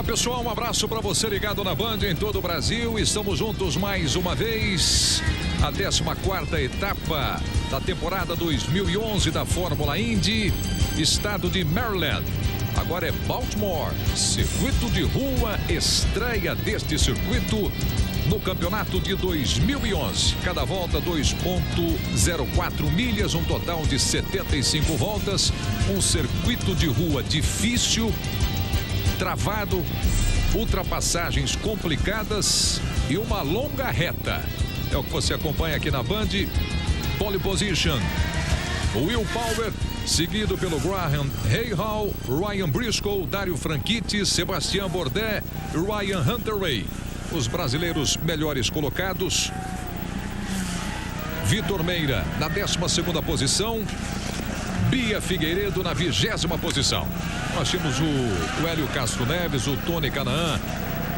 Olá pessoal, um abraço para você ligado na Band em todo o Brasil. Estamos juntos mais uma vez. A 14ª etapa da temporada 2011 da Fórmula Indy, estado de Maryland. Agora é Baltimore, circuito de rua, estreia deste circuito no campeonato de 2011. Cada volta 2,04 milhas, um total de 75 voltas. Um circuito de rua difícil, travado, ultrapassagens complicadas e uma longa reta. É o que você acompanha aqui na Band. Pole position, Will Power, seguido pelo Graham Rahal, Ryan Briscoe, Dario Franchitti, Sebastian Bourdais e Ryan Hunter-Reay. Os brasileiros melhores colocados. Vitor Meira na 12ª posição. Bia Figueiredo na 20ª posição. Nós temos o Hélio Castro Neves, o Tony Kanaan,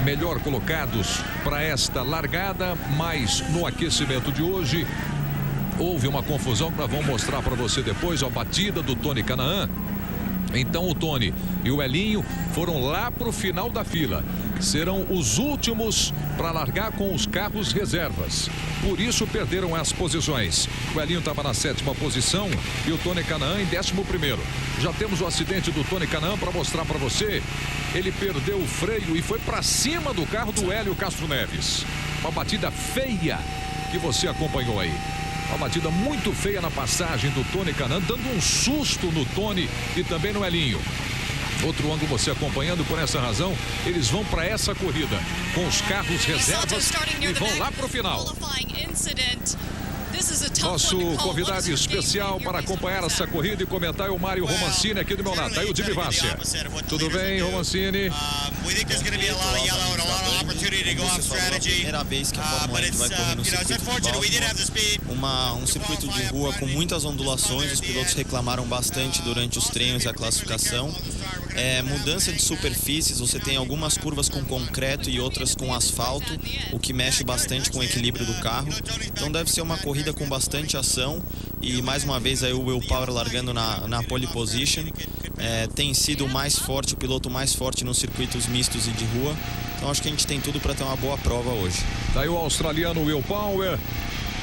melhor colocados para esta largada, mas no aquecimento de hoje houve uma confusão que nós vamos mostrar para você depois, a batida do Tony Kanaan. Então o Tony e o Elinho foram lá para o final da fila. Serão os últimos para largar com os carros reservas. Por isso perderam as posições. O Elinho estava na 7ª posição e o Tony Kanaan em 11º. Já temos o acidente do Tony Kanaan para mostrar para você. Ele perdeu o freio e foi para cima do carro do Hélio Castro Neves. Uma batida feia que você acompanhou aí. Uma batida muito feia na passagem do Tony Kanaan, dando um susto no Tony e também no Elinho. Outro ângulo você acompanhando, por essa razão, eles vão para essa corrida com os carros reservas e vão lá para o final. Nosso convidado especial para acompanhar essa corrida e comentar é o Mário Romancini aqui do meu lado. Aí o Jimmy Vassia. Tudo bem, Romancini? Primeira vez que a Fórmula Indy vai correr no circuito de Baltimore. Um circuito de rua com muitas ondulações. Os pilotos reclamaram bastante durante os treinos e a classificação. Mudança de superfícies, você tem algumas curvas com concreto e outras com asfalto, o que mexe bastante com o equilíbrio do carro. Então deve ser uma corrida com bastante ação e mais uma vez aí o Will Power largando na pole position. Tem sido o mais forte, o piloto mais forte nos circuitos mistos e de rua. Então acho que a gente tem tudo para ter uma boa prova hoje. Daí o australiano Will Power.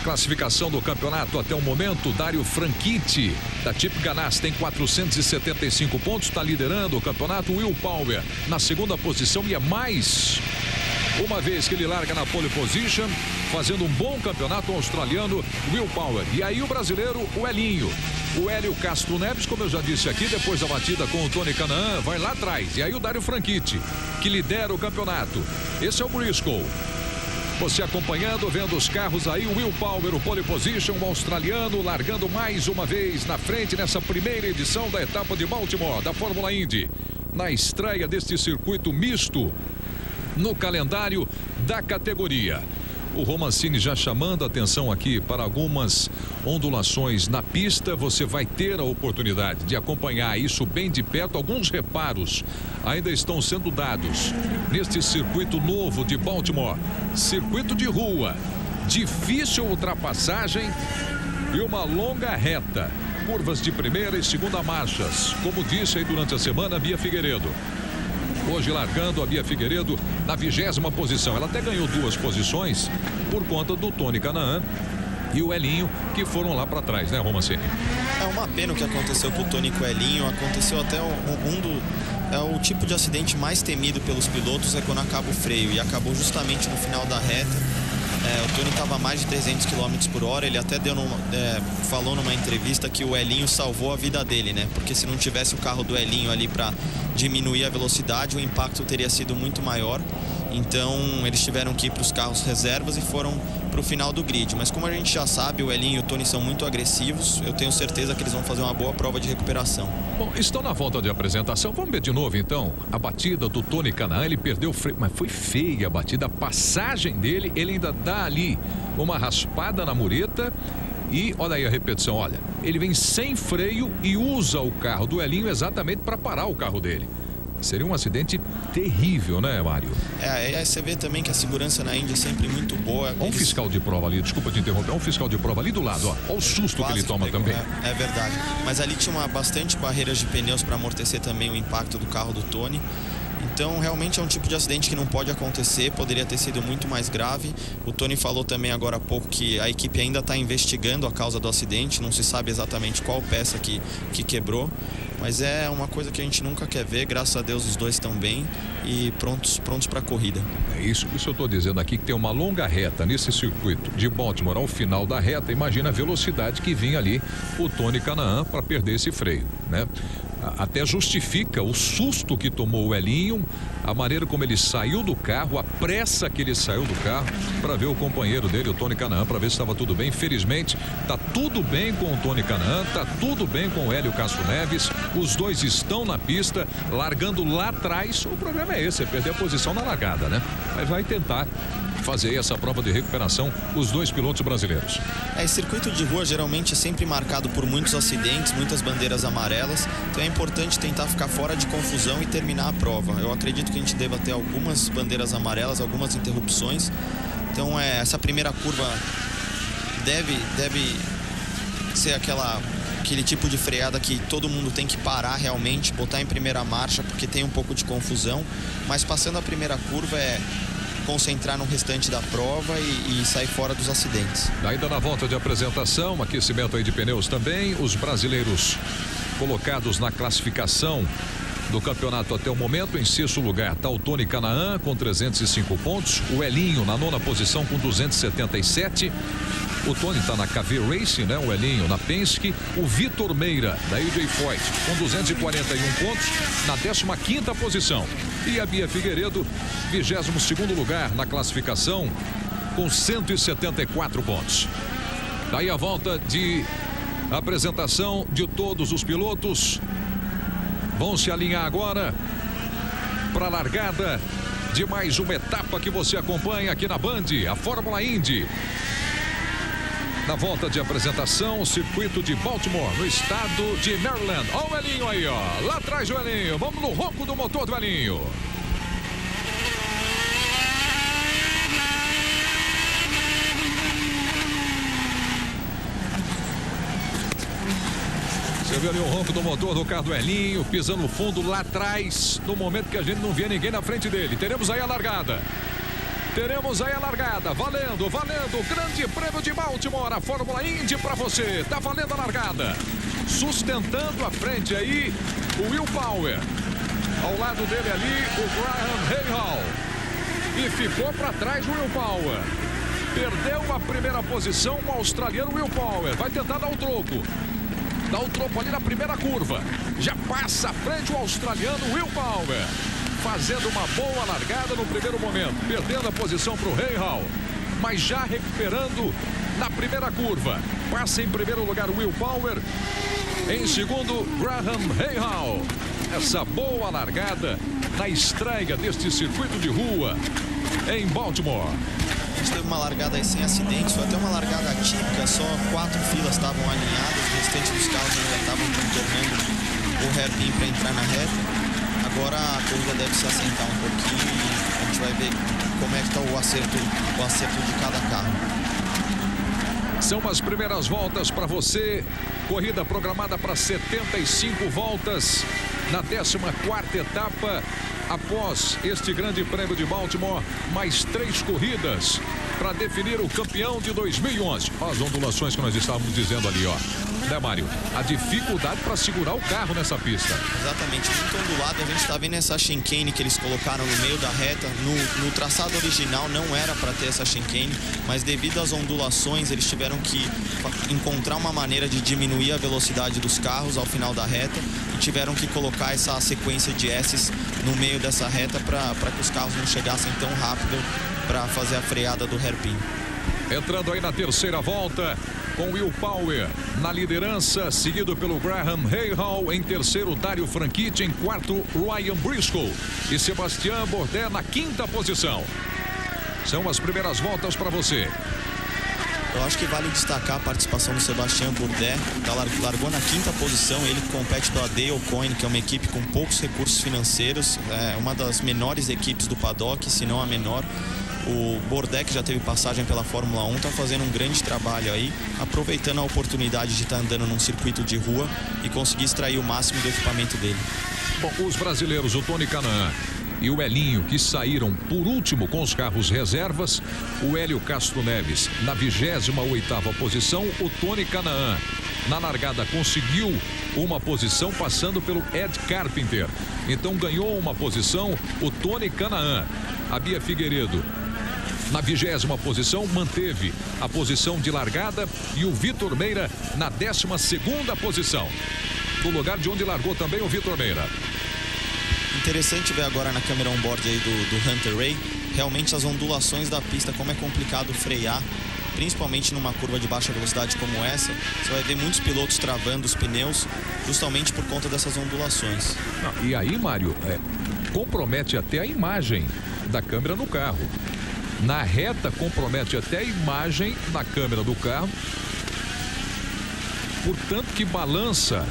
Classificação do campeonato até o momento, Dario Franchitti da Chip Ganassi tem 475 pontos, está liderando o campeonato. Will Power na 2ª posição e é mais uma vez que ele larga na pole position, fazendo um bom campeonato australiano, Will Power. E aí o brasileiro, o Elinho. O Hélio Castro Neves, como eu já disse aqui, depois da batida com o Tony Kanaan, vai lá atrás. E aí o Dario Franchitti, que lidera o campeonato. Esse é o Briscoe. Você acompanhando, vendo os carros aí, o Will Power, o pole position, o australiano, largando mais uma vez na frente nessa primeira edição da etapa de Baltimore, da Fórmula Indy. Na estreia deste circuito misto no calendário da categoria. O Romancini já chamando a atenção aqui para algumas ondulações na pista. Você vai ter a oportunidade de acompanhar isso bem de perto. Alguns reparos ainda estão sendo dados neste circuito novo de Baltimore. Circuito de rua, difícil ultrapassagem e uma longa reta. Curvas de primeira e segunda marchas, como disse aí durante a semana a Bia Figueiredo. Hoje largando a Bia Figueiredo na 20ª posição. Ela até ganhou 2 posições por conta do Tony Kanaan e o Elinho, que foram lá para trás, né, Romancini? É uma pena o que aconteceu com o Tony e com o Elinho. Aconteceu até o tipo de acidente mais temido pelos pilotos é quando acaba o freio. E acabou justamente no final da reta. O Tony estava a mais de 300 km por hora. Ele até falou numa entrevista que o Elinho salvou a vida dele, né? Porque se não tivesse o carro do Elinho ali para diminuir a velocidade, o impacto teria sido muito maior. Então eles tiveram que ir para os carros reservas e foram para o final do grid. Mas como a gente já sabe, o Elinho e o Tony são muito agressivos. Eu tenho certeza que eles vão fazer uma boa prova de recuperação. Bom, estão na volta de apresentação. Vamos ver de novo então a batida do Tony Kanaan. Ele perdeu o freio, mas foi feia a batida. A passagem dele, ele ainda dá ali uma raspada na mureta. E olha aí a repetição, olha, ele vem sem freio e usa o carro do Elinho exatamente para parar o carro dele. Seria um acidente terrível, né, Mário? Aí você vê também que a segurança na Índia é sempre muito boa. Olha um fiscal de prova ali, desculpa te interromper, olha um fiscal de prova ali do lado, ó. Olha o susto que ele toma também. É verdade. Mas ali tinha bastante barreiras de pneus para amortecer também o impacto do carro do Tony. Então realmente é um tipo de acidente que não pode acontecer, poderia ter sido muito mais grave. O Tony falou também agora há pouco que a equipe ainda está investigando a causa do acidente, não se sabe exatamente qual peça que quebrou, mas é uma coisa que a gente nunca quer ver. Graças a Deus os dois estão bem e prontos para a corrida. É isso eu estou dizendo aqui, que tem uma longa reta nesse circuito de Baltimore. Ao final da reta, imagina a velocidade que vinha ali o Tony Kanaan para perder esse freio, né? Até justifica o susto que tomou o Elinho, a maneira como ele saiu do carro, a pressa que ele saiu do carro para ver o companheiro dele, o Tony Kanaan, para ver se estava tudo bem. Infelizmente, tá tudo bem com o Tony Kanaan, tá tudo bem com o Hélio Castro Neves. Os dois estão na pista, largando lá atrás. O problema é esse, é perder a posição na largada, né? Mas vai tentar fazer essa prova de recuperação os dois pilotos brasileiros. Esse circuito de rua geralmente é sempre marcado por muitos acidentes, muitas bandeiras amarelas, então é importante tentar ficar fora de confusão e terminar a prova. Eu acredito que a gente deva ter algumas bandeiras amarelas, algumas interrupções, então essa primeira curva deve ser aquele tipo de freada que todo mundo tem que parar realmente, botar em primeira marcha, porque tem um pouco de confusão, mas passando a primeira curva concentrar no restante da prova e sair fora dos acidentes. Ainda na volta de apresentação, aquecimento aí de pneus também, os brasileiros colocados na classificação do campeonato até o momento. Em sexto lugar está o Tony Kanaan com 305 pontos, o Elinho na nona posição com 277. O Tony está na KV Racing, né? O Elinho na Penske. O Vitor Meira, da AJ Foyt, com 241 pontos, na 15ª posição. E a Bia Figueiredo, 22º lugar na classificação, com 174 pontos. Daí a volta de apresentação de todos os pilotos. Vão se alinhar agora para a largada de mais uma etapa que você acompanha aqui na Band, a Fórmula Indy. Na volta de apresentação, o circuito de Baltimore, no estado de Maryland. Olha o Elinho aí, ó. Lá atrás o Elinho. Vamos no ronco do motor do Elinho. Você viu ali o ronco do motor do carro do Elinho, pisando fundo lá atrás, no momento que a gente não via ninguém na frente dele. Teremos aí a largada. Valendo, o Grande Prêmio de Baltimore, a Fórmula Indy pra você, tá valendo a largada. Sustentando a frente aí, o Will Power. Ao lado dele ali, o Graham Rahal. E ficou pra trás o Will Power. Perdeu a primeira posição o australiano Will Power. Vai tentar dar o troco. Dá o troco ali na primeira curva. Já passa à frente o australiano Will Power. Fazendo uma boa largada no primeiro momento, perdendo a posição para o Rahal, mas já recuperando na primeira curva. Passa em primeiro lugar o Will Power, em segundo Graham Rahal. Essa boa largada na estreia deste circuito de rua em Baltimore. A gente teve uma largada aí sem acidentes, foi até uma largada atípica, só 4 filas estavam alinhadas, o restante dos carros ainda estavam contornando o hairpin para entrar na reta. Agora a corrida deve se assentar um pouquinho e a gente vai ver como é que está o acerto de cada carro. São as primeiras voltas para você. Corrida programada para 75 voltas na 14ª etapa. Após este Grande Prêmio de Baltimore, mais 3 corridas para definir o campeão de 2011. As ondulações que nós estávamos dizendo ali, ó. Né, Mário? A dificuldade para segurar o carro nessa pista. Exatamente, muito ondulado. A gente está vendo essa chicane que eles colocaram no meio da reta. No traçado original não era para ter essa chicane, mas devido às ondulações eles tiveram que encontrar uma maneira de diminuir a velocidade dos carros ao final da reta e tiveram que colocar essa sequência de S's no meio dessa reta para que os carros não chegassem tão rápido para fazer a freada do hairpin. Entrando aí na terceira volta, com Will Power na liderança, seguido pelo Graham Rahal, em terceiro Dario Franchitti, em quarto Ryan Briscoe e Sebastian Bourdais na 5ª posição. São as primeiras voltas para você. Eu acho que vale destacar a participação do Sebastian Bourdais, que largou na 5ª posição. Ele compete pela Dale Coyne, que é uma equipe com poucos recursos financeiros, é uma das menores equipes do paddock, se não a menor. O Bourdais, que já teve passagem pela Fórmula 1, está fazendo um grande trabalho aí, aproveitando a oportunidade de estar andando num circuito de rua e conseguir extrair o máximo do equipamento dele. Bom, os brasileiros, o Tony Kanaan e o Elinho, que saíram por último com os carros reservas. O Hélio Castro Neves na 28ª posição. O Tony Kanaan na largada conseguiu uma posição passando pelo Ed Carpenter. Então ganhou uma posição o Tony Kanaan. A Bia Figueiredo na 20ª posição manteve a posição de largada e o Vitor Meira na 12ª posição. No lugar de onde largou também o Vitor Meira. Interessante ver agora na câmera on-board aí do Hunter Ray, realmente as ondulações da pista, como é complicado frear, principalmente numa curva de baixa velocidade como essa. Você vai ver muitos pilotos travando os pneus justamente por conta dessas ondulações. Não, e aí, Mário, compromete até a imagem da câmera no carro. Na reta compromete até a imagem da câmera do carro, portanto que balança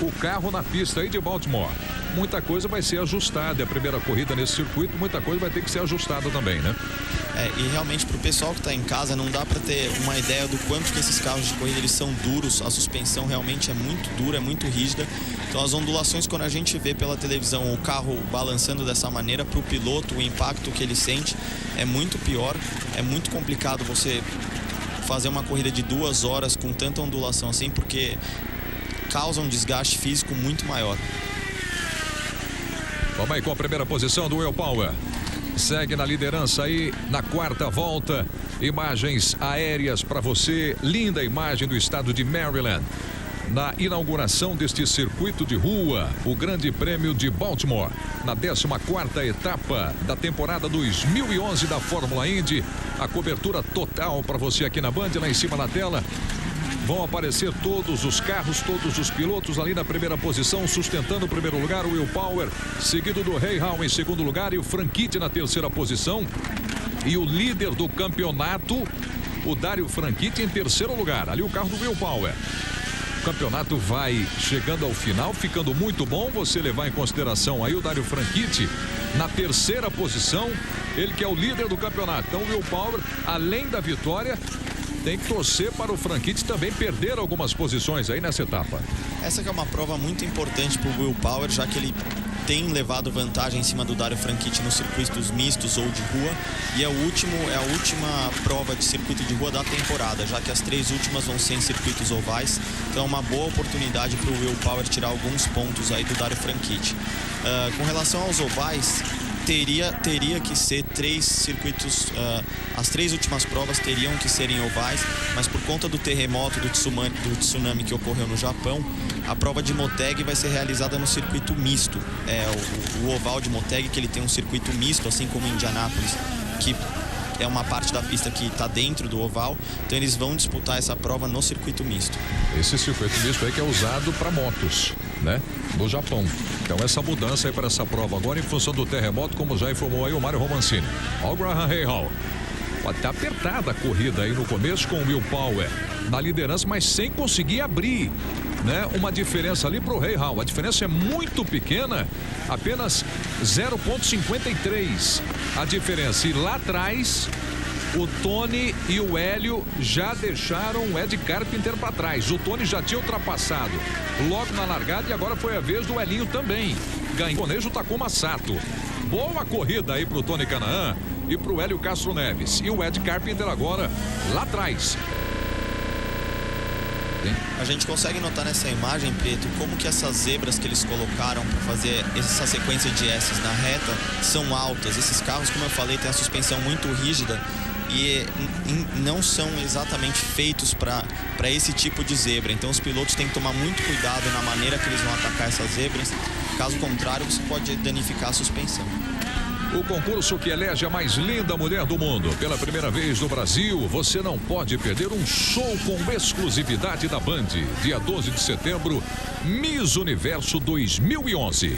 o carro na pista aí de Baltimore. Muita coisa vai ser ajustada. É a primeira corrida nesse circuito, muita coisa vai ter que ser ajustada também, né? E realmente para o pessoal que está em casa não dá para ter uma ideia do quanto que esses carros de corrida eles são duros. A suspensão realmente é muito dura, é muito rígida. Então as ondulações, quando a gente vê pela televisão o carro balançando dessa maneira, para o piloto o impacto que ele sente é muito pior. É muito complicado você fazer uma corrida de 2 horas com tanta ondulação assim, porque causa um desgaste físico muito maior. Vamos aí com a primeira posição do Will Power. Segue na liderança aí na 4ª volta. Imagens aéreas para você. Linda imagem do estado de Maryland. Na inauguração deste circuito de rua, o Grande Prêmio de Baltimore. Na 14ª etapa da temporada 2011 da Fórmula Indy. A cobertura total para você aqui na Band, lá em cima na tela. Vão aparecer todos os carros, todos os pilotos ali na primeira posição, sustentando o primeiro lugar, o Will Power, seguido do Rahal em segundo lugar e o Franchitti na 3ª posição. E o líder do campeonato, o Dario Franchitti, em 3º lugar. Ali o carro do Will Power. O campeonato vai chegando ao final, ficando muito bom. Você levar em consideração aí o Dario Franchitti na 3ª posição. Ele que é o líder do campeonato. Então o Will Power, além da vitória, tem que torcer para o Franchitti também perder algumas posições aí nessa etapa. Essa que é uma prova muito importante para o Will Power, já que ele tem levado vantagem em cima do Dario Franchitti nos circuitos mistos ou de rua. E é a última prova de circuito de rua da temporada, já que as 3 últimas vão ser em circuitos ovais. Então é uma boa oportunidade para o Will Power tirar alguns pontos aí do Dario Franchitti. Com relação aos ovais, teria que ser 3 circuitos, as 3 últimas provas teriam que ser em ovais, mas por conta do terremoto, do tsunami que ocorreu no Japão, a prova de Motegi vai ser realizada no circuito misto. O oval de Motegi, que ele tem um circuito misto, assim como Indianápolis, que é uma parte da pista que está dentro do oval, então eles vão disputar essa prova no circuito misto. Esse circuito misto aí que é usado para motos, né? No Japão. Então essa mudança aí para essa prova agora em função do terremoto, como já informou aí o Mário Romancini. Olha o Graham Rahal. Tá apertada a corrida aí no começo com o Will Power na liderança, mas sem conseguir abrir, né, uma diferença ali para o Rahal. A diferença é muito pequena, apenas 0,53 a diferença. E lá atrás, o Tony e o Hélio já deixaram o Ed Carpenter para trás. O Tony já tinha ultrapassado logo na largada e agora foi a vez do Elinho também. Ganhou o Takuma Sato. Boa corrida aí para o Tony Kanaan e para o Hélio Castro Neves. E o Ed Carpenter agora lá atrás. A gente consegue notar nessa imagem, Preto, como que essas zebras que eles colocaram para fazer essa sequência de S's na reta são altas. Esses carros, como eu falei, têm a suspensão muito rígida e não são exatamente feitos para esse tipo de zebra. Então os pilotos têm que tomar muito cuidado na maneira que eles vão atacar essas zebras. Caso contrário, você pode danificar a suspensão. O concurso que elege a mais linda mulher do mundo. Pela primeira vez no Brasil, você não pode perder um show com exclusividade da Band. Dia 12 de setembro, Miss Universo 2011.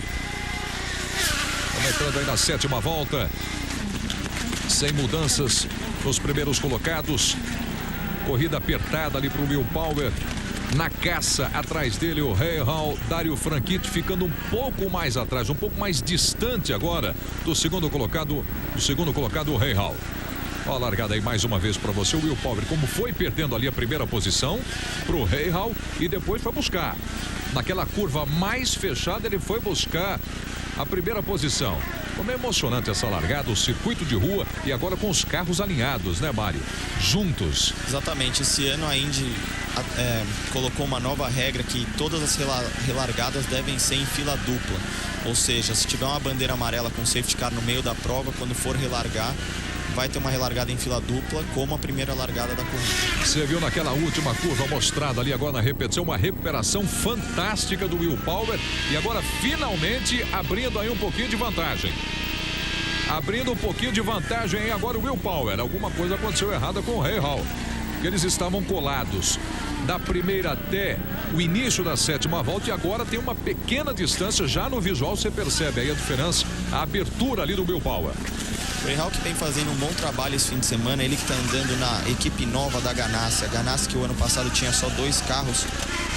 Estamos entrando aí na 7ª volta. Sem mudanças nos primeiros colocados. Corrida apertada ali para o Will Power. Na caça, atrás dele o Rahal, Dario Franchitti ficando um pouco mais atrás, um pouco mais distante agora do segundo colocado, o Rahal. Ó, a largada aí mais uma vez para você. O Will Power, como foi perdendo ali a primeira posição pro Rahal e depois foi buscar. Naquela curva mais fechada, ele foi buscar a primeira posição. Como é emocionante essa largada, o circuito de rua e agora com os carros alinhados, né, Mário? Juntos. Exatamente. Esse ano a Indy colocou uma nova regra que todas as relargadas devem ser em fila dupla. Ou seja, se tiver uma bandeira amarela com safety car no meio da prova, quando for relargar, vai ter uma relargada em fila dupla, como a primeira largada da corrida. Você viu naquela última curva mostrada ali agora na repetição, uma recuperação fantástica do Will Power e agora finalmente abrindo aí um pouquinho de vantagem. Abrindo um pouquinho de vantagem aí agora o Will Power. Alguma coisa aconteceu errada com o Rahal, que eles estavam colados da primeira até o início da sétima volta e agora tem uma pequena distância. Já no visual você percebe aí a diferença, a abertura ali do Will Power. O Rahal que vem fazendo um bom trabalho esse fim de semana, ele que está andando na equipe nova da Ganassi. A Ganassi que o ano passado tinha só 2 carros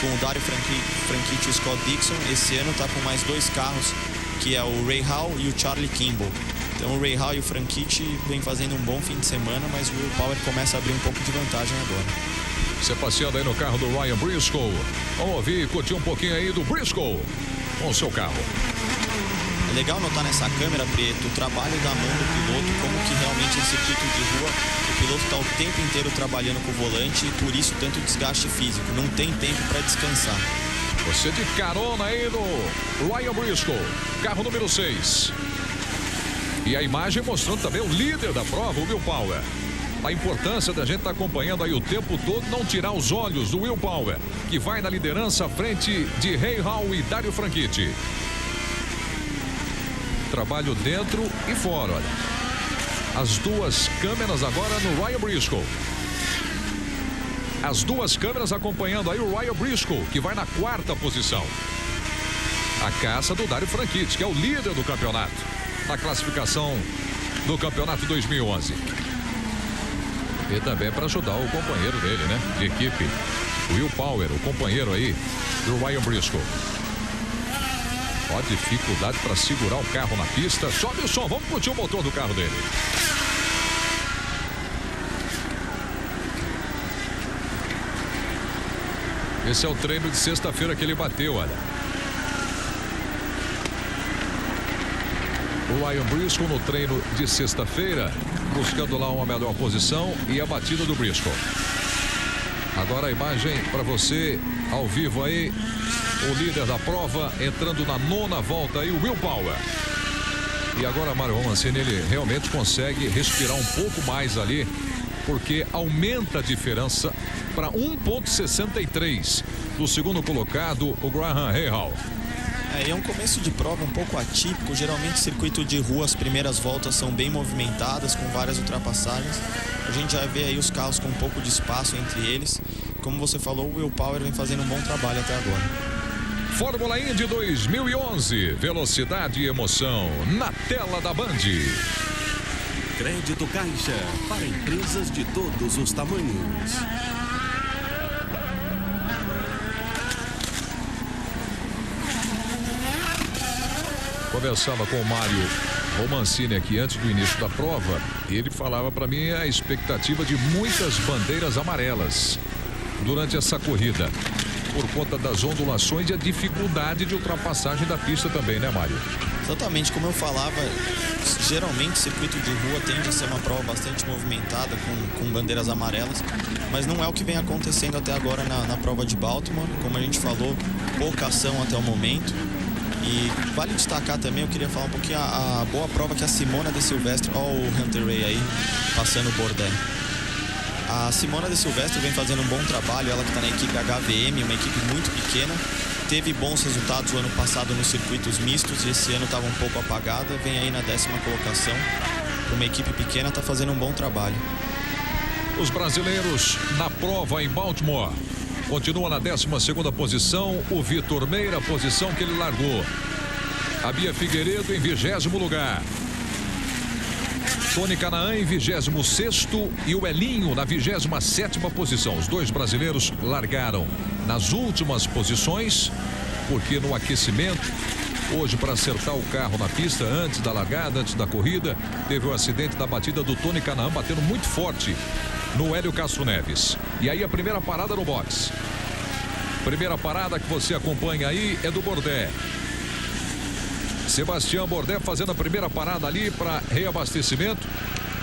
com o Dario Franchitti e o Scott Dixon. Esse ano está com mais 2 carros, que é o Rahal e o Charlie Kimball. Então o Rahal e o Franchitti vem fazendo um bom fim de semana, mas o Will Power começa a abrir um pouco de vantagem agora. Você passeando aí no carro do Ryan Briscoe. Vamos ouvir e curtir um pouquinho aí do Briscoe com o seu carro. É legal notar nessa câmera, Preto, o trabalho da mão do piloto, como que realmente em circuito de rua o piloto está o tempo inteiro trabalhando com o volante e por isso tanto desgaste físico, não tem tempo para descansar. Você de carona aí no Ryan Briscoe, carro número 6. E a imagem mostrando também o líder da prova, o Will Power. A importância da gente estar acompanhando aí o tempo todo, não tirar os olhos do Will Power, que vai na liderança à frente de Rahal e Dario Franchitti. Trabalho dentro e fora, olha. As duas câmeras agora no Ryan Briscoe. As duas câmeras acompanhando aí o Ryan Briscoe, que vai na 4ª posição. A caça do Dario Franchitti, que é o líder do campeonato, na classificação do campeonato 2011. E também para ajudar o companheiro dele, né, de equipe, o Will Power, o companheiro aí do Ryan Briscoe. Ó, dificuldade para segurar o carro na pista. Sobe o som, vamos curtir o motor do carro dele. Esse é o treino de sexta-feira que ele bateu, olha. O Ryan Briscoe no treino de sexta-feira, buscando lá uma melhor posição e a batida do Briscoe. Agora a imagem para você ao vivo aí. O líder da prova entrando na 9ª volta aí, o Will Power. E agora Mário Romancini, ele realmente consegue respirar um pouco mais ali, porque aumenta a diferença para 1,63 do segundo colocado, o Graham Rahal. É um começo de prova um pouco atípico. Geralmente circuito de rua, as primeiras voltas são bem movimentadas, com várias ultrapassagens. A gente já vê aí os carros com um pouco de espaço entre eles. Como você falou, o Will Power vem fazendo um bom trabalho até agora. Fórmula Indy 2011, velocidade e emoção na tela da Band. Crédito Caixa, para empresas de todos os tamanhos. Conversava com o Mário Romancini aqui antes do início da prova. E ele falava para mim a expectativa de muitas bandeiras amarelas durante essa corrida, por conta das ondulações e a dificuldade de ultrapassagem da pista também, né, Mário? Exatamente, como eu falava, geralmente circuito de rua tende a ser uma prova bastante movimentada, com bandeiras amarelas, mas não é o que vem acontecendo até agora na prova de Baltimore. Como a gente falou, pouca ação até o momento. E vale destacar também, eu queria falar um pouquinho a boa prova que a Simona De Silvestri, ó, o Hunter Ray aí, passando o Bourdais. A Simona De Silvestri vem fazendo um bom trabalho, ela que está na equipe HVM, uma equipe muito pequena, teve bons resultados o ano passado nos circuitos mistos e esse ano estava um pouco apagada, vem aí na 10ª colocação, uma equipe pequena, está fazendo um bom trabalho. Os brasileiros na prova em Baltimore continua na 12ª posição, o Vitor Meira, posição que ele largou. A Bia Figueiredo em 20º lugar. Tony Canaan em 26º e o Elinho na 27ª posição. Os dois brasileiros largaram nas últimas posições, porque no aquecimento hoje para acertar o carro na pista antes da largada, antes da corrida. Teve o acidente da batida do Tony Kanaan, batendo muito forte no Hélio Castro Neves. E aí a primeira parada no box. Primeira parada que você acompanha aí é do Bourdais. Sebastião Bourdais fazendo a primeira parada ali para reabastecimento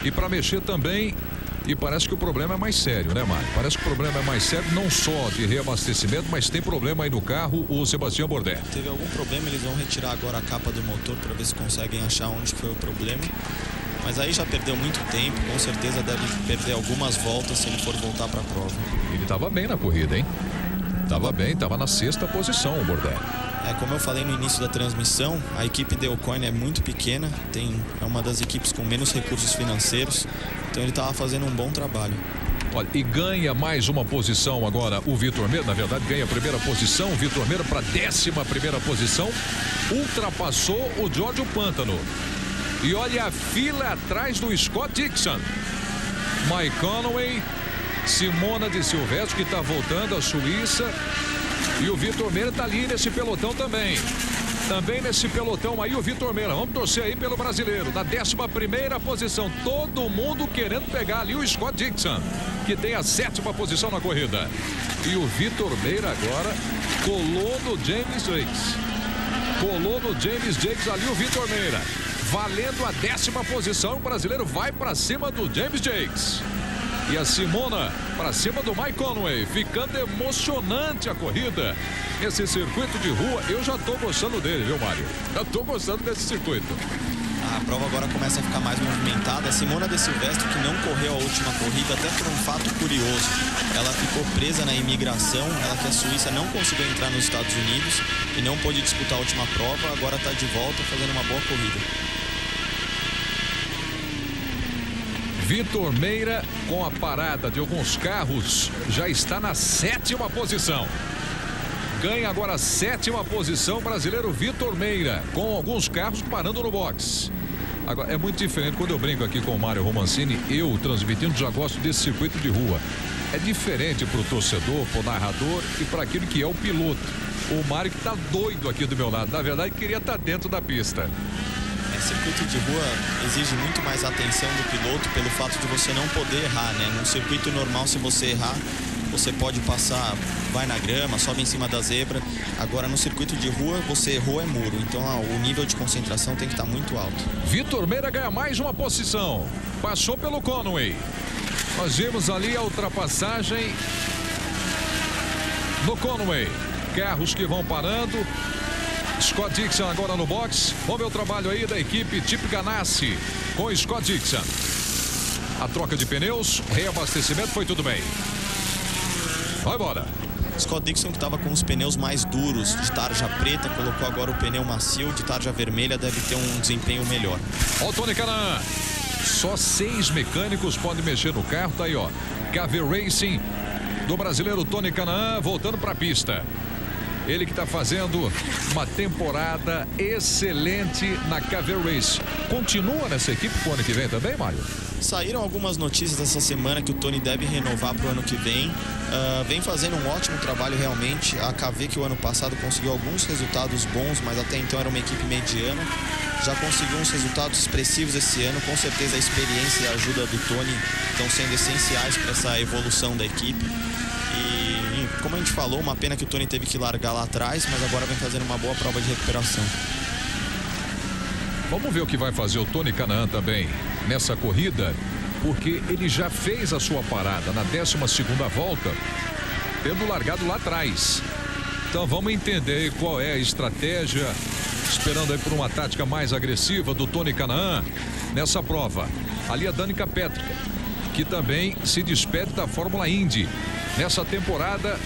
e para mexer também. E parece que o problema é mais sério, né, Mário? Parece que o problema é mais sério, não só de reabastecimento, mas tem problema aí no carro, o Sebastião Bourdais. Teve algum problema, eles vão retirar agora a capa do motor para ver se conseguem achar onde foi o problema. Mas aí já perdeu muito tempo, com certeza deve perder algumas voltas se ele for voltar para a prova. Ele estava bem na corrida, hein? Estava bem, estava na 6ª posição o Bourdais. Como eu falei no início da transmissão, a equipe de Ocon é muito pequena, é uma das equipes com menos recursos financeiros, então ele estava fazendo um bom trabalho. Olha, e ganha mais uma posição agora o Vitor Meira, na verdade ganha a primeira posição, o Vitor Meira para a 11ª posição, ultrapassou o Giorgio Pantano. E olha a fila atrás do Scott Dixon. Mike Conway, Simona de Silvestre, que está voltando à Suíça. E o Vitor Meira está ali nesse pelotão também. Também nesse pelotão aí o Vitor Meira. Vamos torcer aí pelo brasileiro. Na 11ª posição. Todo mundo querendo pegar ali o Scott Dixon, que tem a 7ª posição na corrida. E o Vitor Meira agora colou no James Jakes. Colou no James Jakes ali o Vitor Meira. Valendo a 10ª posição. O brasileiro vai para cima do James Jakes. E a Simona para cima do Mike Conway, ficando emocionante a corrida. Esse circuito de rua, eu já estou gostando dele, viu, Mário? Já estou gostando desse circuito. A prova agora começa a ficar mais movimentada. A Simona de Silvestre, que não correu a última corrida, até por um fato curioso. Ela ficou presa na imigração, ela que é suíça, não conseguiu entrar nos Estados Unidos e não pôde disputar a última prova, agora está de volta fazendo uma boa corrida. Vitor Meira, com a parada de alguns carros, já está na 7ª posição. Ganha agora a 7ª posição, brasileiro Vitor Meira, com alguns carros parando no box. Agora, é muito diferente, quando eu brinco aqui com o Mário Romancini, eu transmitindo já gosto desse circuito de rua. É diferente para o torcedor, para o narrador e para aquilo que é o piloto. O Mário que está doido aqui do meu lado, na verdade queria estar dentro da pista. Circuito de rua exige muito mais atenção do piloto pelo fato de você não poder errar, né? Num circuito normal, se você errar, você pode passar, vai na grama, sobe em cima da zebra. Agora no circuito de rua, você errou é muro, então o nível de concentração tem que estar muito alto. Vitor Meira ganha mais uma posição, passou pelo Conway. Nós vimos ali a ultrapassagem no Conway, carros que vão parando. Scott Dixon agora no box. Vamos ver o trabalho aí da equipe Chip Ganassi com Scott Dixon. A troca de pneus, reabastecimento, foi tudo bem. Vai embora. Scott Dixon, que estava com os pneus mais duros, de tarja preta, colocou agora o pneu macio, de tarja vermelha, deve ter um desempenho melhor. Ó o Tony Kanaan. Só 6 mecânicos podem mexer no carro, tá aí, ó. KV Racing do brasileiro Tony Kanaan voltando para a pista. Ele que está fazendo uma temporada excelente na KV Race. Continua nessa equipe pro ano que vem também, Mário? Saíram algumas notícias essa semana que o Tony deve renovar para o ano que vem. Vem fazendo um ótimo trabalho realmente. A KV, que o ano passado conseguiu alguns resultados bons, mas até então era uma equipe mediana, já conseguiu uns resultados expressivos esse ano. Com certeza a experiência e a ajuda do Tony estão sendo essenciais para essa evolução da equipe. E como a gente falou, uma pena que o Tony teve que largar lá atrás, mas agora vem fazendo uma boa prova de recuperação. Vamos ver o que vai fazer o Tony Kanaan também nessa corrida, porque ele já fez a sua parada na 12ª volta, tendo largado lá atrás. Então vamos entender qual é a estratégia, esperando aí por uma tática mais agressiva do Tony Kanaan nessa prova. Ali a Danica Patrick, que também se despede da Fórmula Indy. Nessa temporada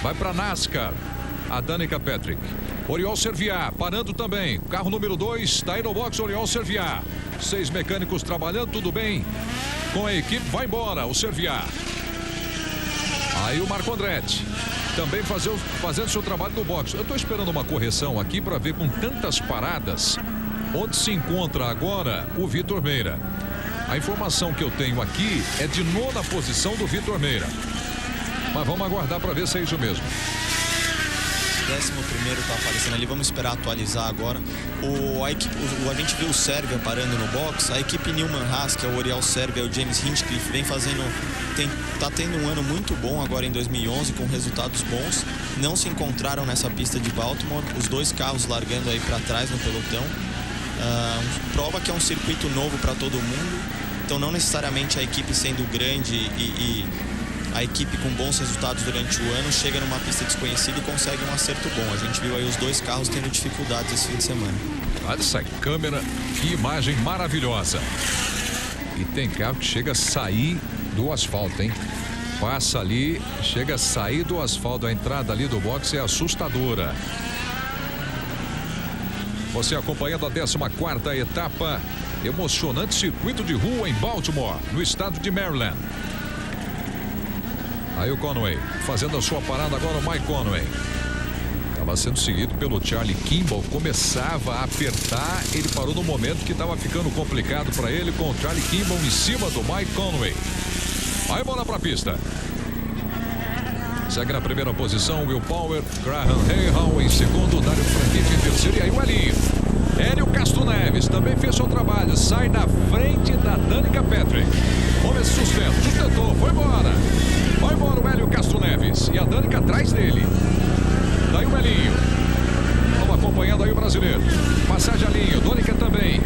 vai para NASCAR, a Danica Patrick. Oriol Serviat parando também, carro número 2, está aí no box Oriol Serviat. 6 mecânicos trabalhando, tudo bem com a equipe, vai embora o Serviat. Aí o Marco Andretti também fazendo seu trabalho no box. Eu estou esperando uma correção aqui para ver, com tantas paradas, onde se encontra agora o Vitor Meira. A informação que eu tenho aqui é de 9ª posição do Vitor Meira. Mas vamos aguardar para ver se é isso mesmo. 11º está aparecendo ali, vamos esperar atualizar agora. A gente viu o Sérvia parando no box, a equipe Newman Haas, que é o Oriol Sérvia e o James Hinchcliffe, tá tendo um ano muito bom agora em 2011, com resultados bons. Não se encontraram nessa pista de Baltimore, os dois carros largando aí para trás no pelotão. Prova que é um circuito novo para todo mundo, então não necessariamente a equipe sendo grande e a equipe com bons resultados durante o ano chega numa pista desconhecida e consegue um acerto bom. A gente viu aí os dois carros tendo dificuldades esse fim de semana. Olha essa câmera, que imagem maravilhosa. E tem carro que chega a sair do asfalto, hein? Passa ali, chega a sair do asfalto. A entrada ali do box é assustadora. Você acompanhando a 14ª etapa, emocionante circuito de rua em Baltimore, no estado de Maryland. Aí o Conway, fazendo a sua parada agora, o Mike Conway. Estava sendo seguido pelo Charlie Kimball, começava a apertar, ele parou no momento que estava ficando complicado para ele, com o Charlie Kimball em cima do Mike Conway. Aí bola para a pista. Segue na primeira posição, Will Power, Graham Rahal em segundo, Dario Franchitti em terceiro, e aí o Elinho. Hélio Castro Neves também fez seu trabalho, sai na frente da Danica Patrick. Vamos ver se sustenta, sustentou, foi embora. Vai embora o Hélio Castro Neves e a Danica atrás dele. Daí o Elinho. Vamos acompanhando aí o brasileiro. Passagem a linha, Danica também.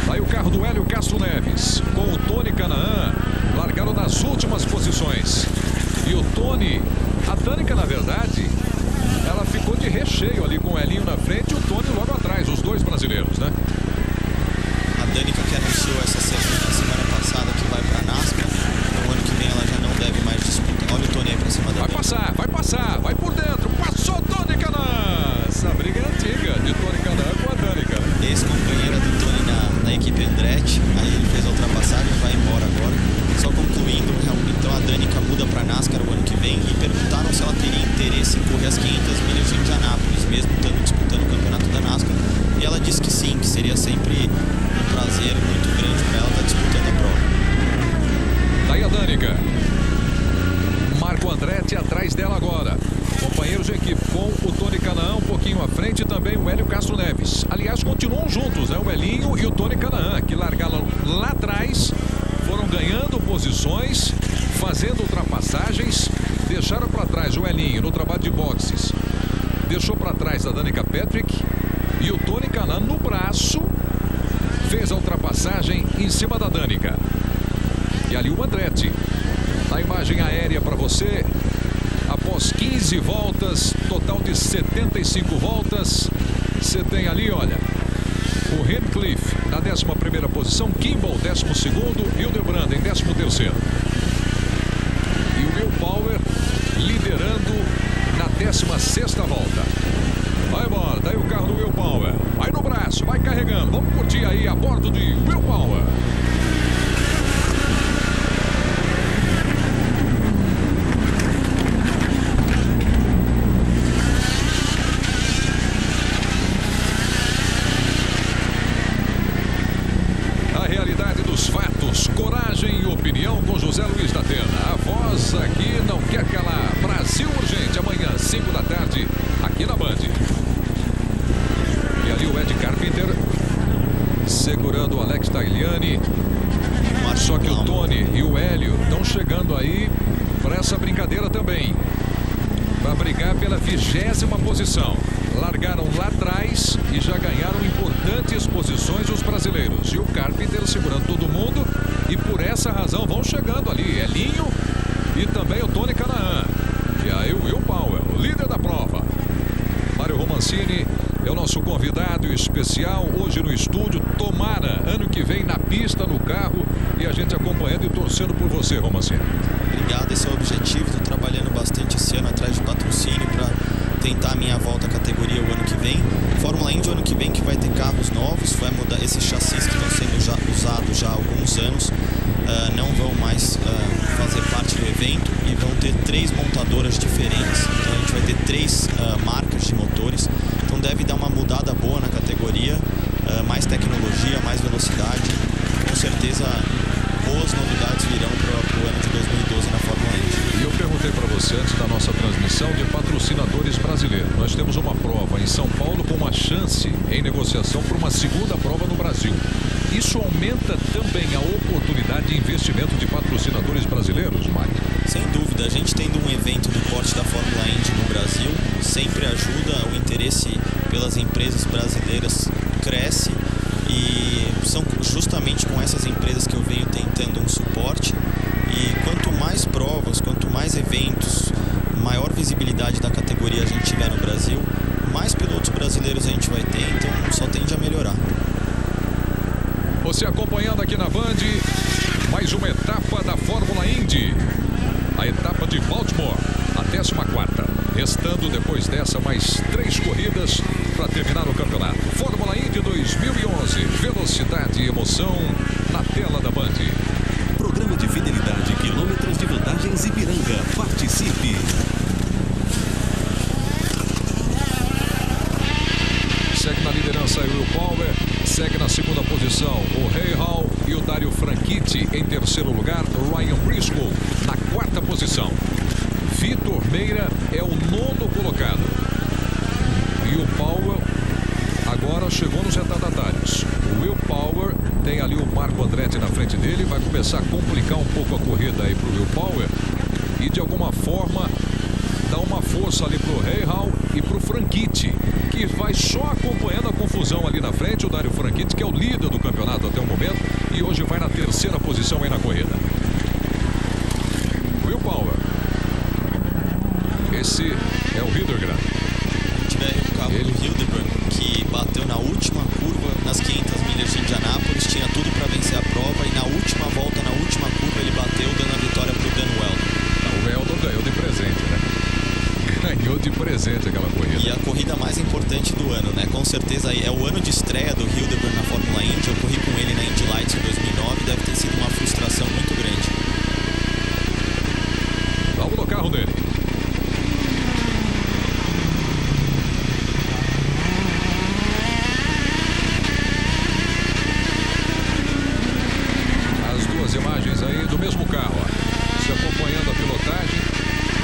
Daí o carro do Hélio Castro Neves com o Tony Kanaan. Largaram nas últimas posições. E o Tony, a Danica na verdade, ela ficou de recheio ali com o Elinho na frente e o Tony logo atrás, os dois brasileiros, né? A Danica que anunciou essa semana passada que vai para a NASCAR, no ano que vem ela já não deve mais disputar. Olha o Tony aí para cima da Danica. Vai passar, vai por dentro, passou Tony Kanaan. Essa briga é antiga, de Tony Kanaan com a Danica. Ex-companheira do Tony na equipe Andretti, aí ele fez a ultrapassagem, vai embora agora. Só concluindo, então a Danica muda para a NASCAR o ano que vem e perguntaram se ela teria interesse em correr as 500 milhas de Indianápolis, mesmo estando disputando o campeonato da NASCAR. E ela disse que sim, que seria sempre um prazer muito grande para ela estar disputando a prova. Daí a Danica. Marco Andretti atrás dela agora. Companheiros de equipe com o Tony Kanaan um pouquinho à frente e também o Hélio Castro Neves. Aliás, continuam juntos, né? O Elinho e o Tony Kanaan, que largaram lá atrás, foram ganhando posições, fazendo ultrapassagens, deixaram para trás o Elinho no trabalho de boxes. Deixou para trás a Danica Patrick e o Tony Kanaan no braço fez a ultrapassagem em cima da Danica. E ali o Andretti. Na imagem aérea para você, após 15 voltas, total de 75 voltas, você tem ali, olha, o Hinchcliffe na 11ª posição, Kimball 12º e o Debrand em 13º. E o Will Power liderando na 16ª volta. Vai embora, daí o carro do Will Power. Vai no braço, vai carregando. Vamos curtir aí a bordo de Will Power. A realidade dos fatos, coragem e opinião com José Luiz da Atena. A voz aqui não quer calar. Brasil Urgente, amanhã, 5 da tarde, aqui na Band. E ali o Ed Carpenter segurando o Alex Tagliani. Só que o Tony e o Hélio estão chegando aí para essa brincadeira também. Para brigar pela 20ª posição. Largaram lá atrás e já ganharam importantes posições os brasileiros. E o Carpenter segurando todo mundo. E por essa razão vão chegando ali. Elinho e também o Tony Kanaan. E aí o Will Power, o líder da prova. Mário Romancini é o nosso convidado especial hoje no estúdio. Tomara, ano que vem na pista, no carro, e a gente acompanhando e torcendo por você, Romancini. Obrigado, esse é o objetivo. Estou trabalhando bastante esse ano atrás de patrocínio para tentar a minha volta à categoria o ano que vem. Fórmula Indy o ano que vem que vai ter carros novos, vai mudar esses chassis que estão sendo usados já há alguns anos. Não vão mais fazer parte do evento e vão ter 3 montadoras diferentes. Então a gente vai ter 3 marcas de motores. Então deve dar uma mudada boa na categoria, mais tecnologia, mais velocidade. Com certeza boas novidades virão para o ano de 2012 na Fórmula patrocinadores brasileiros, Mário? Sem dúvida, a gente tendo um evento do porte da Fórmula Indy no Brasil sempre ajuda, o interesse pelas empresas brasileiras cresce e são justamente com essas empresas que eu venho tentando um suporte. E quanto mais provas, quanto mais eventos, maior visibilidade da categoria a gente tiver no Brasil, mais pilotos brasileiros a gente vai ter, então só tende a melhorar. Você acompanhando aqui na Band, mais uma etapa da Fórmula Indy. A etapa de Baltimore, a 14ª. Restando depois dessa mais 3 corridas para terminar o campeonato. Fórmula Indy 2011. Velocidade e emoção na tela da Band. Programa de fidelidade, quilômetros de vantagens Ipiranga. Participe! Segue na liderança o Will Power. Segue na segunda posição o Rahal e o Dario Franchitti. Em terceiro lugar, o Ryan Briscoe na 4ª posição. Vitor Meira é o 9º colocado. E o Power agora chegou nos retardatários. O Will Power tem ali o Marco Andretti na frente dele. Vai começar a complicar um pouco a corrida aí para o Will Power. E de alguma forma dá uma força ali para o Rahal e para o Franchitti, que vai só acompanhando a confusão ali na frente. O Dario Franchitti, que é o líder do campeonato até o momento, e hoje vai na 3ª posição aí na corrida. Will Power. Esse é o Hildebrand. Tiver o carro do Hildebrand, que bateu na última curva, nas 500 milhas de Indianápolis, tinha tudo para vencer a prova, e na última volta, na última curva, ele bateu, dando a vitória para o Dan Weldon. O Weldon ganhou de presente, né? Ganhou de presente aquela corrida. E a corrida mais importante do ano, né? Com certeza é o ano de estreia do Hildebrand na Fórmula Indy. Eu corri com ele na Indy Lights em 2009. Deve ter sido uma frustração muito grande. Vamos no carro dele. As duas imagens aí do mesmo carro, ó. Se acompanhando a pilotagem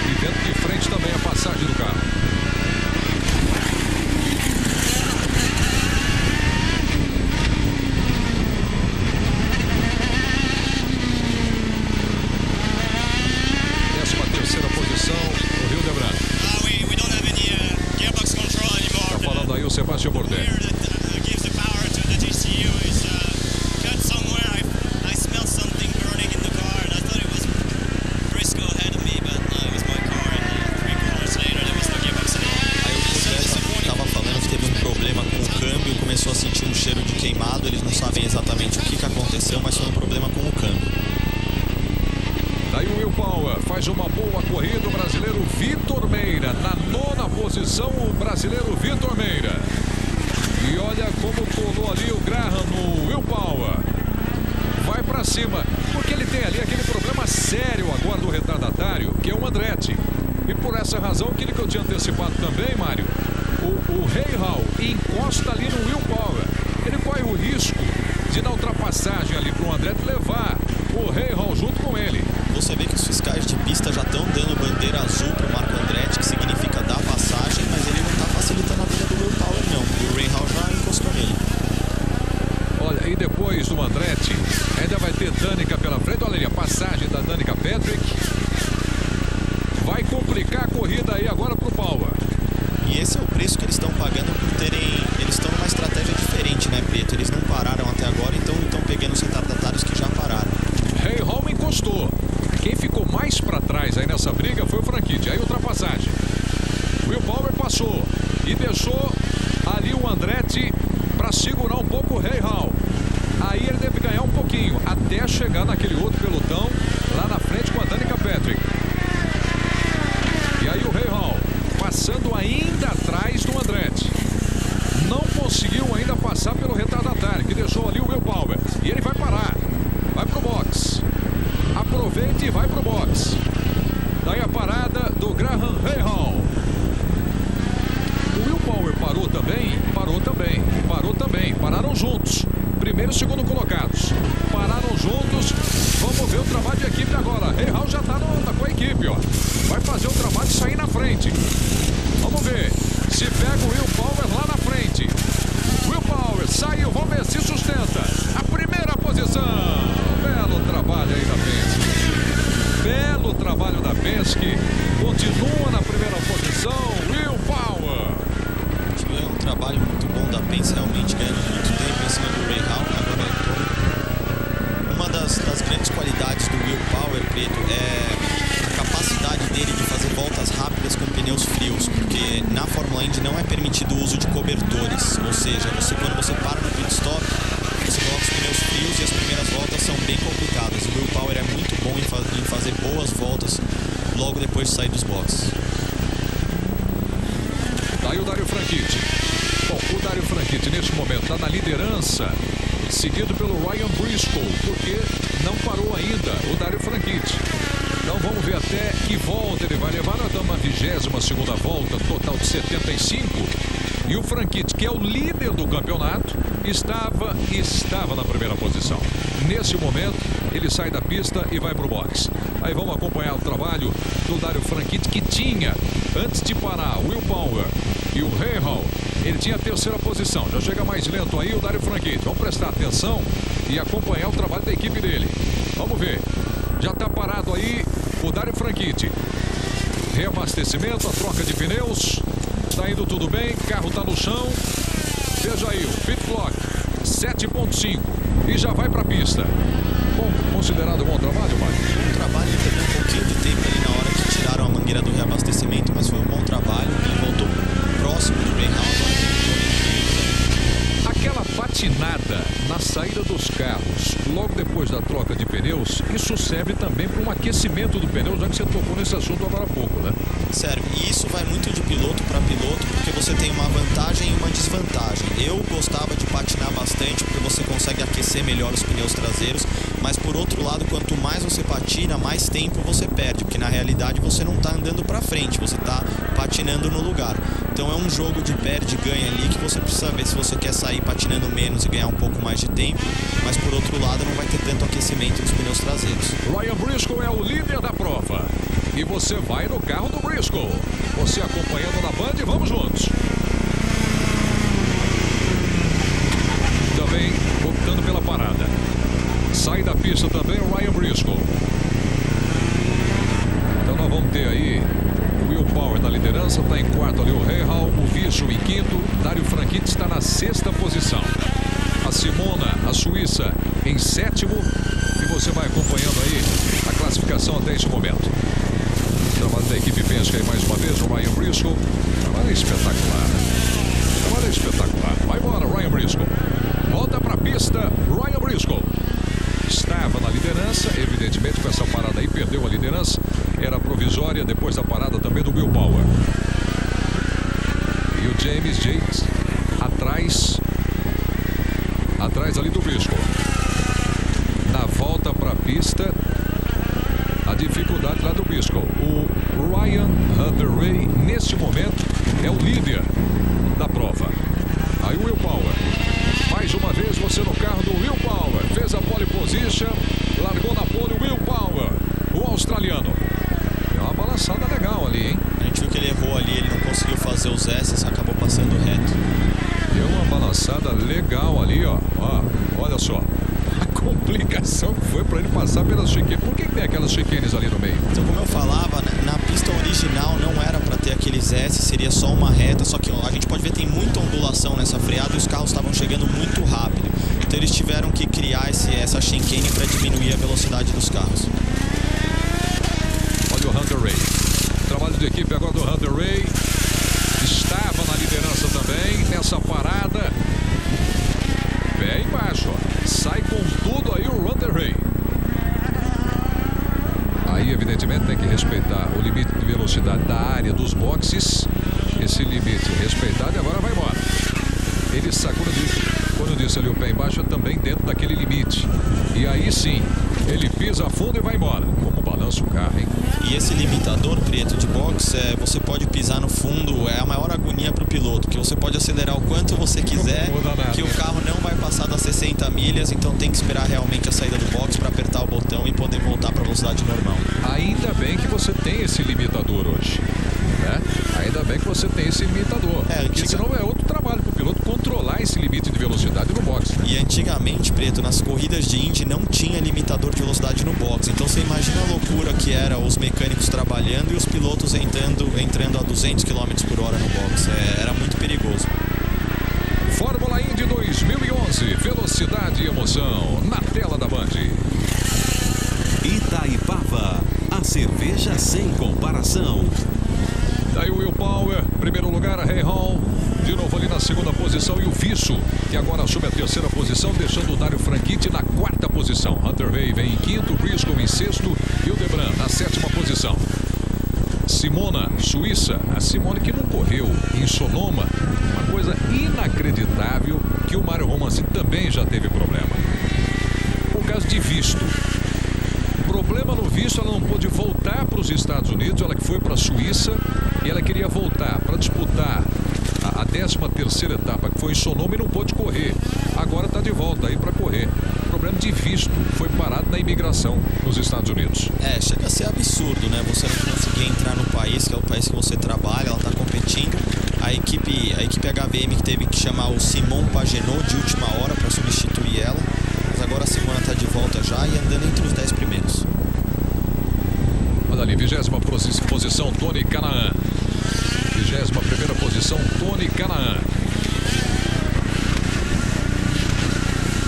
e vendo de frente também a passagem do carro. Sebastião Bourdais. Estava falando que teve um problema com o câmbio, começou a sentir um cheiro de queimado. Eles não sabem exatamente o que aconteceu, mas foi um problema com o câmbio. Daí o Will Power faz uma boa corrida, o brasileiro Vitor Meira. Na 9ª posição, o brasileiro Vitor Meira. E olha como colou ali o Graham no Will Power. Vai pra cima, porque ele tem ali aquele problema sério agora do retardatário, que é o Andretti. E por essa razão, aquilo que eu tinha antecipado também, Mário, o Rahal encosta ali no Will Power. Ele corre o risco de, na ultrapassagem ali pro Andretti, levar o Rahal junto com ele. Você vê que os fiscais de pista já estão dando bandeira azul pro Marco Andretti, que significa dar passagem, mas ele não está facilitando a vida do Will Power, não. E o Rahal já encostou nele. Olha, e depois do Andretti, ainda vai ter Danica pela frente. Olha ali, a passagem da Danica Patrick. Vai complicar a corrida aí agora pro Power. E esse é o preço que eles estão pagando por terem... Eles estão numa estratégia diferente, né, Preto? Eles não pararam até agora, então estão pegando os retardatários que já pararam. Rahal encostou. Quem ficou mais para trás aí nessa briga foi o Franchitti. Aí ultrapassagem. Will Power passou e deixou ali o Andretti para segurar um pouco o Rahal. Aí ele deve ganhar um pouquinho até chegar naquele outro pelotão lá na frente com a Danica Patrick. E aí o Rahal passando ainda atrás do Andretti. Não conseguiu ainda passar pelo retardatário, que deixou ali o Will Power. E ele vai parar. Vai pro box. Aproveita e vai pro box. Daí a parada do Graham Rahal. O Will Power parou também? Parou também. Pararam juntos. Primeiro e segundo colocados. Pararam juntos. Vamos ver o trabalho de equipe agora. Rahal já tá com a equipe, ó. Vai fazer o trabalho de sair na frente. Vamos ver se pega o Will Power lá na frente. Will Power saiu, vamos ver se sustenta a primeira posição. Belo trabalho aí na frente. trabalho da Penske. Continua na primeira posição, Will Power. É um trabalho muito bom da Penske, realmente ganhando muito tempo em cima do Rahal. Agora, uma das grandes qualidades do Will Power, Preto, é a capacidade dele de fazer voltas rápidas com pneus frios, porque na Fórmula Indy não é permitido o uso de cobertores, ou seja, quando você para no pit stop, você coloca os pneus frios e as primeiras voltas são bem complicadas. O Will Power é muito bom em fazer boas voltas logo depois de sair dos boxes. Daí o Dario Franchitti. Bom, o Dario Franchitti neste momento está na liderança, seguido pelo Ryan Briscoe, porque não parou ainda o Dario Franchitti. Então vamos ver até que volta ele vai levar. Nós estamos na 22ª volta, total de 75. E o Franchitti, que é o líder do campeonato, estava na primeira posição. Nesse momento, ele sai da pista e vai para o box. Aí vamos acompanhar o trabalho do Dario Franchitti, que tinha, antes de parar, o Will Power e o Rahal, ele tinha a terceira posição. Já chega mais lento aí o Dario Franchitti. Vamos prestar atenção e acompanhar o trabalho da equipe dele. Vamos ver. Já está parado aí o Dario Franchitti. Reabastecimento, a troca de pneus. Está indo tudo bem, carro está no chão. Veja aí, o pit clock 7.5 e já vai para a pista. Bom, considerado bom trabalho, Mário? Bom trabalho, ele teve um pouquinho de tempo ali na hora que tiraram a mangueira do reabastecimento, mas foi um bom trabalho. Ele voltou próximo do Rahal. Aquela patinada na saída dos carros, logo depois da troca de pneus, isso serve também para um aquecimento do pneu, já que você tocou nesse assunto agora há pouco, né? Serve. E isso vai muito de piloto para piloto, porque você tem uma vantagem e uma desvantagem. Eu gostava de patinar bastante, porque você consegue aquecer melhor os pneus traseiros, mas por outro lado, quanto mais você patina, mais tempo você perde, porque na realidade você não está andando para frente, você está patinando no lugar. Então é um jogo de perde e ganha ali, que você precisa ver se você quer sair patinando menos e ganhar um pouco mais de tempo, mas por outro lado não vai ter tanto aquecimento dos pneus traseiros. Ryan Briscoe é o líder da prova. E você vai no carro do Briscoe. Você acompanhando na Band, vamos juntos. Também optando pela parada. Sai da pista também o Ryan Briscoe. Então nós vamos ter aí o Will Power na liderança, está em quarto ali o Rahal, o Virchow em quinto, Dario Franchitti está na 6ª posição. A Simona, a Suíça, em 7º. E você vai acompanhando aí a classificação até esse momento. Trabalho da equipe Penske aí mais uma vez, o Ryan Briscoe. Trabalho espetacular, né? Trabalho espetacular. Vai embora, Ryan Briscoe. Volta para a pista, Ryan Briscoe. Estava na liderança, evidentemente com essa parada aí, perdeu a liderança. Era provisória depois da parada também do Will Power. E o James Yates atrás ali do Briscoe. Na volta para a pista, a dificuldade lá do Briscoe. O Ryan Hunter-Reay, neste momento, é o líder da prova. Aí o Will Power. Mais uma vez você no carro do Will Power. Fez a pole position, largou na pole o Will Power, o australiano. É uma balançada legal ali, hein? A gente viu que ele errou ali, ele não conseguiu fazer os S's, acabou passando reto. Deu uma balançada legal ali, ó. Olha só. A complicação que foi para ele passar pelas chiquenes. Por que tem aquelas chiquenes ali no meio? Então, como eu falava, na pista original não era para ter aqueles S, seria só uma reta, só que ó, a gente pode ver que tem muita ondulação nessa freada e os carros estavam chegando muito rápido. Então eles tiveram que criar essa chicane para diminuir a velocidade dos carros. Olha o Hunter-Reay. Trabalho de equipe agora do Hunter-Reay. Estava na liderança também nessa parada. Pé embaixo, ó. Sai com tudo aí o Hunter-Reay. Aí, evidentemente, tem que respeitar o limite de velocidade da área dos boxes. Esse limite respeitado e agora vai embora. Ele sacou, quando eu disse ali o pé embaixo, é também dentro daquele limite. E aí sim, ele pisa a fundo e vai embora. Como balança o carro, hein? E esse limitador, Preto, de box, você pode pisar no fundo, é a maior agonia para o piloto, que você pode acelerar o quanto você quiser, que o carro não vai passar das 60 milhas, então tem que esperar realmente a saída do box para apertar o botão e poder voltar para a velocidade normal. Ainda bem que você tem esse limitador hoje, né? Ainda bem que você tem esse limitador, porque senão é outro trabalho para o piloto controlar esse limite de velocidade no box, né? E antigamente, Preto, nas corridas de Indy não tinha limitador de velocidade no box, então você imagina a loucura loucura que era os mecânicos trabalhando e os pilotos entrando a 200 km por hora no box. Era muito perigoso. Fórmula Indy 2011, velocidade e emoção, na tela da Band. Itaipava, a cerveja sem comparação. Daí o Will Power, primeiro lugar, a Ray Hall, de novo ali na segunda posição, e o Visso, que agora assume a terceira posição, deixando o Dario Franchitti na quarta posição. Hunter Ray vem em quinto, Briscoe em sexto e o Debran na sétima posição. Simona, Suíça, a Simone que não correu em Sonoma, uma coisa inacreditável que o Mário Romanzi também já teve problema. Por causa de visto. Problema no visto, ela não pôde voltar para os Estados Unidos, ela que foi para a Suíça e ela queria voltar para disputar a 13ª etapa, que foi em Sonoma, e não pôde correr. Agora está de volta aí para correr. Problema de visto, foi parado na imigração nos Estados Unidos. Chega a ser absurdo, né? Você não conseguir entrar no país, que é o país que você trabalha, ela está competindo. A equipe HVM que teve que chamar o Simon Pagenaud de última hora para substituir ela. Mas agora a Simona está de volta já e andando entre os 10 primeiros. Olha ali, 20ª posição, Tony Kanaan. 21ª posição, Tony Kanaan.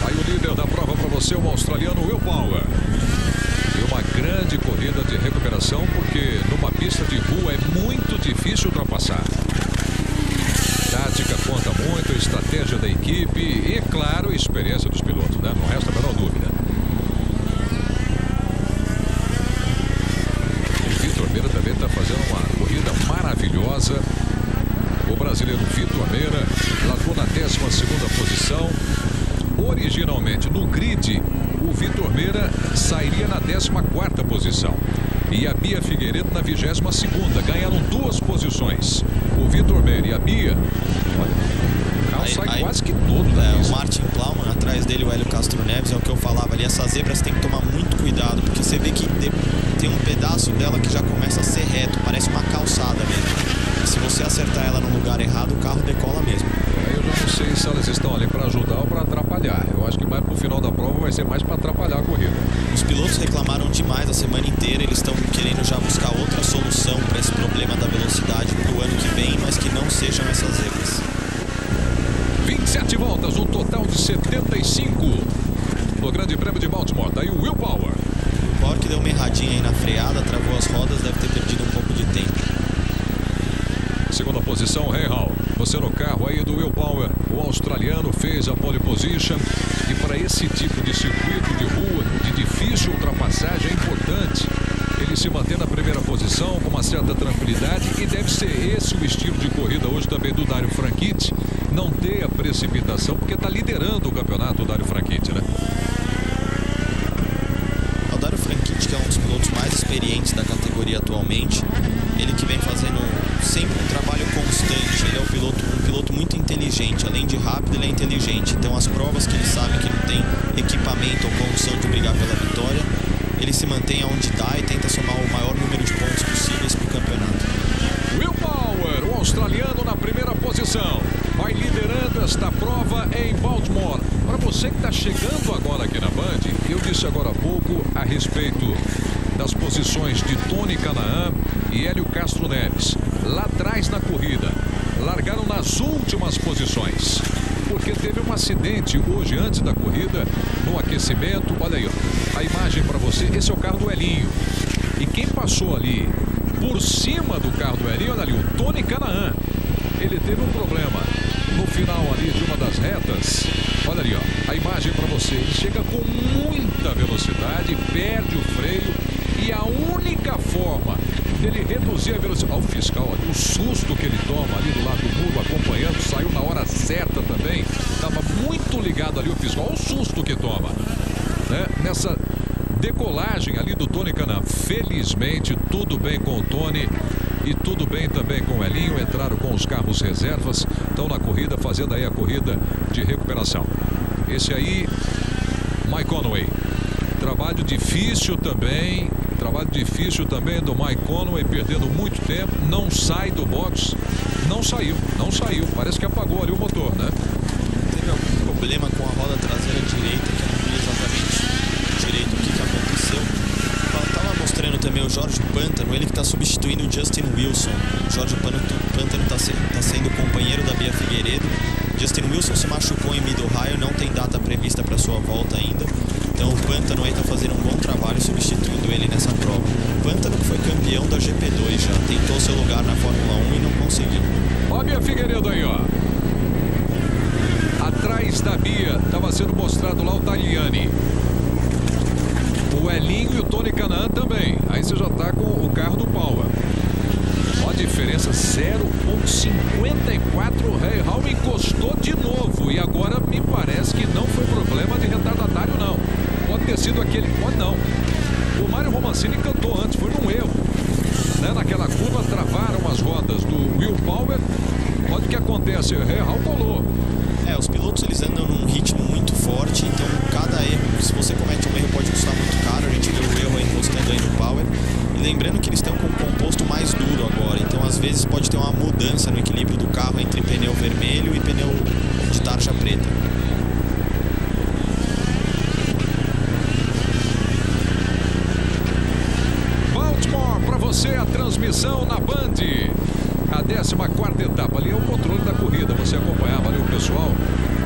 Aí o líder da prova para você, o australiano Will Power. E uma grande corrida de recuperação, porque numa pista de rua é muito difícil ultrapassar. Tática conta muito, a estratégia da equipe e, é claro, a experiência dos pilotos, né? Não resta a menor dúvida. O Vitor Meira também está fazendo uma corrida maravilhosa. O brasileiro Vitor Meira largou na 12ª posição. Originalmente, no grid, o Vitor Meira sairia na 14ª posição. E a Bia Figueiredo na 22ª. Ganharam 2 posições. O Vitor Meira e a Bia. Olha, o carro sai quase que todo da pista. O Martin Plaumann, atrás dele o Hélio Castro Neves, é o que eu falava ali. Essas zebras tem que tomar muito cuidado, porque você vê que tem um pedaço dela que já começa a ser reto, parece uma calçada mesmo. E se você acertar ela no lugar errado, o carro decola mesmo. Eu já não sei se elas estão ali para ajudar ou para atrapalhar. Eu acho que mais pro final da prova vai ser mais para atrapalhar a corrida. Os pilotos reclamaram demais a semana inteira. Eles estão querendo já buscar outra solução para esse problema da velocidade para o ano que vem, mas que não sejam essas zebras. 27 voltas, um total de 75 no Grande Prêmio de Baltimore. Daí o Will Power. O Power que deu uma erradinha aí na freada, travou as rodas, deve ter perdido um pouco de tempo. Segunda posição, Ray Hall. Você no carro aí do Will Power. O australiano fez a pole position. E para esse tipo de circuito de rua, de difícil ultrapassagem, é importante ele se manter na primeira posição com uma certa tranquilidade. E deve ser esse o estilo de corrida hoje também do Dario Franchitti. Não ter a precipitação, porque está liderando o campeonato o Dario Franchitti, né? O Dario Franchitti, que é um dos pilotos mais experientes da categoria atualmente, ele que vem fazendo sempre um trabalho constante. Ele é um piloto muito inteligente. Além de rápido, ele é inteligente. Então as provas que ele sabe que não tem equipamento ou condição de brigar pela vitória, ele se mantém aonde dá e tenta somar o maior número de pontos possíveis para o campeonato. Will Power, o australiano na primeira posição, vai liderando esta prova em Baltimore. Para você que está chegando agora aqui na Band, eu disse agora há pouco a respeito das posições de Tony Kanaan e Hélio Castro Neves. Lá atrás na corrida, largaram nas últimas posições, porque teve um acidente hoje antes da corrida, no aquecimento. Olha aí, ó, a imagem para você. Esse é o carro do Elinho. E quem passou ali por cima do carro do Elinho, olha ali, o Tony Kanaan. Ele teve um problema no final ali de uma das retas. Olha ali, ó, a imagem para você. Ele chega com muita velocidade, perde o freio e a única forma dele reduzir a velocidade... Olha o fiscal ali, o susto que ele toma ali do lado do muro, acompanhando, saiu na hora certa também. Estava muito ligado ali o fiscal, olha o susto que toma, né? Nessa decolagem ali do Tony Kanaan. Felizmente, tudo bem com o Tony e tudo bem também com o Elinho. Entraram com os carros reservas, estão na corrida, fazendo aí a corrida de recuperação. Esse aí, Mike Conway. Trabalho difícil também do Mike Conway, perdendo muito tempo, não sai do box, não saiu, parece que apagou ali o motor, né? Teve algum problema com a roda traseira direita, que eu não vi exatamente direito o que aconteceu. Estava mostrando também Jorge Pantano, ele que está substituindo o Justin Wilson. O Jorge Pantano está sendo companheiro da Bia Figueiredo. Justin Wilson se machucou em Mid-Ohio, não tem data prevista para sua volta ainda. Então o Pantano aí está fazendo um bom trabalho substituindo ele nessa prova. O Pantano que foi campeão da GP2 já, tentou seu lugar na Fórmula 1 e não conseguiu. Ó a Bia Figueiredo aí, ó. Atrás da Bia estava sendo mostrado lá o Tagliani. O Elinho e o Tony Kanaan também. Aí você já está com o carro do Power. Ó a diferença, 0,54. O Rahal encostou de novo. E agora me parece que não foi problema de retardatário, não. Pode ter sido aquele... Pode não. O Mário Romancini cantou antes, foi num erro. Né? Naquela curva travaram as rodas do Will Power. Olha o que acontece, o Rahal colou. Os pilotos eles andam num ritmo muito forte, então cada erro, se você comete um erro, pode custar muito caro. A gente viu o erro aí encostando aí no Power. E lembrando que eles estão com um composto mais duro agora, então às vezes pode ter uma mudança no equilíbrio do carro entre pneu vermelho e pneu de tarja preta. Baltimore, para você a transmissão na Band. A 14ª etapa, ali é o controle da corrida. Você acompanhava ali o pessoal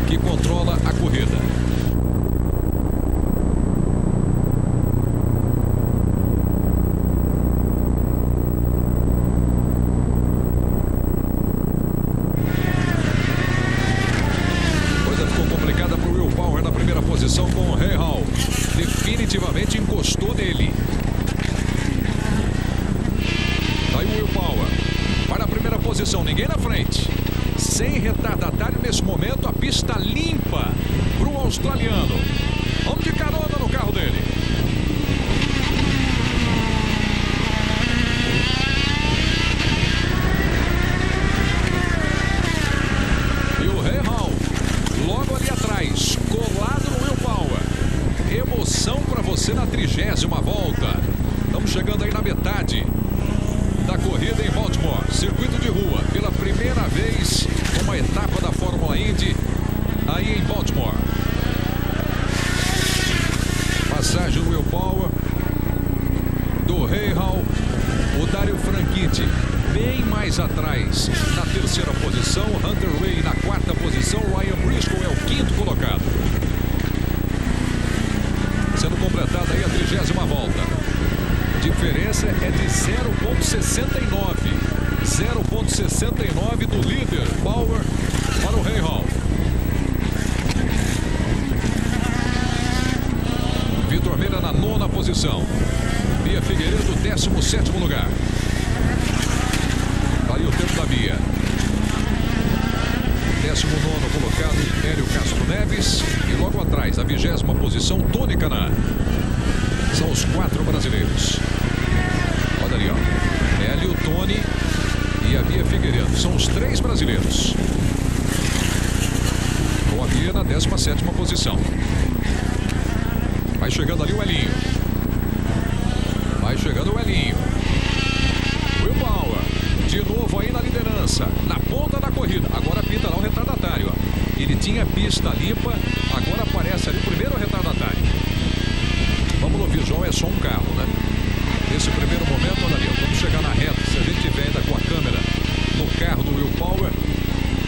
que controla a corrida. Coisa ficou complicada para o Will Power na primeira posição com o Rahal. Definitivamente encostou nele. Tá aí o Will Power. Para a primeira posição, ninguém na frente. Sem retardatário nesse momento, a pista limpa para o australiano. Vamos de carona no carro dele. E o Rahal logo ali atrás, colado no Will Power. Emoção para você na 30ª volta. Estamos chegando aí na metade da corrida em Baltimore, circuito de rua, pela primeira vez uma etapa da Fórmula Indy aí em Baltimore. Passagem do Will Power, do Rahal, o Dario Franchitti bem mais atrás na 3ª posição, Hunter Ray na 4ª posição, Ryan Briscoe é o 5º colocado. Sendo completada aí a 30ª volta. Diferença é de 0,69. 0,69 do líder Power para o Rahal. Vitor Meira na 9ª posição. Bia Figueiredo, 17º lugar. Ali o tempo da Bia. 19º colocado, Hélio Castro Neves. E logo atrás, a 20ª posição, Tony Kanaan. São os 4 brasileiros. Olha ali, ó. Hélio, Tony e a Bia Figueiredo. São os 3 brasileiros. Com a Bia na 17ª posição. Vai chegando ali o Elinho. Vai chegando o Elinho. Will Power. De novo aí na liderança. Na ponta da corrida. Agora pinta lá o retardatário, ó. Ele tinha pista limpa. Agora aparece ali o primeiro retardatário. Vamos no visual, é só um carro, né? Nesse primeiro momento, olha ali, vamos chegar na reta. Se a gente tiver ainda com a câmera no carro do Will Power,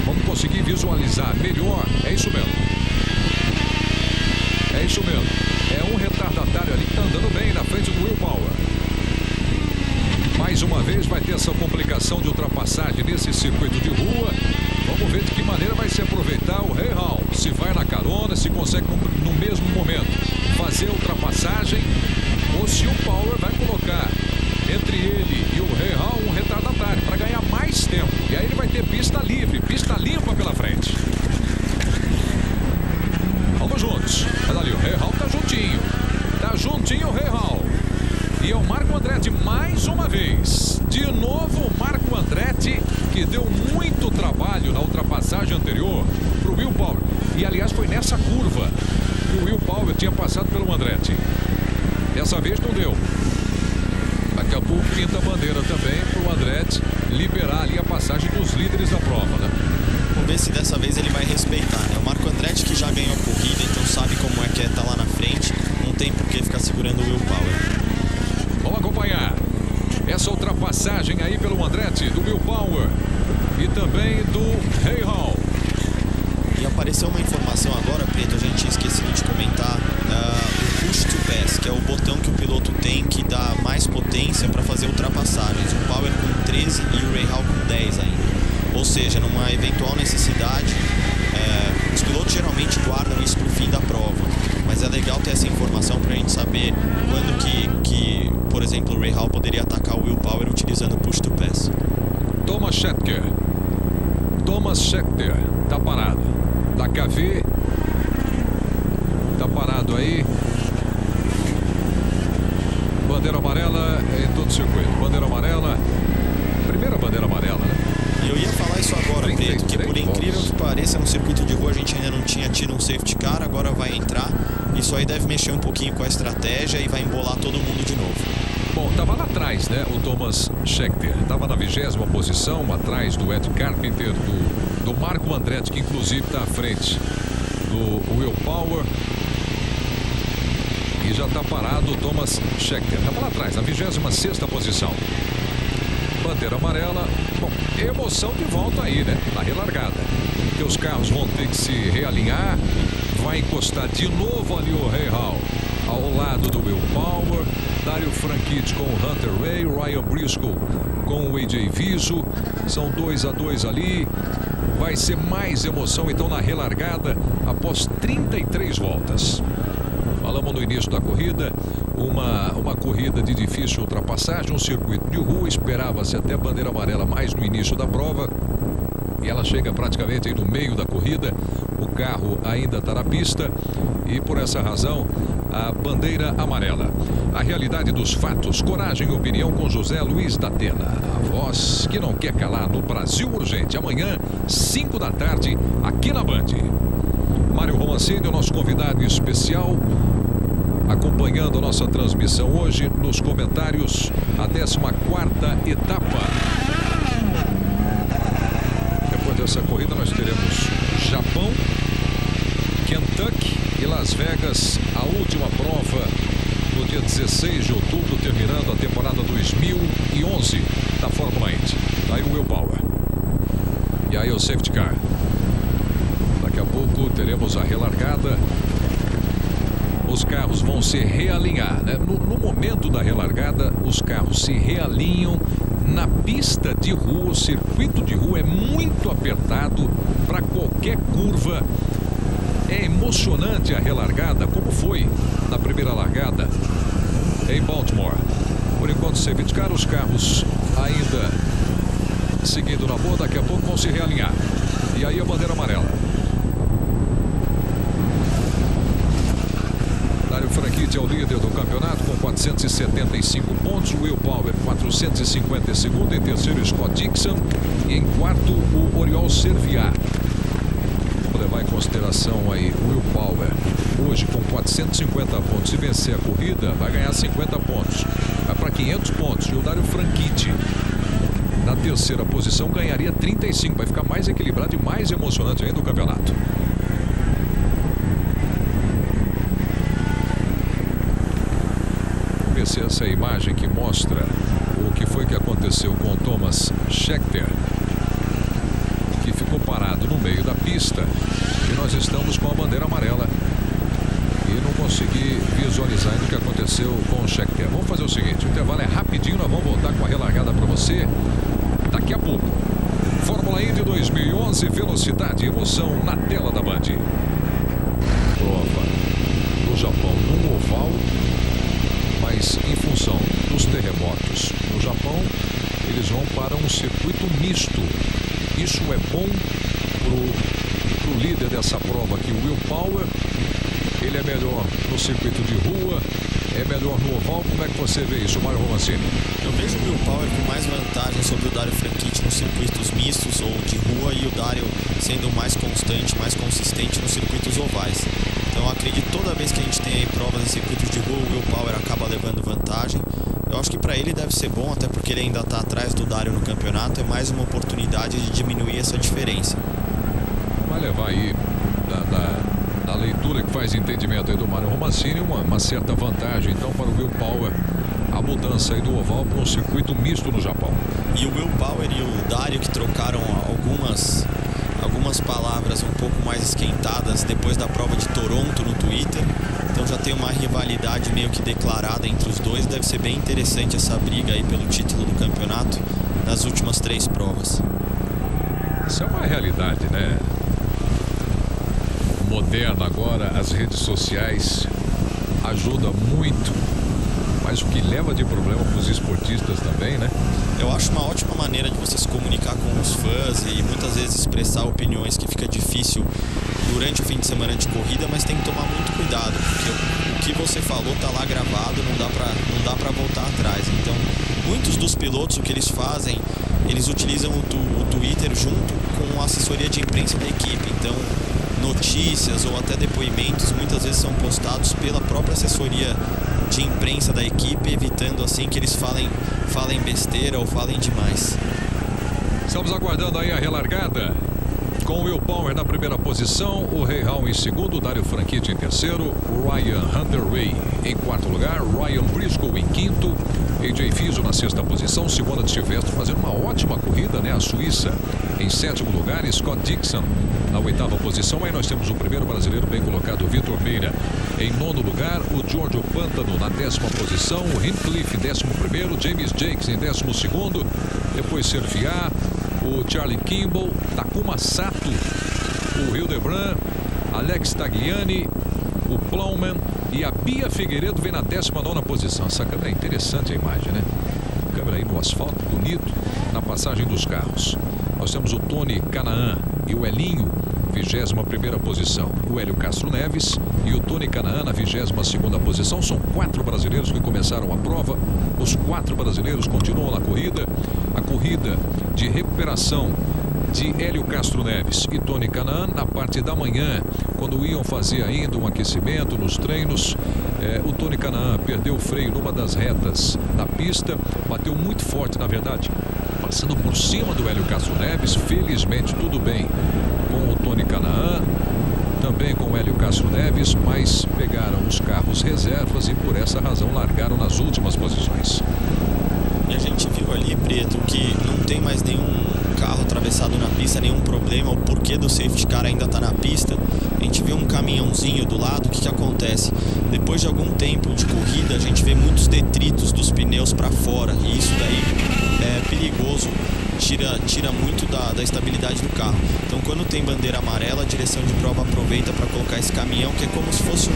vamos conseguir visualizar melhor. É isso mesmo. É isso mesmo. É um retardatário ali que está andando bem na frente do Will Power. Mais uma vez vai ter essa complicação de ultrapassagem nesse circuito de rua. Vamos ver de que maneira vai se aproveitar o Rahal. Se vai na carona, se consegue no mesmo momento fazer a ultrapassagem, ou se o Power vai colocar entre ele e o Rahal um retardatário para ganhar mais tempo. E aí ele vai ter pista livre, pista limpa pela frente. Vamos juntos. Olha ali, o Rahal tá juntinho. Tá juntinho o Rahal. E é o Marco Andretti mais uma vez. De novo o Marco Andretti, que deu muito trabalho na ultrapassagem anterior para o Will Power. E aliás foi nessa curva que o Will Power tinha passado pelo Andretti. Dessa vez não deu. Daqui a pouco pinta a bandeira também para o Andretti liberar ali a passagem dos líderes da prova, né? Vamos ver se dessa vez ele vai respeitar, né? O Marco Andretti que já ganhou a corrida, então sabe como é que é estar lá na frente. Não tem por que ficar segurando o Will Power. Vamos acompanhar. ultrapassagem aí pelo Andretti, do Will Power e também do Rahal. E apareceu uma informação agora, Preto, a gente tinha esquecido de comentar, o Push to Pass, que é o botão que o piloto tem que dá mais potência para fazer ultrapassagens. O Power com 13 e o Rahal com 10 ainda. Ou seja, numa eventual necessidade, os pilotos geralmente guardam isso para o fim da prova. Mas é legal ter essa informação para a gente saber quando que, por exemplo, o Rahal poderia atacar o Will Power utilizando o Push to Pass. Thomas Scheckter tá parado. Da KV tá parado aí. Bandeira amarela em todo o circuito. Bandeira amarela. Primeira bandeira amarela, né? E eu ia falar isso agora, Preto, que por incrível que pareça, no circuito de rua a gente ainda não tinha tido um safety car, agora vai entrar. Isso aí deve mexer um pouquinho com a estratégia e vai embolar todo mundo de novo. Bom, tava lá atrás, né, o Thomas Scheckter. Tava na 20ª posição, atrás do Ed Carpenter, do Marco Andretti, que inclusive está à frente do Will Power. E já está parado o Thomas Scheckter. Estava lá atrás, na 26ª posição. Bandeira amarela. Bom, emoção de volta aí, né? Na relargada. Porque os carros vão ter que se realinhar. Vai encostar de novo ali o Rahal ao lado do Will Power. Dario Franchitti com o Hunter Ray. Ryan Briscoe com o AJ Viso. São 2-2 ali. Vai ser mais emoção então na relargada após 33 voltas. Falamos no início da corrida, uma corrida de difícil ultrapassagem, um circuito de rua, esperava-se até a bandeira amarela mais no início da prova. E ela chega praticamente aí no meio da corrida, o carro ainda está na pista e por essa razão a bandeira amarela. A realidade dos fatos, coragem e opinião com José Luiz da Atena. A voz que não quer calar no Brasil Urgente. Amanhã, 5 da tarde, aqui na Band. Mário Romancini, o nosso convidado especial, acompanhando a nossa transmissão hoje nos comentários, a 14ª etapa. Depois dessa corrida nós teremos Japão, Kentucky e Las Vegas, a última prova no dia 16 de outubro, terminando a temporada 2011 da Fórmula Indy. Aí o Will Power. E aí o safety car. Daqui a pouco teremos a relargada. Os carros vão se realinhar, né? No momento da relargada, os carros se realinham na pista de rua. O circuito de rua é muito apertado para qualquer curva. É emocionante a relargada, como foi na primeira largada em Baltimore. Por enquanto, safety car, os carros ainda seguindo na boa, daqui a pouco vão se realinhar. E aí a bandeira amarela. Dario Franchitti é o líder do campeonato com 475 pontos. Will Power 452 em terceiro, Scott Dixon. E em quarto, o Oriol Serviat. Vou levar em consideração aí o Will Power hoje com 450 pontos. Se vencer a corrida, vai ganhar 50 pontos. Vai para 500 pontos. E o Dario Franchitti, na terceira posição, ganharia 35. Vai ficar mais equilibrado e mais emocionante ainda o campeonato. Essa imagem que mostra o que foi que aconteceu com o Thomas Scheckter, que ficou parado no meio da pista, e nós estamos com a bandeira amarela e não consegui visualizar ainda o que aconteceu com o Scheckter. Vamos fazer o seguinte, o intervalo é rapidinho, nós vamos voltar com a relargada para você daqui a pouco. Fórmula Indy 2011, velocidade e emoção na tela da Band. Prova do Japão no oval. Mas em função dos terremotos no Japão, eles vão para um circuito misto. Isso é bom para o líder dessa prova aqui, o Will Power. Ele é melhor no circuito de rua, é melhor no oval. Como é que você vê isso, Mário Romancini? Eu vejo o Will Power com mais vantagem sobre o Dario Franchitti nos circuitos mistos ou de rua, e o Dario sendo mais constante, mais consistente nos circuitos ovais. Então eu acredito que toda vez que a gente tem aí provas em circuitos de rua, o Will Power acaba levando vantagem. Eu acho que para ele deve ser bom, até porque ele ainda está atrás do Dario no campeonato. É mais uma oportunidade de diminuir essa diferença. Vai levar aí, da leitura que faz entendimento aí do Mário Romancini, uma certa vantagem então para o Will Power a mudança aí do oval para um circuito misto no Japão. E o Will Power e o Dario, que trocaram algumas palavras um pouco mais esquentadas depois da prova de Toronto no Twitter. Então já tem uma rivalidade meio que declarada entre os dois. Deve ser bem interessante essa briga aí pelo título do campeonato nas últimas 3 provas. Isso é uma realidade, né? Moderna agora, as redes sociais ajudam muito, mas o que leva de problema para os esportistas também, né? Eu acho uma ótima maneira de você se comunicar com os fãs e muitas vezes expressar opiniões que fica difícil durante o fim de semana de corrida, mas tem que tomar muito cuidado, porque o que você falou tá lá gravado, não dá para voltar atrás. Então, muitos dos pilotos, o que eles fazem, eles utilizam o Twitter junto com a assessoria de imprensa da equipe. Então, notícias ou até depoimentos muitas vezes são postados pela própria assessoria de imprensa da equipe, evitando assim que eles falem besteira ou falem demais. Estamos aguardando aí a relargada, com o Will Power na primeira posição, o Rahal em segundo, o Dario Franchitti em terceiro, o Ryan Hunter-Reay em quarto lugar, Ryan Briscoe em quinto, AJ Fiso na sexta posição, Simona de Silvestre fazendo uma ótima corrida, né? A Suíça em sétimo lugar, Scott Dixon na oitava posição. Aí nós temos o primeiro brasileiro bem colocado, o Vitor Meira, em nono lugar, o Giorgio Pantano na 10ª posição, o Hinchcliffe 11º, James Jakes em 12º, depois Serviat, o Charlie Kimball, Takuma Sato, o Hildebrand, Alex Tagliani, o Plowman e a Bia Figueiredo vem na 19ª posição. Essa câmera é interessante, a imagem, né? Câmera aí no asfalto, bonito, na passagem dos carros. Nós temos o Tony Canaan e o Elinho, 21ª posição. O Hélio Castro Neves e o Tony Canaan na 22ª posição. São 4 brasileiros que começaram a prova. Os 4 brasileiros continuam na corrida. A corrida de recuperação de Hélio Castro Neves e Tony Canaan na parte da manhã, quando iam fazer ainda um aquecimento nos treinos. O Tony Canaan perdeu o freio numa das retas da pista, bateu muito forte, na verdade, passando por cima do Hélio Castro Neves. Felizmente tudo bem com o Tony Canaan, também com o Hélio Castro Neves, mas pegaram os carros reservas e por essa razão largaram nas últimas posições. E a gente viu ali, Preto, que não tem mais nenhum carro atravessado na pista, nenhum problema. O porquê do safety car ainda está na pista. A gente vê um caminhãozinho do lado. O que acontece? Depois de algum tempo de corrida, a gente vê muitos detritos dos pneus para fora, e isso daí é perigoso, tira muito da estabilidade do carro. Então, quando tem bandeira amarela, a direção de prova aproveita para colocar esse caminhão, que é como se fosse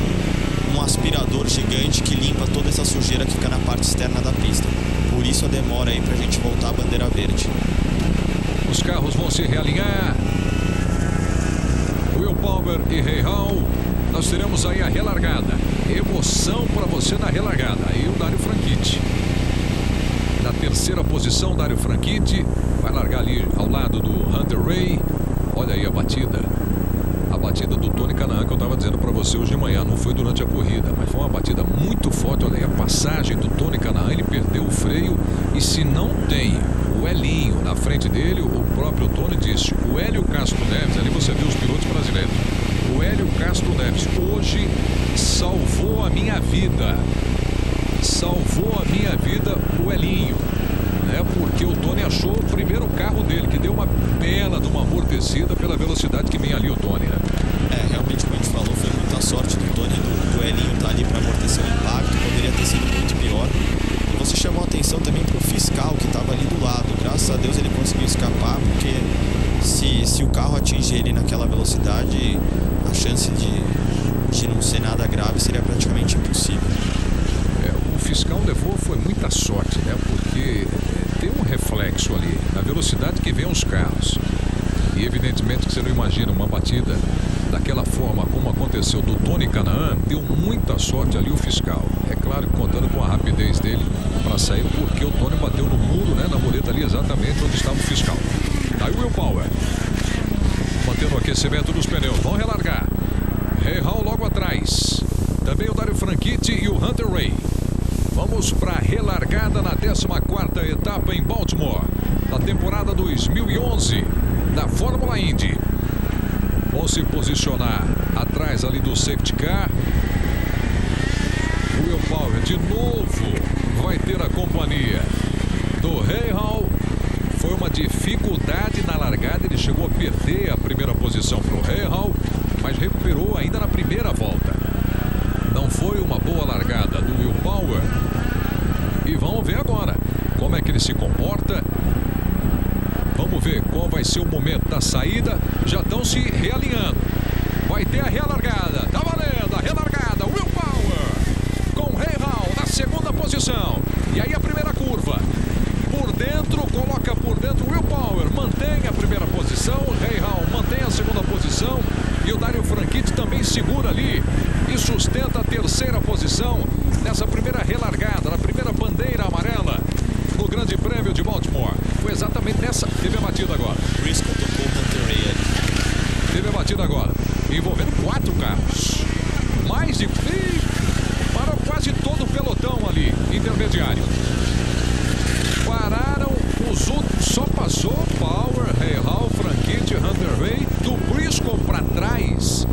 um aspirador gigante que limpa toda essa sujeira que fica na parte externa da pista. Por isso a demora aí para a gente voltar à bandeira verde. Os carros vão se realinhar. Will Power e Rahal. Nós teremos aí a relargada. Emoção para você na relargada. Aí o Dario Franchitti. Na 3ª posição, Dario Franchitti vai largar ali ao lado do Hunter-Reay. Olha aí a batida. A batida do Tony Canaan, que eu estava dizendo para você hoje de manhã. Não foi durante a corrida, mas foi uma batida muito forte. Olha aí a passagem do Tony Canaan. Ele perdeu o freio. E se não tem o Elinho na frente dele, o próprio Tony disse, o Hélio Castro Neves, ali você viu os pilotos brasileiros, o Hélio Castro Neves hoje salvou a minha vida, o Elinho, né? Porque o Tony achou o primeiro carro dele, que deu uma bela de uma amortecida pela velocidade que vem ali o Tony, né? Realmente, como a gente falou, foi muita sorte do Tony, do Elinho tá ali para amortecer o impacto. Poderia ter sido muito pior. Você chamou a atenção também para o fiscal que estava ali do lado. Graças a Deus ele conseguiu escapar, porque se o carro atingir ele naquela velocidade, a chance de não ser nada grave seria praticamente impossível. O fiscal levou, foi muita sorte, né? Porque tem um reflexo ali, na velocidade que vem os carros. E evidentemente que você não imagina uma batida daquela forma como aconteceu do Tony Canaan. Deu muita sorte ali o fiscal. É claro que contando com a rapidez dele para sair, porque o Tony bateu no muro, né? Na mureta ali exatamente onde estava o fiscal. Aí o Will Power mantendo o aquecimento dos pneus. Vão relargar. Rahal logo atrás. Também o Dario Franchitti e o Hunter-Reay. Vamos para a relargada na 14ª etapa em Baltimore, da temporada 2011 da Fórmula Indy. Vão se posicionar atrás ali do safety car. O Will Power de novo vai ter a companhia do Rahal. Foi uma dificuldade na largada, ele chegou a perder a primeira posição para o Rahal, mas recuperou ainda na primeira volta. Não foi uma boa largada do Will Power. E vamos ver agora como é que ele se comporta. Vamos ver qual vai ser o momento da saída. Já estão se realinhando. Vai ter a relargada. Tá valendo a relargada. Will Power com Rahal na segunda posição. E aí a primeira curva. Por dentro, coloca por dentro Will Power. Mantém a primeira posição. Rahal mantém a segunda posição. E o Dario Franchitti também segura ali e sustenta a terceira posição nessa primeira relargada, na primeira bandeira amarela no Grande Prêmio de Baltimore. Foi exatamente nessa. Teve a batida agora. Briscoe tocou o Hunter Ray ali. Teve a batida agora, envolvendo 4 carros. Mais de... Parou quase todo o pelotão ali, intermediário. Pararam os outros, só passou Power, Rahal, Franchitti, Hunter Ray, do Briscoe para trás.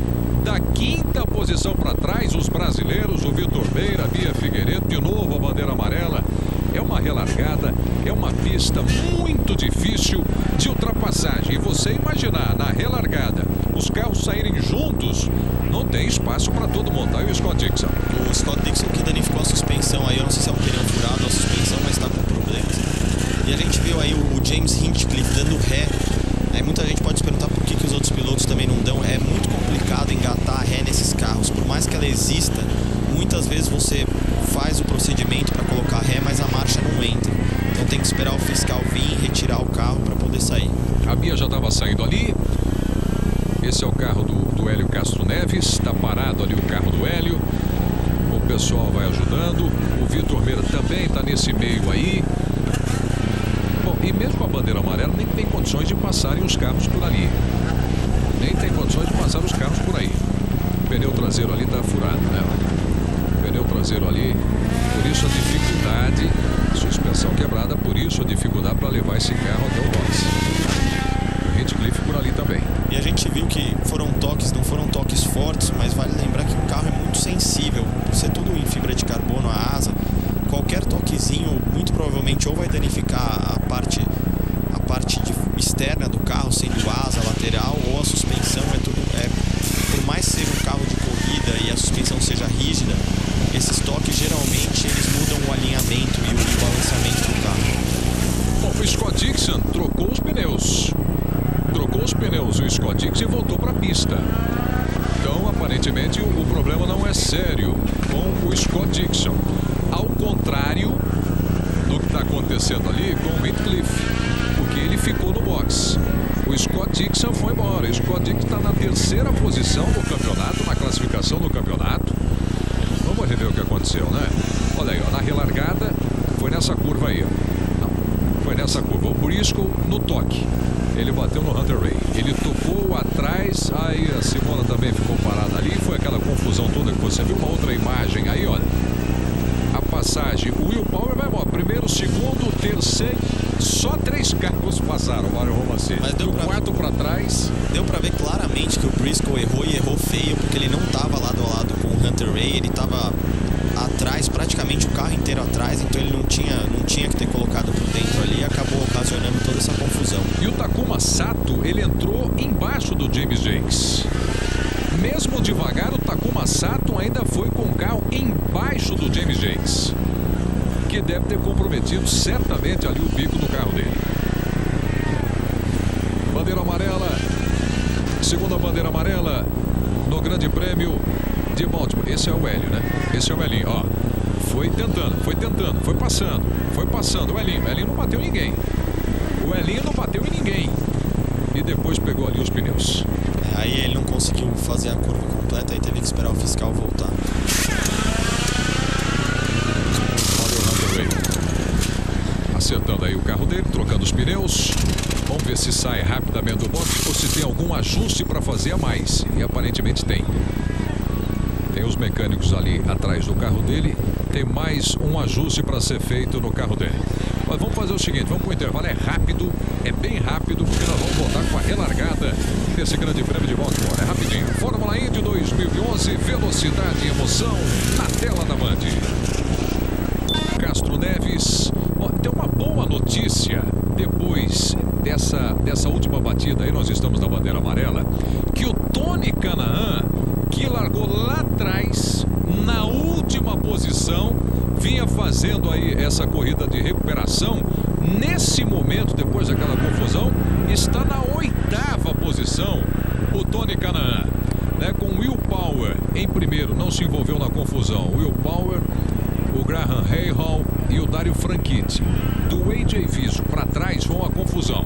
Da quinta posição para trás, os brasileiros, o Vitor Beira, Bia Figueiredo, de novo a bandeira amarela. É uma relargada, é uma pista muito difícil de ultrapassagem. E você imaginar na relargada os carros saírem juntos, não tem espaço para todo mundo. Aí o Scott Dixon. O Scott Dixon que danificou a suspensão aí, eu não sei se é um pneu furado ou a suspensão, mas está com problemas. E a gente viu aí o James Hinchcliffe dando ré. Aí muita gente pode se perguntar por que os outros pilotos também não dão. É muito complicado engatar a ré nesses carros. Por mais que ela exista, muitas vezes você faz o procedimento para colocar ré, mas a marcha não entra. Então tem que esperar o fiscal vir e retirar o carro para poder sair. A Bia já estava saindo ali. Esse é o carro do Hélio Castro Neves. Está parado ali o carro do Hélio. O pessoal vai ajudando. O Vitor Meira também está nesse meio aí. Bom, e mesmo a bandeira amarela nem tem condições de passarem os carros por ali. Nem tem condições de passar os carros por aí. O pneu traseiro ali está furado, né? O pneu traseiro ali. Por isso a dificuldade, suspensão quebrada, por isso a dificuldade para levar esse carro até o box. O Hinchcliffe por ali também. E a gente viu que foram toques, não foram toques fortes, mas vale lembrar que o carro é muito sensível. Por ser tudo em fibra de carbono, a asa, qualquer toquezinho muito provavelmente ou vai danificar a parte externa do carro, sendo asa, lateral, ou a suspensão. Por mais ser um carro de corrida e a suspensão seja rígida, esses toques geralmente eles mudam o alinhamento e o balanceamento do carro. Bom, o Scott Dixon trocou os pneus. O Scott Dixon voltou para a pista. Então, aparentemente, o problema não é sério com o Scott Dixon. Ao contrário do que está acontecendo ali com o Hinchcliffe, porque ele ficou no box. O Scott Dixon foi embora. O Scott Dixon está na terceira posição do campeonato, na classificação do campeonato. Vamos rever o que aconteceu, né? Olha aí, ó, na relargada, foi nessa curva aí, ó. Não, foi nessa curva. O Briscoe no toque. Ele bateu no Hunter Ray. Ele tocou atrás, aí a Simona também ficou parada ali. Foi aquela confusão toda que você viu. Uma outra imagem aí, olha. A passagem. O Will Power vai embora. Primeiro, segundo, terceiro. Só 3 carros passaram, Mário Romacini. Mas deu 4 para trás. Deu para ver claramente que o Briscoe errou e errou feio, porque ele não estava lado a lado com o Hunter Ray. Ele estava atrás, praticamente o carro inteiro atrás, então ele não tinha que ter colocado por dentro ali e acabou ocasionando toda essa confusão. E o Takuma Sato, ele entrou embaixo do James Jakes. Mesmo devagar, o Takuma Sato ainda foi com o carro embaixo do James Jakes, que deve ter comprometido certamente ali o bico do carro dele. Bandeira amarela, segunda bandeira amarela no Grande Prêmio de Baltimore. Esse é o Hélio, né? Esse é o Elinho, ó. Foi tentando, foi passando. O Elinho não bateu em ninguém. O Elinho não bateu em ninguém. E depois pegou ali os pneus. Aí ele não conseguiu fazer a curva completa e teve que esperar o fiscal voltar. Acertando aí o carro dele, trocando os pneus. Vamos ver se sai rapidamente do box ou se tem algum ajuste para fazer a mais. E aparentemente tem. Tem os mecânicos ali atrás do carro dele. Tem mais um ajuste para ser feito no carro dele. Mas vamos fazer o seguinte, vamos para o intervalo. É rápido, é bem rápido, porque nós vamos voltar com a relargada desse Grande Prêmio de Baltimore. É rapidinho. Fórmula Indy 2011, velocidade e emoção na tela da Band. Castro Neves. Bom, tem uma boa notícia depois dessa última batida aí, nós estamos na bandeira amarela, que o Tony Kanaan, que largou lá atrás, na última posição, vinha fazendo aí essa corrida de recuperação. Nesse momento, depois daquela confusão, está na 8ª posição o Tony Kanaan, né? Com Will Power em primeiro, não se envolveu na confusão. Will Power, o Graham Rahal e o Dario Franchitti. Do AJ Viso para trás vão a confusão.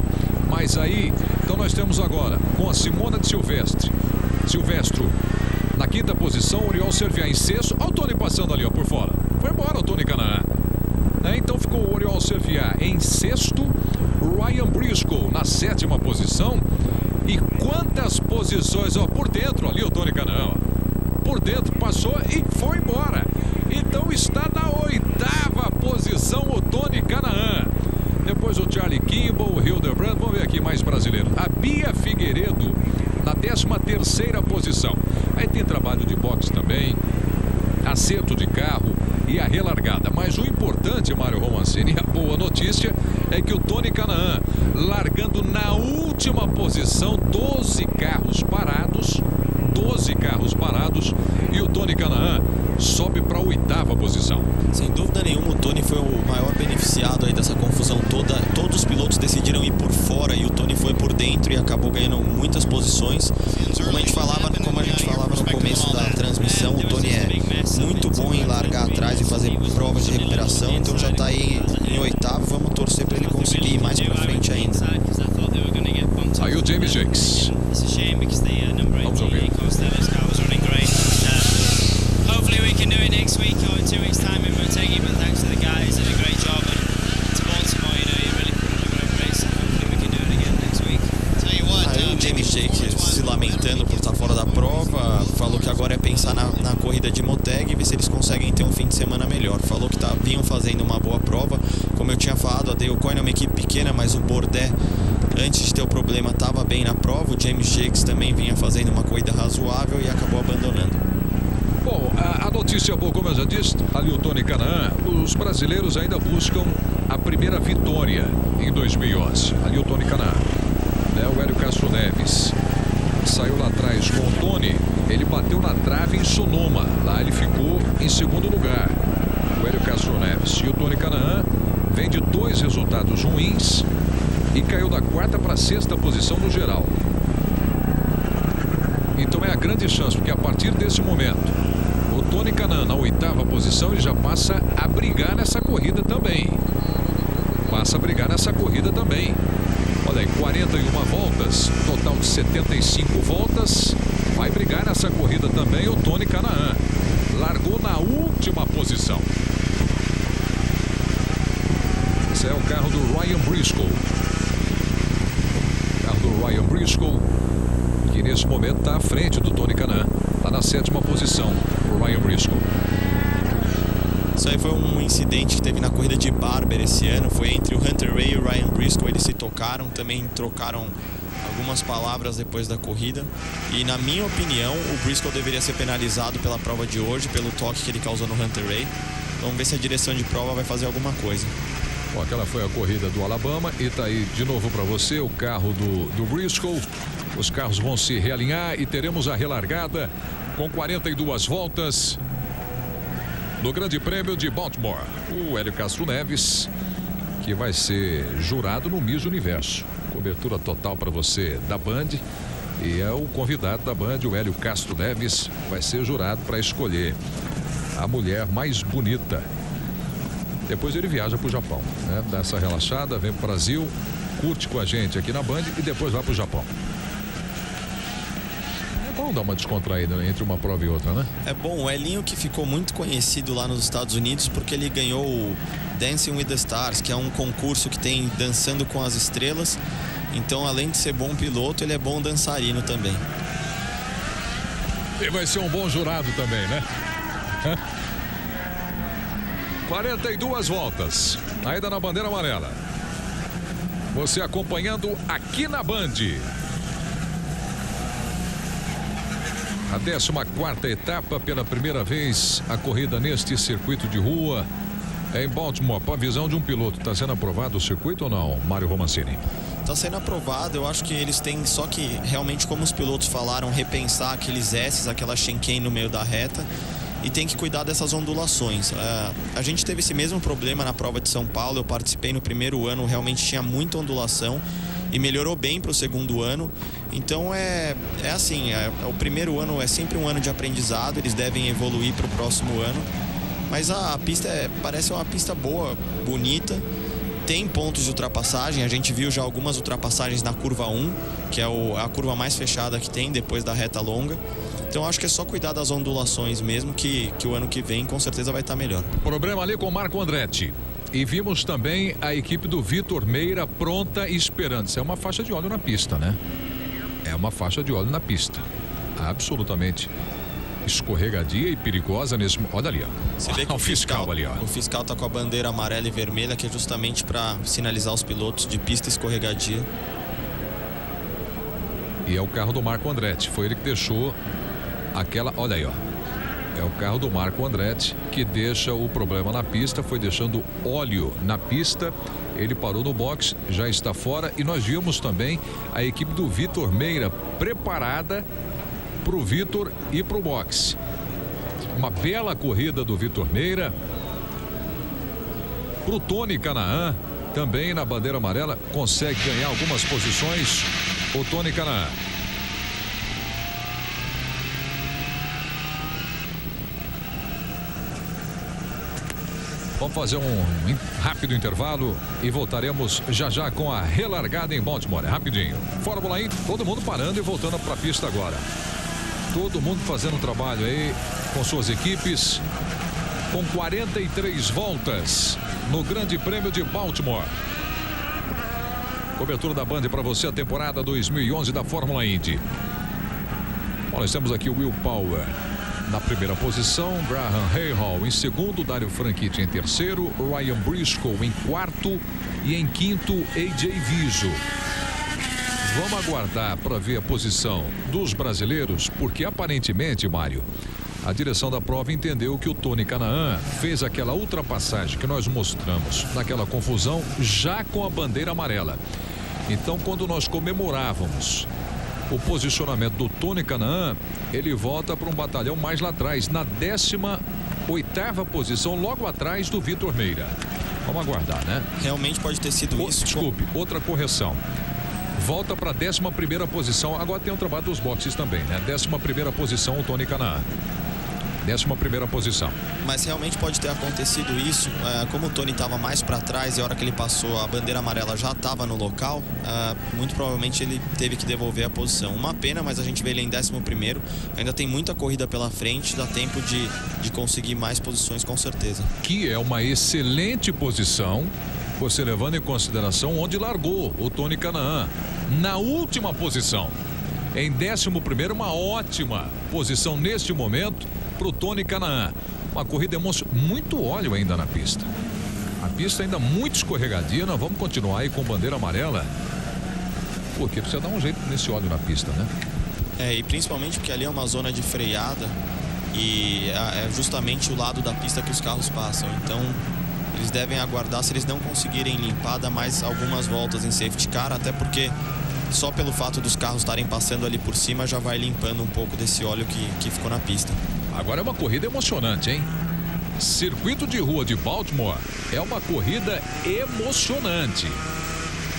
Mas aí, então nós temos agora com a Simona de Silvestro na 5ª posição, Oriol Serviá em 6º. Olha o Tony passando ali, ó, por fora. Foi embora o Tony Kanaan. Então ficou o Oriol Serviá em 6º, Ryan Briscoe na 7ª posição. E quantas posições, ó, por dentro ali o Tony Kanaan, ó. Por dentro, passou e foi embora. Então está na 8ª posição o Tony Kanaan. Depois o Charlie Kimball, o Hildebrand, vamos ver aqui mais brasileiro. A Bia Figueiredo na 13ª posição. Aí tem trabalho de boxe também, acerto de carro e a relargada. Mas o importante, Mário Romancini, a boa notícia é que o Tony Kanaan, largando na última posição, 12 carros parados, e o Tony Kanaan sobe para a 8ª posição. Sem dúvida nenhuma, o Tony foi o maior beneficiado aí dessa confusão toda. Todos os pilotos decidiram ir por fora e o Tony foi por dentro e acabou ganhando muitas posições. Como a gente falava no começo da transmissão, o Tony é muito bom em largar atrás e fazer provas de recuperação, então já está aí em 8º. Vamos torcer para ele conseguir ir mais para frente ainda. Aí o James Jakes. Vamos ouvir. Hopefully we can do it next week or in 2 weeks' time in Motegi, but thanks to the guys, did a great job, and to Baltimore, you know, you really put on a great race, and hopefully we can do it again next week. Tell you what, aí o James Jakes se lamentando por estar fora da prova, falou que agora é pensar na corrida de Motegi e ver se eles conseguem ter um fim de semana melhor. Falou que vinham fazendo uma boa prova, como eu tinha falado, a Dale Coyne é uma equipe pequena, mas o Bordet, antes de ter o problema, estava bem na prova. O James Jakes também vinha fazendo uma corrida razoável e acabou abandonando. Bom, a notícia boa, como eu já disse, ali o Tony Kanaan, os brasileiros ainda buscam a primeira vitória em 2011. Ali o Tony Kanaan, né? O Hélio Castro Neves saiu lá atrás com o Tony, ele bateu na trave em Sonoma, lá ele ficou em 2º lugar, o Hélio Castro Neves. E o Tony Kanaan vem de 2 resultados ruins e caiu da 4ª para a 6ª posição no geral. Então é a grande chance, porque a partir desse momento o Tony Kanaan na 8ª posição, ele já passa a brigar nessa corrida também. Olha aí, 41 voltas, total de 75 voltas. Vai brigar nessa corrida também o Tony Kanaan. Largou na última posição. Esse é o carro do Ryan Briscoe. Que nesse momento está à frente do Tony Kanaan. Está na 7ª posição, o Ryan Briscoe. Isso aí foi um incidente que teve na corrida de Barber esse ano. Foi entre o Hunter Ray e o Ryan Briscoe. Eles se tocaram, também trocaram algumas palavras depois da corrida. E na minha opinião, o Briscoe deveria ser penalizado pela prova de hoje, pelo toque que ele causou no Hunter Ray. Vamos ver se a direção de prova vai fazer alguma coisa. Bom, aquela foi a corrida do Alabama e tá aí de novo para você o carro do Briscoe. Os carros vão se realinhar e teremos a relargada com 42 voltas no Grande Prêmio de Baltimore. O Hélio Castro Neves, que vai ser jurado no Miss Universo. Cobertura total para você da Band. E é o convidado da Band, o Hélio Castro Neves, vai ser jurado para escolher a mulher mais bonita. Depois ele viaja para o Japão, né? Dá essa relaxada, vem para o Brasil, curte com a gente aqui na Band e depois vai para o Japão. É bom dar uma descontraída, né, entre uma prova e outra, né? É bom, o Elinho, que ficou muito conhecido lá nos Estados Unidos porque ele ganhou o Dancing with the Stars, que é um concurso que tem Dançando com as Estrelas. Então, além de ser bom piloto, ele é bom dançarino também. E vai ser um bom jurado também, né? 42 voltas, ainda na bandeira amarela. Você acompanhando aqui na Band. A 14ª etapa, pela primeira vez, a corrida neste circuito de rua. Em Baltimore, para a visão de um piloto, está sendo aprovado o circuito ou não, Mário Romancini? Está sendo aprovado, eu acho que eles têm só que realmente, como os pilotos falaram, repensar aqueles S's, aquela chicane no meio da reta, e tem que cuidar dessas ondulações. A gente teve esse mesmo problema na prova de São Paulo, eu participei no primeiro ano, realmente tinha muita ondulação e melhorou bem para o segundo ano. Então é assim, o primeiro ano é sempre um ano de aprendizado, eles devem evoluir para o próximo ano, mas a pista parece uma pista boa, bonita. Tem pontos de ultrapassagem, a gente viu já algumas ultrapassagens na curva 1, que é a curva mais fechada que tem depois da reta longa. Então acho que é só cuidar das ondulações mesmo, que o ano que vem com certeza vai estar melhor. Problema ali com o Marco Andretti. E vimos também a equipe do Vitor Meira pronta e esperando. Isso é uma faixa de óleo na pista, né? É uma faixa de óleo na pista. Absolutamente escorregadia e perigosa nesse... Olha ali, ó. Você vê que o fiscal ali, ó. O fiscal tá com a bandeira amarela e vermelha, que é justamente para sinalizar os pilotos de pista escorregadia. E é o carro do Marco Andretti. Foi ele que deixou aquela... Olha aí, ó. É o carro do Marco Andretti que deixa o problema na pista. Foi deixando óleo na pista. Ele parou no box, já está fora. E nós vimos também a equipe do Vitor Meira preparada para o Vitor e para o boxe. Uma bela corrida do Vitor Meira. Para o Tony Kanaan, também na bandeira amarela, consegue ganhar algumas posições. O Tony Kanaan. Vamos fazer um rápido intervalo e voltaremos já com a relargada em Baltimore. Rapidinho. Fórmula 1, todo mundo parando e voltando para a pista agora. Todo mundo fazendo trabalho aí com suas equipes. Com 43 voltas no Grande Prêmio de Baltimore. Cobertura da Band para você, a temporada 2011 da Fórmula Indy. Bom, nós temos aqui o Will Power na primeira posição, Graham Rahal em segundo, Dario Franchitti em terceiro, Ryan Briscoe em quarto e em quinto, AJ Viso. Vamos aguardar para ver a posição dos brasileiros, porque aparentemente, Mário, a direção da prova entendeu que o Tony Kanaan fez aquela ultrapassagem que nós mostramos naquela confusão já com a bandeira amarela. Então, quando nós comemorávamos o posicionamento do Tony Kanaan, ele volta para um batalhão mais lá atrás, na 18ª posição, logo atrás do Vitor Meira. Vamos aguardar, né? Realmente pode ter sido isso. Desculpe, outra correção. Volta para a 11ª posição. Agora tem o trabalho dos boxes também, né? 11ª posição, o Tony Kanaan. 11ª posição. Mas realmente pode ter acontecido isso. Como o Tony estava mais para trás e a hora que ele passou a bandeira amarela já estava no local, muito provavelmente ele teve que devolver a posição. Uma pena, mas a gente vê ele em 11º. Ainda tem muita corrida pela frente, dá tempo de conseguir mais posições com certeza. Que é uma excelente posição, você levando em consideração onde largou o Tony Kanaan. Na última posição. Em 11º, uma ótima posição neste momento para o Tony Kanaan. Uma corrida muito óleo ainda na pista. A pista ainda muito escorregadia. Nós vamos continuar aí com bandeira amarela, porque precisa dar um jeito nesse óleo na pista, né? E principalmente porque ali é uma zona de freada e é justamente o lado da pista que os carros passam. Então eles devem aguardar, se eles não conseguirem limpar, dar mais algumas voltas em safety car, até porque só pelo fato dos carros estarem passando ali por cima já vai limpando um pouco desse óleo que ficou na pista. Agora é uma corrida emocionante, hein? Circuito de rua de Baltimore é uma corrida emocionante,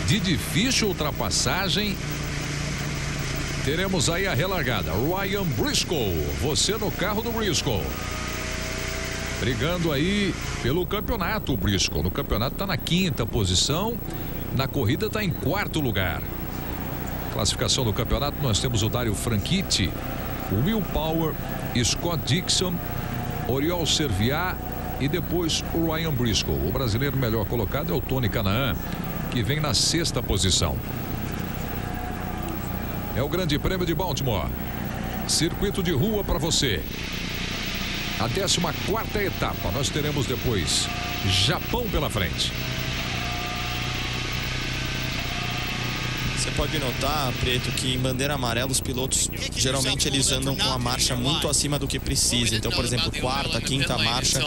de difícil ultrapassagem. Teremos aí a relargada. Ryan Briscoe, você no carro do Briscoe. Brigando aí pelo campeonato, o Briscoe. No campeonato está na 5ª posição, na corrida está em 4º lugar. Classificação do campeonato, nós temos o Dario Franchitti, o Will Power, Scott Dixon, Oriol Serviat e depois o Ryan Briscoe. O brasileiro melhor colocado é o Tony Kanaan, que vem na 6ª posição. É o Grande Prêmio de Baltimore. Circuito de rua para você. A 14ª etapa. Nós teremos depois Japão pela frente. Você pode notar, Preto, que em bandeira amarela os pilotos geralmente eles andam com a marcha muito acima do que precisa. Então, por exemplo, quarta, quinta marcha,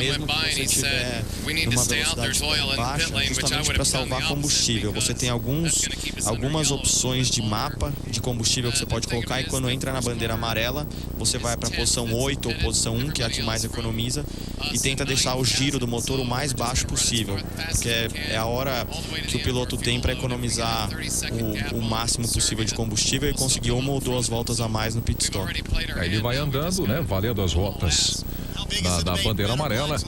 mesmo que você estiver numa velocidade baixa, justamente para salvar combustível. Você tem algumas opções de mapa de combustível que você pode colocar, e quando entra na bandeira amarela, você vai para a posição 8 ou posição 1, que é a que mais economiza, e tenta deixar o giro do motor o mais baixo possível, que é a hora que o piloto tem para economizar o máximo possível de combustível e conseguir uma ou duas voltas a mais no pit stop. Aí ele vai andando, né, valendo as voltas da bandeira amarela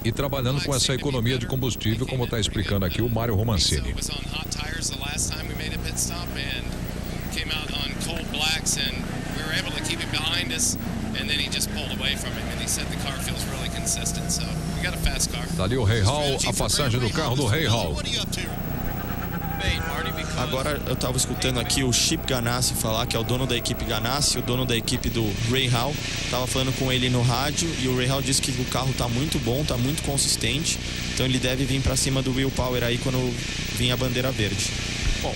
e trabalhando com essa economia de combustível, como está explicando aqui o Mário Romancini. Tá ali o Rahal, a passagem do carro do Rahal. Agora eu estava escutando aqui o Chip Ganassi falar, que é o dono da equipe Ganassi, o dono da equipe do Rahal. Estava falando com ele no rádio e o Rahal disse que o carro está muito bom, está muito consistente. Então ele deve vir para cima do Will Power aí quando vir a bandeira verde. Bom,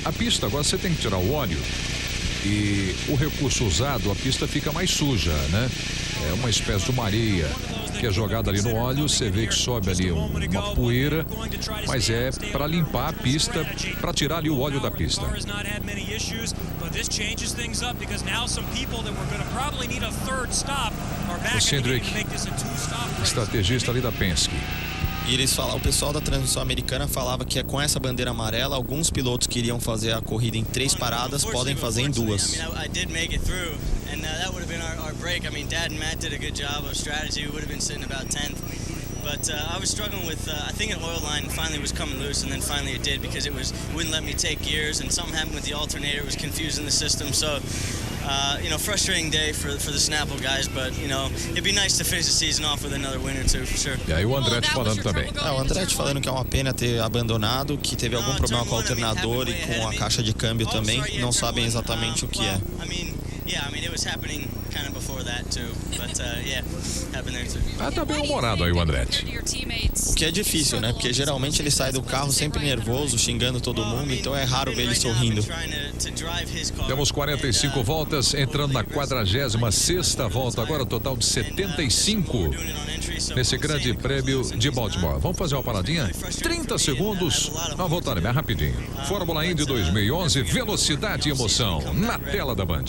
a pista agora você tem que tirar o óleo e o recurso usado, a pista fica mais suja, né? É uma espécie de uma areia que é jogada ali no óleo, você vê que sobe ali uma poeira, mas é para limpar a pista, para tirar ali o óleo da pista. O Cindric, estrategista ali da Penske. E o pessoal da transmissão americana falava que com essa bandeira amarela, alguns pilotos que iriam fazer a corrida em 3 paradas podem fazer em 2. And that would have been our break. I mean, Dad and Matt did a good job of strategy. We would have been sitting about 10th. But I was struggling with, I think an oil line finally was coming loose, and then finally it did, because it wouldn't let me take gears, and something happened with the alternator. It was confusing the system. So, frustrating day for the Snapple guys, but, it'd be nice to finish the season off with another win or two, for sure. E aí o Andretti falando também. O Andretti falando que é uma pena ter abandonado, que teve algum problema com o alternador e com a caixa de câmbio também. Não sabem exatamente o que é. Yeah, I mean, it was happening kind of before that too, but happened there too. Tá bem humorado aí o Andretti. O que é difícil, né? Porque geralmente ele sai do carro sempre nervoso, xingando todo mundo, então é raro ver ele sorrindo. Temos 45 voltas, entrando na 46ª volta, agora total de 75 nesse grande prêmio de Baltimore. Vamos fazer uma paradinha? 30 segundos, nós voltaremos, é rapidinho. Fórmula Indy 2011, velocidade e emoção, na tela da Band.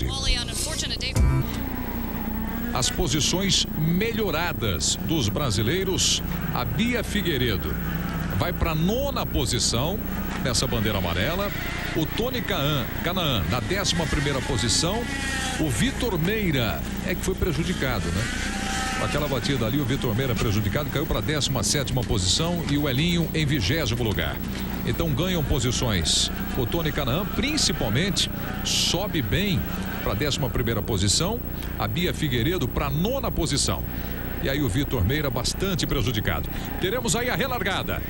As posições melhoradas dos brasileiros. A Bia Figueiredo vai para a 9ª posição nessa bandeira amarela. O Tony Kanaan na 11ª posição. O Vitor Meira é que foi prejudicado, né? Com aquela batida ali, o Vitor Meira prejudicado, caiu para a 17ª posição, e o Elinho em 20º lugar. Então ganham posições. O Tony Kanaan, principalmente, sobe bem para a 11ª posição. A Bia Figueiredo para a 9ª posição. E aí o Vitor Meira bastante prejudicado. Teremos aí a relargada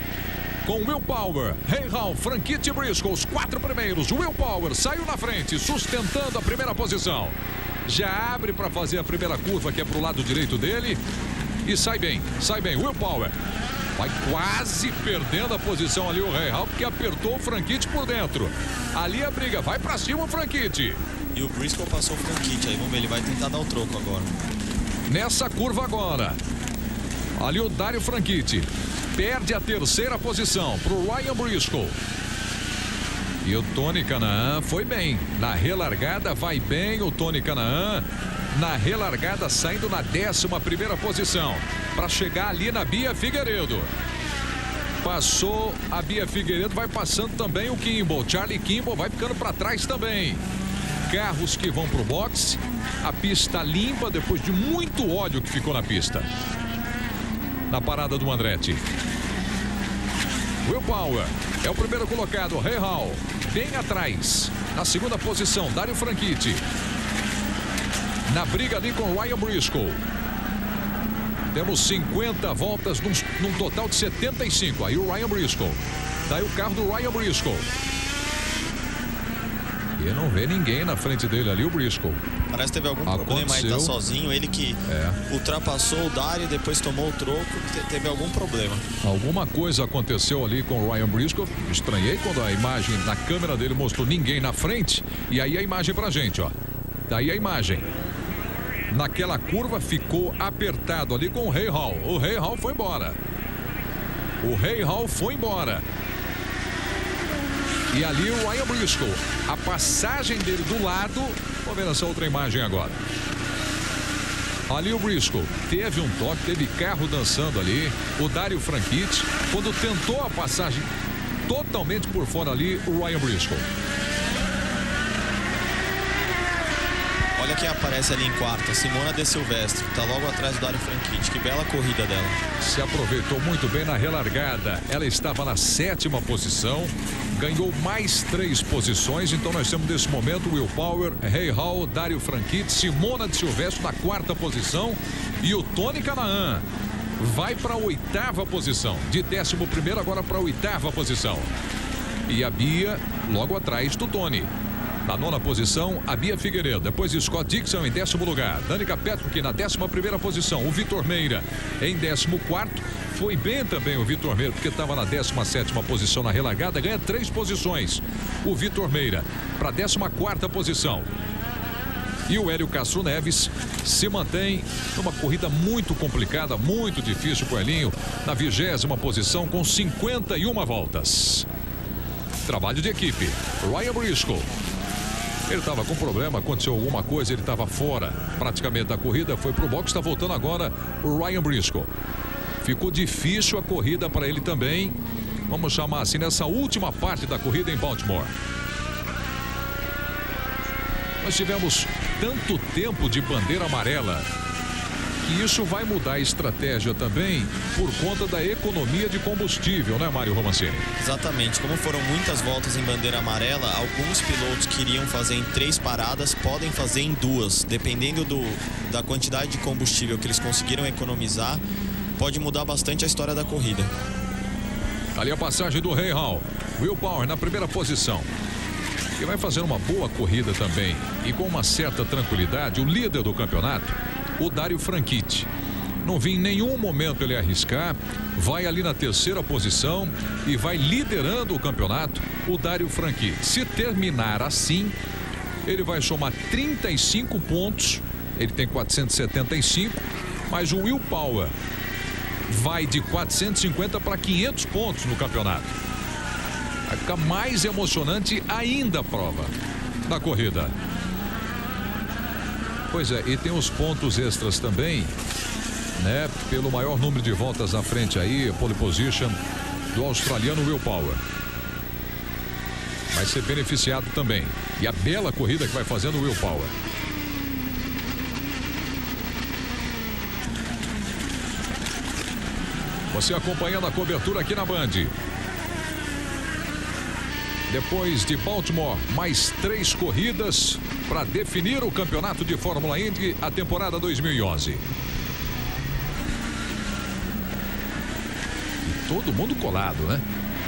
com Will Power, Rahal, Franchitti e Briscoe, os 4 primeiros. Will Power saiu na frente, sustentando a primeira posição. Já abre para fazer a primeira curva, que é para o lado direito dele, e sai bem. Will Power vai quase perdendo a posição ali o Rahal, porque apertou o Franchitti por dentro. Ali a briga, vai para cima o Franchitti. E o Briscoe passou o Franchitti, aí vamos ver, ele vai tentar dar o troco agora. Nessa curva agora, ali o Dario Franchitti perde a 3ª posição para o Ryan Briscoe. E o Tony Kanaan foi bem. Na relargada vai bem o Tony Kanaan. Na relargada saindo na 11ª posição, para chegar ali na Bia Figueiredo. Passou a Bia Figueiredo, vai passando também o Kimball. Charlie Kimball vai ficando para trás também. Carros que vão para o boxe. A pista limpa depois de muito óleo que ficou na pista. Na parada do Andretti. Will Power é o primeiro colocado. Rahal bem atrás. Na 2ª posição, Dario Franchitti. Na briga ali com Ryan Briscoe. Temos 50 voltas num total de 75. Aí o Ryan Briscoe. Tá aí o carro do Ryan Briscoe. E não vê ninguém na frente dele ali, o Briscoe. Parece que teve algum problema, aí tá sozinho. Ele que ultrapassou o Dario, depois tomou o troco, teve algum problema. Alguma coisa aconteceu ali com o Ryan Briscoe. Estranhei quando a imagem na câmera dele mostrou ninguém na frente. E aí a imagem pra gente, ó. Daí a imagem. Naquela curva ficou apertado ali com o Rahal. O Rahal foi embora. O Rahal foi embora. E ali o Ryan Briscoe. A passagem dele do lado. Vamos ver essa outra imagem agora. Ali o Briscoe teve um toque, teve carro dançando ali. O Dario Franchitti, quando tentou a passagem totalmente por fora ali, o Ryan Briscoe. Olha quem aparece ali em quarta, Simona De Silvestri, que tá logo atrás do Dario Franchitti. Que bela corrida dela. Se aproveitou muito bem na relargada. Ela estava na 7ª posição, ganhou mais 3 posições. Então nós temos nesse momento Will Power, Rahal, Dario Franchitti, Simona De Silvestri na 4ª posição e o Tony Kanaan vai para a 8ª posição. De 11º agora para a 8ª posição. E a Bia logo atrás do Tony. Na 9ª posição, a Bia Figueiredo. Depois Scott Dixon em 10º lugar. Danica Petrovic na 11ª posição. O Vitor Meira em 14º. Foi bem também o Vitor Meira, porque estava na 17ª posição na relargada. Ganha 3 posições. O Vitor Meira para a 14ª posição. E o Hélio Castro Neves se mantém numa corrida muito complicada, muito difícil para o Helinho. Na 20ª posição com 51 voltas. Trabalho de equipe. Ryan Briscoe. Ele estava com problema, aconteceu alguma coisa, ele estava fora praticamente da corrida, foi pro box, está voltando agora o Ryan Briscoe. Ficou difícil a corrida para ele também, vamos chamar assim, nessa última parte da corrida em Baltimore. Nós tivemos tanto tempo de bandeira amarela que isso vai mudar a estratégia também por conta da economia de combustível, né, Mário Romancini? Exatamente. Como foram muitas voltas em bandeira amarela, alguns pilotos que iriam fazer em 3 paradas podem fazer em 2. Dependendo da quantidade de combustível que eles conseguiram economizar, pode mudar bastante a história da corrida. Ali a passagem do Rahal. Will Power na 1ª posição. E vai fazer uma boa corrida também. E com uma certa tranquilidade, o líder do campeonato, o Dario Franchitti. Não vi em nenhum momento ele arriscar. Vai ali na 3ª posição e vai liderando o campeonato, o Dario Franchitti. Se terminar assim, ele vai somar 35 pontos. Ele tem 475, mas o Will Power vai de 450 para 500 pontos no campeonato. Vai ficar mais emocionante ainda a prova da corrida. Pois é, e tem os pontos extras também, né? Pelo maior número de voltas na frente aí, pole position do australiano Will Power. Vai ser beneficiado também. E a bela corrida que vai fazendo o Will Power. Você acompanhando a cobertura aqui na Band. Depois de Baltimore, mais 3 corridas para definir o campeonato de Fórmula Indy, a temporada 2011. E todo mundo colado, né?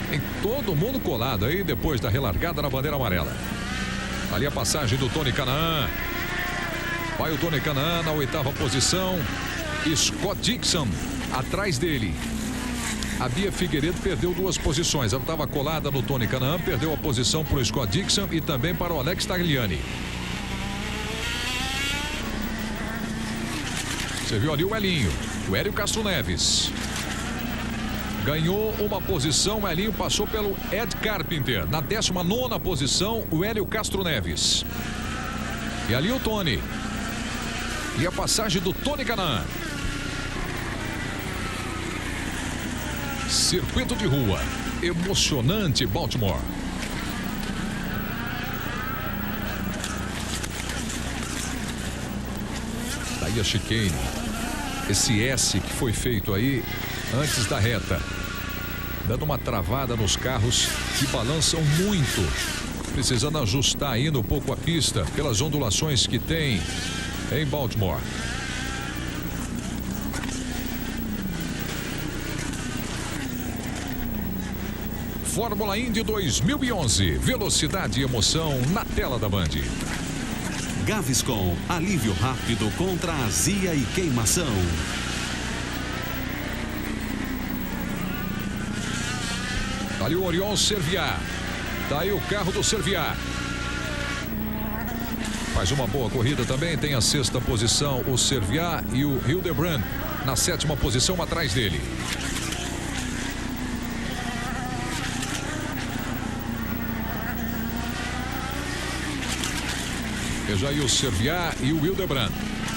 Tem todo mundo colado aí depois da relargada na bandeira amarela. Ali a passagem do Tony Kanaan. Vai o Tony Kanaan na 8ª posição. Scott Dixon atrás dele. A Bia Figueiredo perdeu 2 posições. Ela estava colada no Tony Kanaan, perdeu a posição para o Scott Dixon e também para o Alex Tagliani. Você viu ali o Helinho, o Hélio Castro Neves. Ganhou uma posição, o Helinho passou pelo Ed Carpenter. Na 19ª posição, o Hélio Castro Neves. E ali o Tony. E a passagem do Tony Kanaan. Circuito de rua, emocionante Baltimore. Daí a chicane. Esse S que foi feito aí antes da reta, dando uma travada nos carros que balançam muito, precisando ajustar ainda um pouco a pista pelas ondulações que tem em Baltimore. Fórmula Indy 2011. Velocidade e emoção na tela da Band. Gaviscon, alívio rápido contra azia e queimação. Tá ali o Oriol Serviat. Tá aí o carro do Serviat. Faz uma boa corrida também. Tem a 6ª posição o Serviat e o Hildebrand na 7ª posição atrás dele. Veja aí o Serviat e o Hildebrand.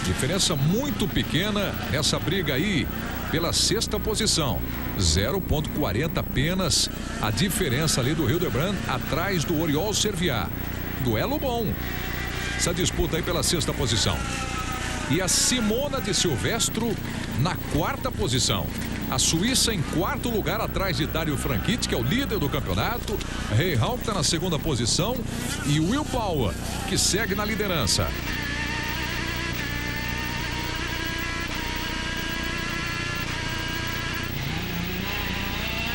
Diferença muito pequena nessa briga aí pela 6ª posição. 0,40 apenas a diferença ali do Hildebrand atrás do Oriol Serviat. Duelo bom. Essa disputa aí pela 6ª posição. E a Simona de Silvestro na 4ª posição. A Suíça em 4º lugar atrás de Dario Franchitti, que é o líder do campeonato. Rahal, que está na 2ª posição. E Will Power, que segue na liderança.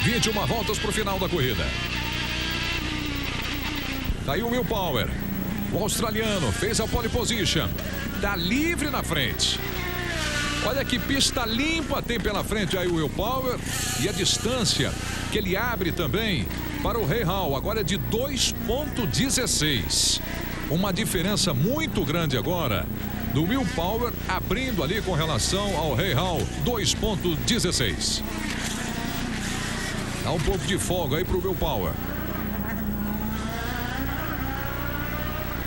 ...21 voltas para o final da corrida. Tá aí o Will Power. O australiano fez a pole position. Tá livre na frente. Olha que pista limpa tem pela frente aí o Will Power. E a distância que ele abre também para o Rahal. Agora é de 2,16. Uma diferença muito grande agora do Will Power abrindo ali com relação ao Rahal. 2,16. Dá um pouco de folga aí para o Will Power.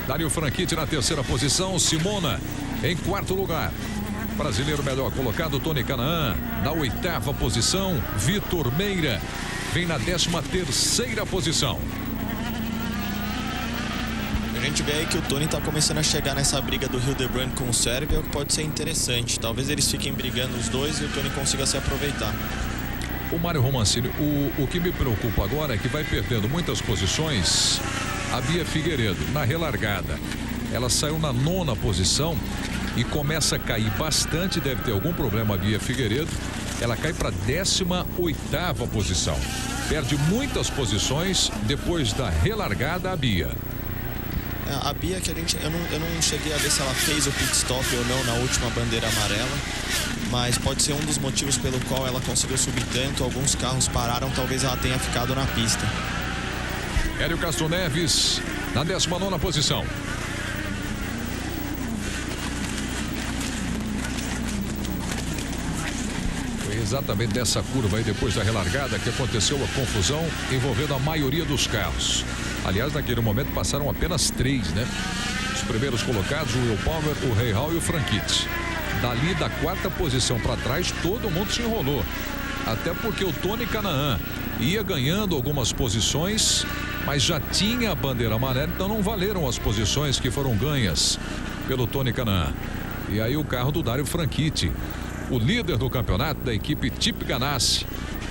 Dario Franchitti na 3ª posição. Simona em 4º lugar. Brasileiro melhor colocado, Tony Kanaan na 8ª posição. Vitor Meira vem na 13ª posição. A gente vê aí que o Tony está começando a chegar nessa briga do Hildebrand com o Serbia, o que pode ser interessante. Talvez eles fiquem brigando os dois e o Tony consiga se aproveitar. O Mário Romancini, o que me preocupa agora é que vai perdendo muitas posições a Bia Figueiredo na relargada. Ela saiu na 9ª posição e começa a cair bastante. Deve ter algum problema a Bia Figueiredo. Ela cai para 18ª posição. Perde muitas posições depois da relargada a Bia. A Bia, que eu não cheguei a ver se ela fez o pit stop ou não na última bandeira amarela, mas pode ser um dos motivos pelo qual ela conseguiu subir tanto. Alguns carros pararam, talvez ela tenha ficado na pista. Hélio Castro Neves na 19ª posição. Foi exatamente dessa curva aí, depois da relargada, que aconteceu a confusão envolvendo a maioria dos carros. Aliás, naquele momento passaram apenas 3, né? Os primeiros colocados, o Will Power, o Rahal e o Franchitti. Dali da 4ª posição para trás, todo mundo se enrolou. Até porque o Tony Kanaan ia ganhando algumas posições, mas já tinha a bandeira amarela, então não valeram as posições que foram ganhas pelo Tony Kanaan. E aí o carro do Dario Franchitti, o líder do campeonato da equipe Chip Ganassi.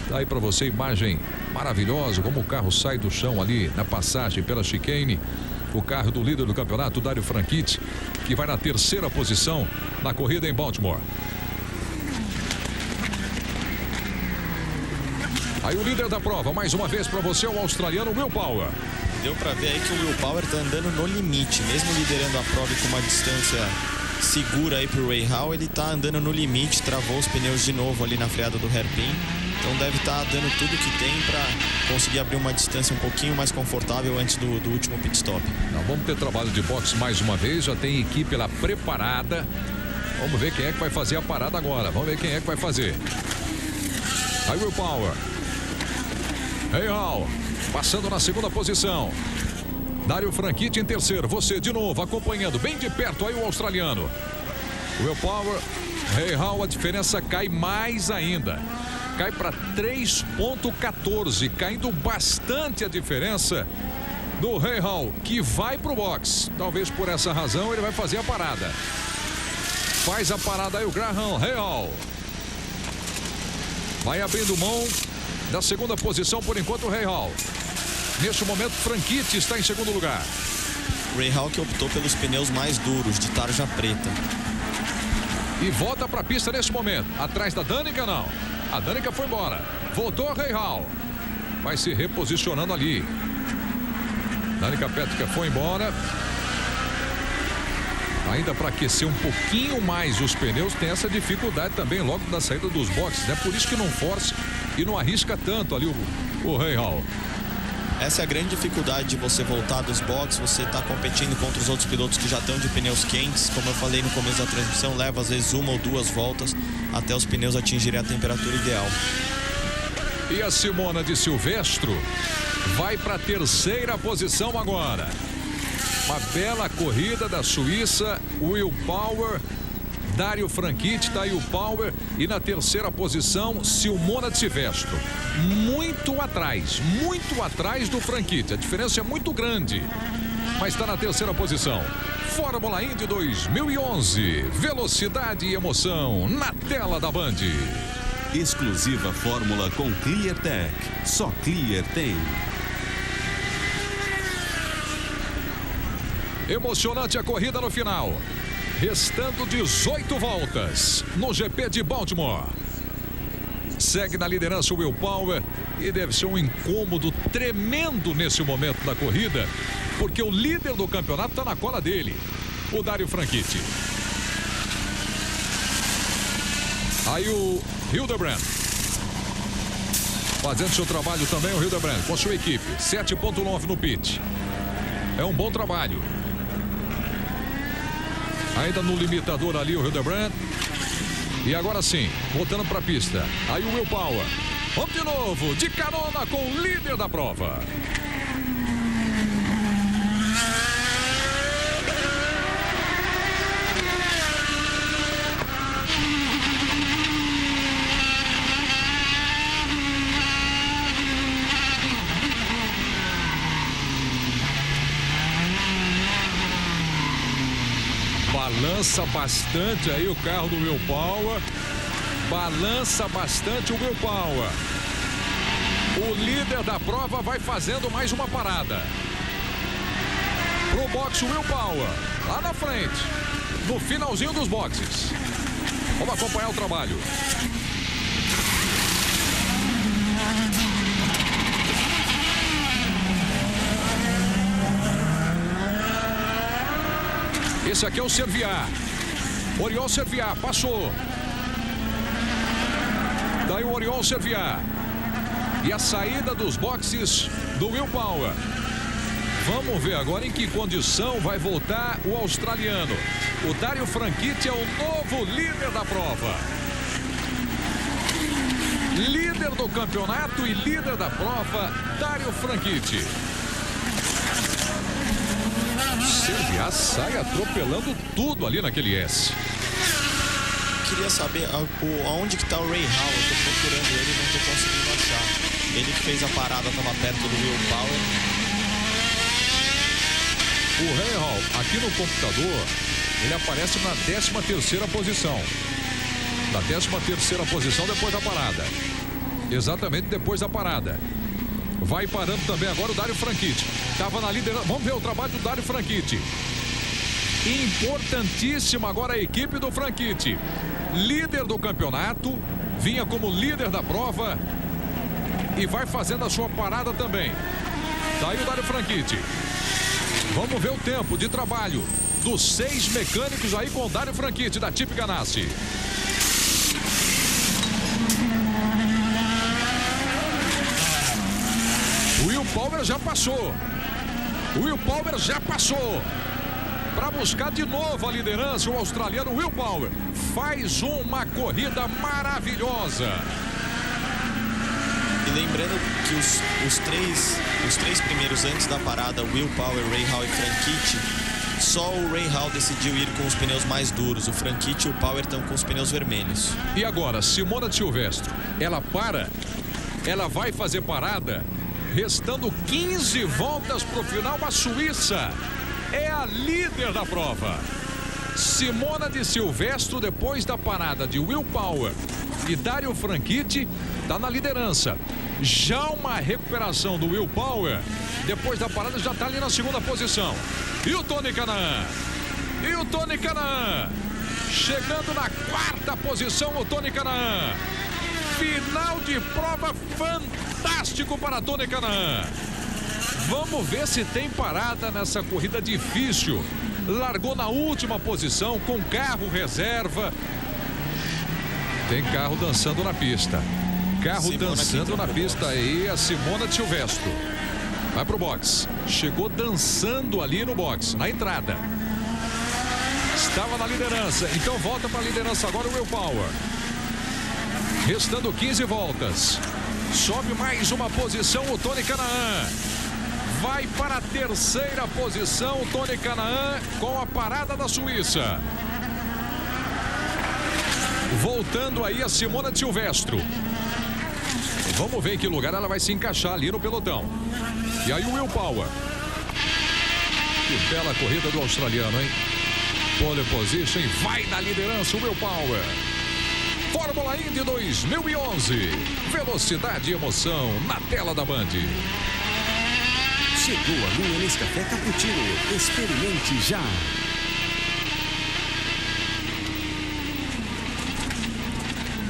Tá aí para você imagem maravilhosa, como o carro sai do chão ali na passagem pela chicane. O carro do líder do campeonato, Dario Franchitti, que vai na 3ª posição na corrida em Baltimore. Aí o líder da prova, mais uma vez para você, o australiano Will Power. Deu para ver aí que o Will Power tá andando no limite, mesmo liderando a prova com uma distância segura aí pro Rahal, ele tá andando no limite, travou os pneus de novo ali na freada do hairpin. Então deve estar dando tudo que tem para conseguir abrir uma distância um pouquinho mais confortável antes do último pit stop. Vamos ter trabalho de boxe mais uma vez, já tem equipe lá preparada. Vamos ver quem é que vai fazer a parada agora. Vamos ver quem é que vai fazer. Aí Will Power. Rahal passando na 2ª posição. Dario Franchitti em 3º. Você de novo acompanhando bem de perto aí o australiano. Will Power, Rahal, a diferença cai mais ainda. Cai para 3,14, caindo bastante a diferença do Rahal, que vai para o box. Talvez por essa razão ele vai fazer a parada. Faz a parada aí o Graham Rahal. Vai abrindo mão da 2ª posição por enquanto o Rahal. Neste momento, Franchitti está em 2º lugar. Rahal que optou pelos pneus mais duros, de tarja preta. E volta para a pista neste momento. Atrás da Danica, não. A Danica foi embora. Voltou Rahal. vai se reposicionando ali. Danica Petrica foi embora. Ainda para aquecer um pouquinho mais os pneus, tem essa dificuldade também logo da saída dos boxes, né? Por isso que não força e não arrisca tanto ali o Rahal. Essa é a grande dificuldade de você voltar dos boxes. Você está competindo contra os outros pilotos que já estão de pneus quentes. Como eu falei no começo da transmissão, leva às vezes 1 ou 2 voltas até os pneus atingirem a temperatura ideal. E a Simona de Silvestro vai para a 3ª posição agora. Uma bela corrida da Suíça, Will Power, Dario Franchitti, tá aí o Power. E na 3ª posição, Simona de Silvestro. Muito atrás do Franchitti. A diferença é muito grande, mas está na 3ª posição. Fórmula Indy 2011. Velocidade e emoção na tela da Band. Exclusiva fórmula com Clear Tech. Só Clear tem. Emocionante a corrida no final. Restando 18 voltas no GP de Baltimore. Segue na liderança o Will Power e deve ser um incômodo tremendo nesse momento da corrida, porque o líder do campeonato está na cola dele, o Dario Franchitti. Aí o Hildebrand fazendo seu trabalho também, o Hildebrand com sua equipe, 7.9 no pit. É um bom trabalho. Ainda no limitador ali o Hildebrand. E agora sim, voltando para a pista. Aí o Will Power. Vamos de novo, de carona com o líder da prova. Balança bastante aí o carro do Will Power. Balança bastante o Will Power. O líder da prova vai fazendo mais uma parada. Pro boxe o Will Power. Lá na frente. No finalzinho dos boxes. Vamos acompanhar o trabalho. Esse aqui é o Serviat. Oriol Serviat, passou. Daí o Oriol Serviat. E a saída dos boxes do Will Power. Vamos ver agora em que condição vai voltar o australiano. O Dario Franchitti é o novo líder da prova. Líder do campeonato e líder da prova, Dario Franchitti. Serviat sai atropelando tudo ali naquele S. Queria saber aonde que tá o Rahal. Eu tô procurando ele e não tô conseguindo achar. Ele que fez a parada, tava perto do Will Power. O Rahal, aqui no computador, ele aparece na 13ª posição. Na 13ª posição depois da parada. Exatamente depois da parada. Vai parando também agora o Dario Franchitti. Estava na liderança. Vamos ver o trabalho do Dario Franchitti. Importantíssima agora a equipe do Franchitti. Líder do campeonato. Vinha como líder da prova. E vai fazendo a sua parada também. Daí o Dario Franchitti. Vamos ver o tempo de trabalho dos 6 mecânicos aí com o Dario Franchitti da Chip Ganassi. O Will Power já passou. O Will Power já passou. Para buscar de novo a liderança, o australiano Will Power faz uma corrida maravilhosa. E lembrando que os três primeiros antes da parada, Will Power, Rahal e Franchitti, só o Rahal decidiu ir com os pneus mais duros. O Franchitti e o Power estão com os pneus vermelhos. E agora, Simona de Silvestro, ela para, ela vai fazer parada, restando 15 voltas para o final. A Suíça é a líder da prova. Simona de Silvestro, depois da parada de Will Power e Dario Franchitti, está na liderança. Já uma recuperação do Will Power, depois da parada já está ali na 2ª posição. E o Tony Kanaan? E o Tony Kanaan? Chegando na 4ª posição, o Tony Kanaan. Final de prova fantástico para Tony Kanaan. Vamos ver se tem parada nessa corrida difícil. Largou na última posição com carro reserva. Tem carro dançando na pista. Carro Simona dançando na pista box. aí, a Simona de Silvestro. Vai pro box. Chegou dançando ali no box, na entrada. Estava na liderança, então volta para a liderança agora o Will Power. Restando 15 voltas. Sobe mais uma posição o Tony Kanaan. Vai para a terceira posição o Tony Kanaan com a parada da Suíça. Voltando aí a Simona de Silvestro. Vamos ver em que lugar ela vai se encaixar ali no pelotão. E aí o Will Power. Que bela corrida do australiano, hein? Pole position, vai na liderança o Will Power. Fórmula Indy 2011. Velocidade e emoção na tela da Band. Chegou a linha Nescafé Cappuccino. Experimente já.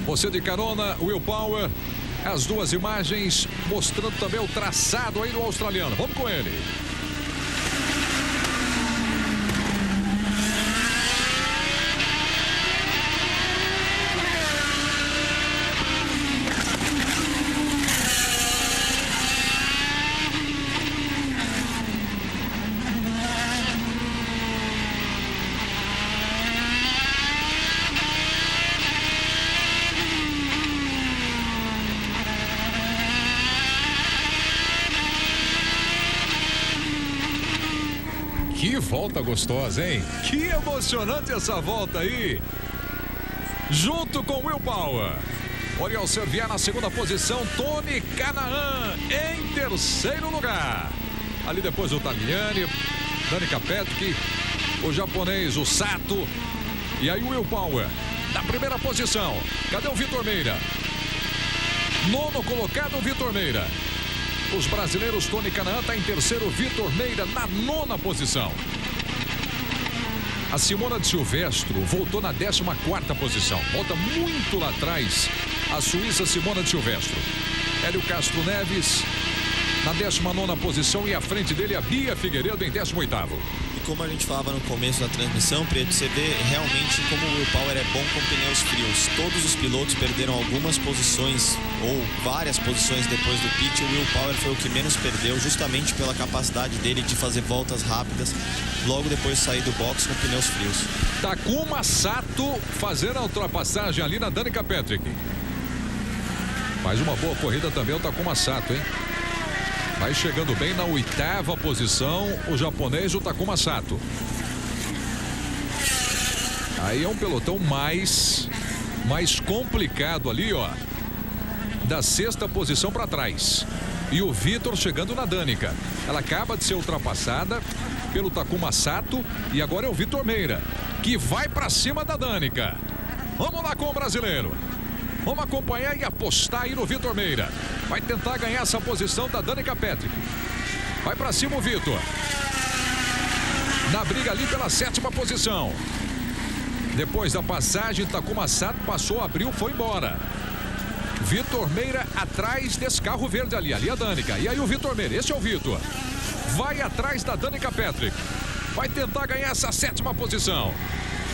Você de carona, Will Power. As duas imagens mostrando também o traçado aí do australiano. Vamos com ele. Que volta gostosa, hein? Que emocionante essa volta aí. Junto com Will Power. Oriol Serviá na segunda posição. Tony Kanaan em terceiro lugar. Ali depois o Tagliani, Danica Patrick, o japonês, o Sato. E aí o Will Power na primeira posição. Cadê o Vitor Meira? Nono colocado o Vitor Meira. Os brasileiros, Tony Kanaan está em terceiro, Vitor Meira na nona posição. A Simona de Silvestro voltou na 14ª posição. Volta muito lá atrás a suíça Simona de Silvestro. Hélio Castro Neves na 19ª posição e à frente dele a Bia Figueiredo em 18º. Como a gente falava no começo da transmissão, Preto, você vê realmente como o Will Power é bom com pneus frios. Todos os pilotos perderam algumas posições ou várias posições depois do pit. O Will Power foi o que menos perdeu, justamente pela capacidade dele de fazer voltas rápidas logo depois de sair do box com pneus frios. Takuma Sato fazendo a ultrapassagem ali na Danica Patrick. Faz uma boa corrida também o Takuma Sato, hein? Vai chegando bem na 8ª posição o japonês, o Takuma Sato. Aí é um pelotão mais complicado ali, ó. Da 6ª posição para trás. E o Vitor chegando na Danica. Ela acaba de ser ultrapassada pelo Takuma Sato. E agora é o Vitor Meira, que vai para cima da Danica. Vamos lá com o brasileiro. Vamos acompanhar e apostar aí no Vitor Meira. Vai tentar ganhar essa posição da Danica Patrick. Vai pra cima o Vitor. Na briga ali pela 7ª posição. Depois da passagem, Takuma Sato passou, abriu, foi embora. Vitor Meira atrás desse carro verde ali. Ali a Danica. E aí o Vitor Meira, esse é o Vitor. Vai atrás da Danica Patrick. Vai tentar ganhar essa 7ª posição.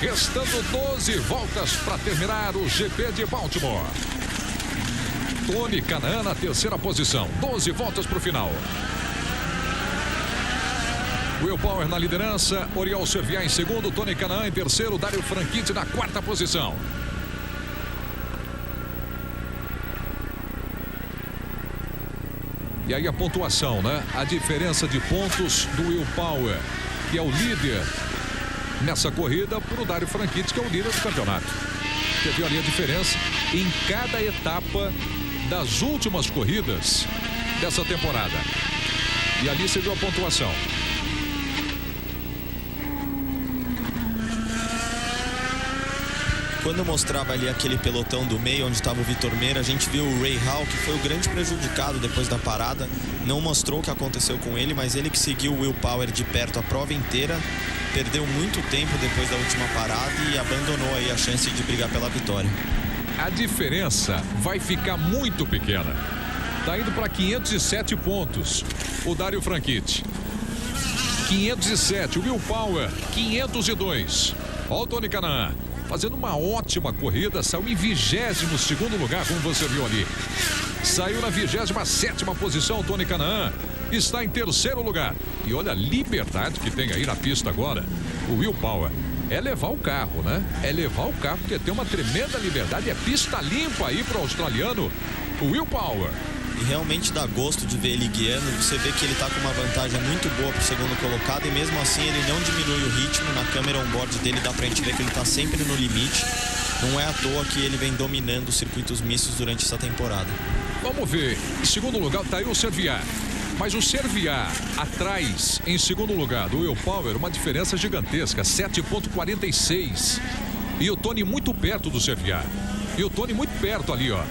Restando 12 voltas para terminar o GP de Baltimore. Tony Kanaan na 3ª posição. 12 voltas para o final. Will Power na liderança. Oriol Serviá em segundo. Tony Kanaan em terceiro. Dario Franchitti na 4ª posição. E aí a pontuação, né? A diferença de pontos do Will Power, que é o líder nessa corrida, para o Dario Franchitti, que é o líder do campeonato. Você viu ali a diferença em cada etapa das últimas corridas dessa temporada. E ali você viu a pontuação. Quando eu mostrava ali aquele pelotão do meio onde estava o Vitor Meira, a gente viu o Ray Hall, que foi o grande prejudicado depois da parada. Não mostrou o que aconteceu com ele, mas ele que seguiu o Will Power de perto a prova inteira, perdeu muito tempo depois da última parada e abandonou aí a chance de brigar pela vitória. a diferença vai ficar muito pequena. Tá indo para 507 pontos o Dario Franchitti. 507, o Will Power, 502. Olha o Tony Kanaan fazendo uma ótima corrida, saiu em 22º lugar, como você viu ali. Saiu na 27ª posição, Tony Kanaan está em 3º lugar. E olha a liberdade que tem aí na pista agora, o Will Power. É levar o carro, né? É levar o carro, porque tem uma tremenda liberdade. É pista limpa aí para o australiano, o Will Power. E realmente dá gosto de ver ele guiando. Você vê que ele está com uma vantagem muito boa para o segundo colocado e mesmo assim ele não diminui o ritmo. Na câmera on-board dele dá para a gente ver que ele está sempre no limite. Não é à toa que ele vem dominando os circuitos mistos durante essa temporada. Vamos ver. Em segundo lugar está aí o Serviat. Mas o Serviat atrás, em segundo lugar, do Will Power, uma diferença gigantesca, 7,46. E o Tony muito perto do Serviat. E o Tony muito perto ali, ó.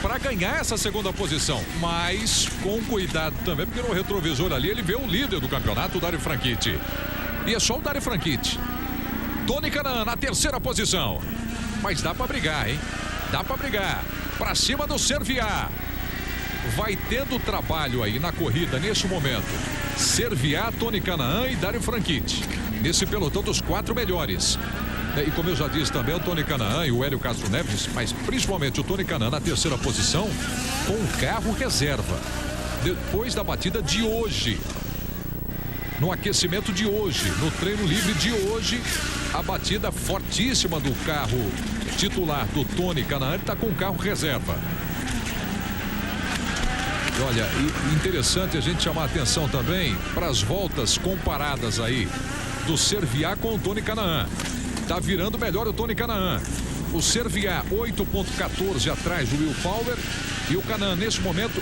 Para ganhar essa segunda posição, mas com cuidado também, porque no retrovisor ali ele vê o líder do campeonato, o Dario Franchitti. E é só o Dario Franchitti. Tony Kanaan na 3ª posição. Mas dá para brigar, hein? Dá para brigar. Para cima do Serviat. Vai tendo trabalho aí na corrida nesse momento. Serviat, Tony Kanaan e Dario Franchitti. Nesse pelotão dos 4 melhores. E como eu já disse também, o Tony Kanaan e o Hélio Castro Neves, mas principalmente o Tony Kanaan na 3ª posição, com o carro reserva. Depois da batida de hoje, no aquecimento de hoje, no treino livre de hoje, a batida fortíssima do carro titular do Tony Kanaan, ele está com o carro reserva. Olha, interessante a gente chamar a atenção também para as voltas comparadas aí do Serviat com o Tony Kanaan. Tá virando melhor o Tony Kanaan. O Serviat 8,14 atrás do Will Power e o Kanaan nesse momento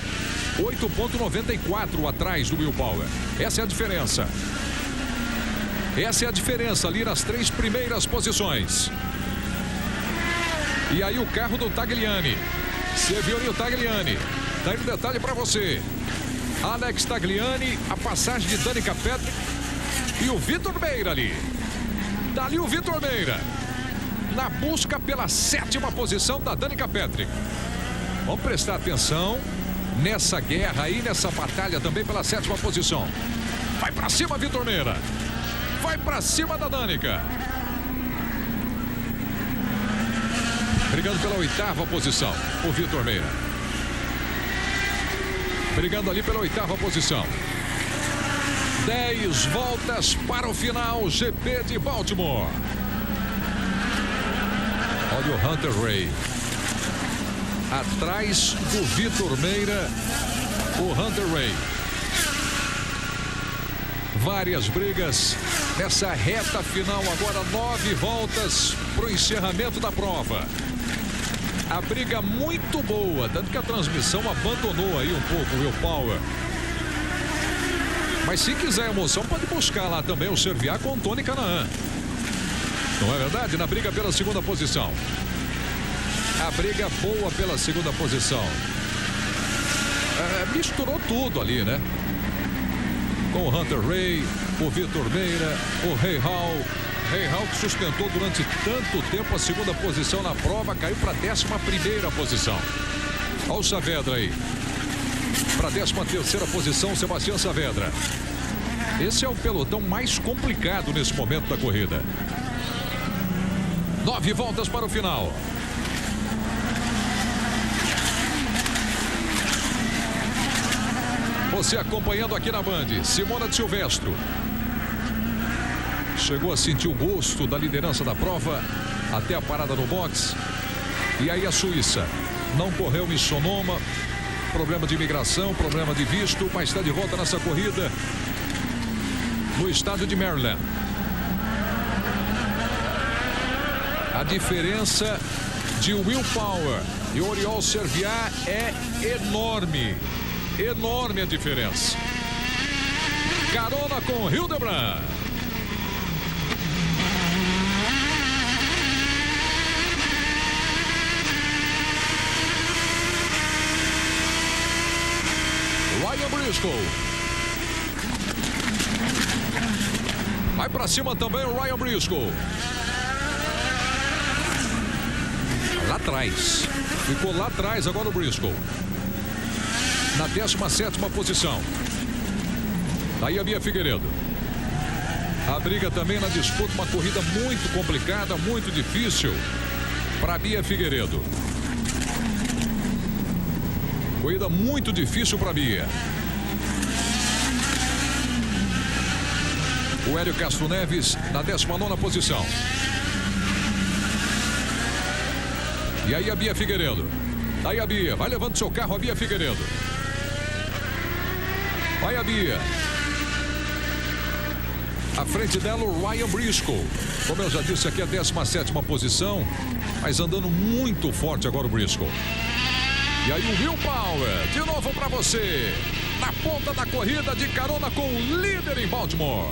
8,94 atrás do Will Power. Essa é a diferença. Essa é a diferença ali nas 3 primeiras posições. E aí o carro do Tagliani. Você viu ali o Tagliani. Daí um detalhe para você. Alex Tagliani, a passagem de Danica Patrick e o Vitor Meira ali. Dali o Vitor Meira. Na busca pela 7ª posição da Danica Patrick. Vamos prestar atenção nessa guerra aí, nessa batalha também pela 7ª posição. Vai para cima, Vitor Meira. Vai para cima da Danica. Brigando pela 8ª posição, o Vitor Meira. Brigando ali pela 8ª posição. 10 voltas para o final, GP de Baltimore. Olha o Hunter Ray. Atrás do Vitor Meira, o Hunter Ray. Várias brigas nessa reta final. Agora 9 voltas para o encerramento da prova. A briga muito boa, tanto que a transmissão abandonou aí um pouco o Will Power. Mas se quiser emoção, pode buscar lá também o Serviat com o Tony Kanaan. Não é verdade? Na briga pela 2ª posição. A briga boa pela 2ª posição. Misturou tudo ali, né? Com o Hunter Ray, o Vitor Meira, o Ray Hall. Ray Hall que sustentou durante tanto tempo a 2ª posição na prova, caiu para a 11ª posição. Olha o Saavedra aí. Para a 13ª posição, Sebastião Saavedra. Esse é o pelotão mais complicado nesse momento da corrida. 9 voltas para o final. Você acompanhando aqui na Band, Simona de Silvestro. Chegou a sentir o gosto da liderança da prova até a parada no box. E aí a Suíça não correu em Sonoma. Problema de imigração, problema de visto, mas está de volta nessa corrida no estado de Maryland. A diferença de Will Power e Oriol Serviat é enorme. Enorme a diferença. Carona com Hildebrand. Ryan Briscoe. Vai pra cima também o Ryan Briscoe. lá atrás. Ficou lá atrás agora o Briscoe. Na 17ª posição. Daí a Bia Figueiredo. A briga também na disputa, uma corrida muito complicada, muito difícil para Bia Figueiredo. Corrida muito difícil para Bia. O Hélio Castro Neves na 19ª posição. E aí a Bia Figueiredo. Aí a Bia, vai levando seu carro a Bia Figueiredo. Vai a Bia. À frente dela o Ryan Briscoe. Como eu já disse aqui, a 17ª posição. Mas andando muito forte agora o Briscoe. E aí o Will Power, de novo para você. Na ponta da corrida, de carona com o líder em Baltimore.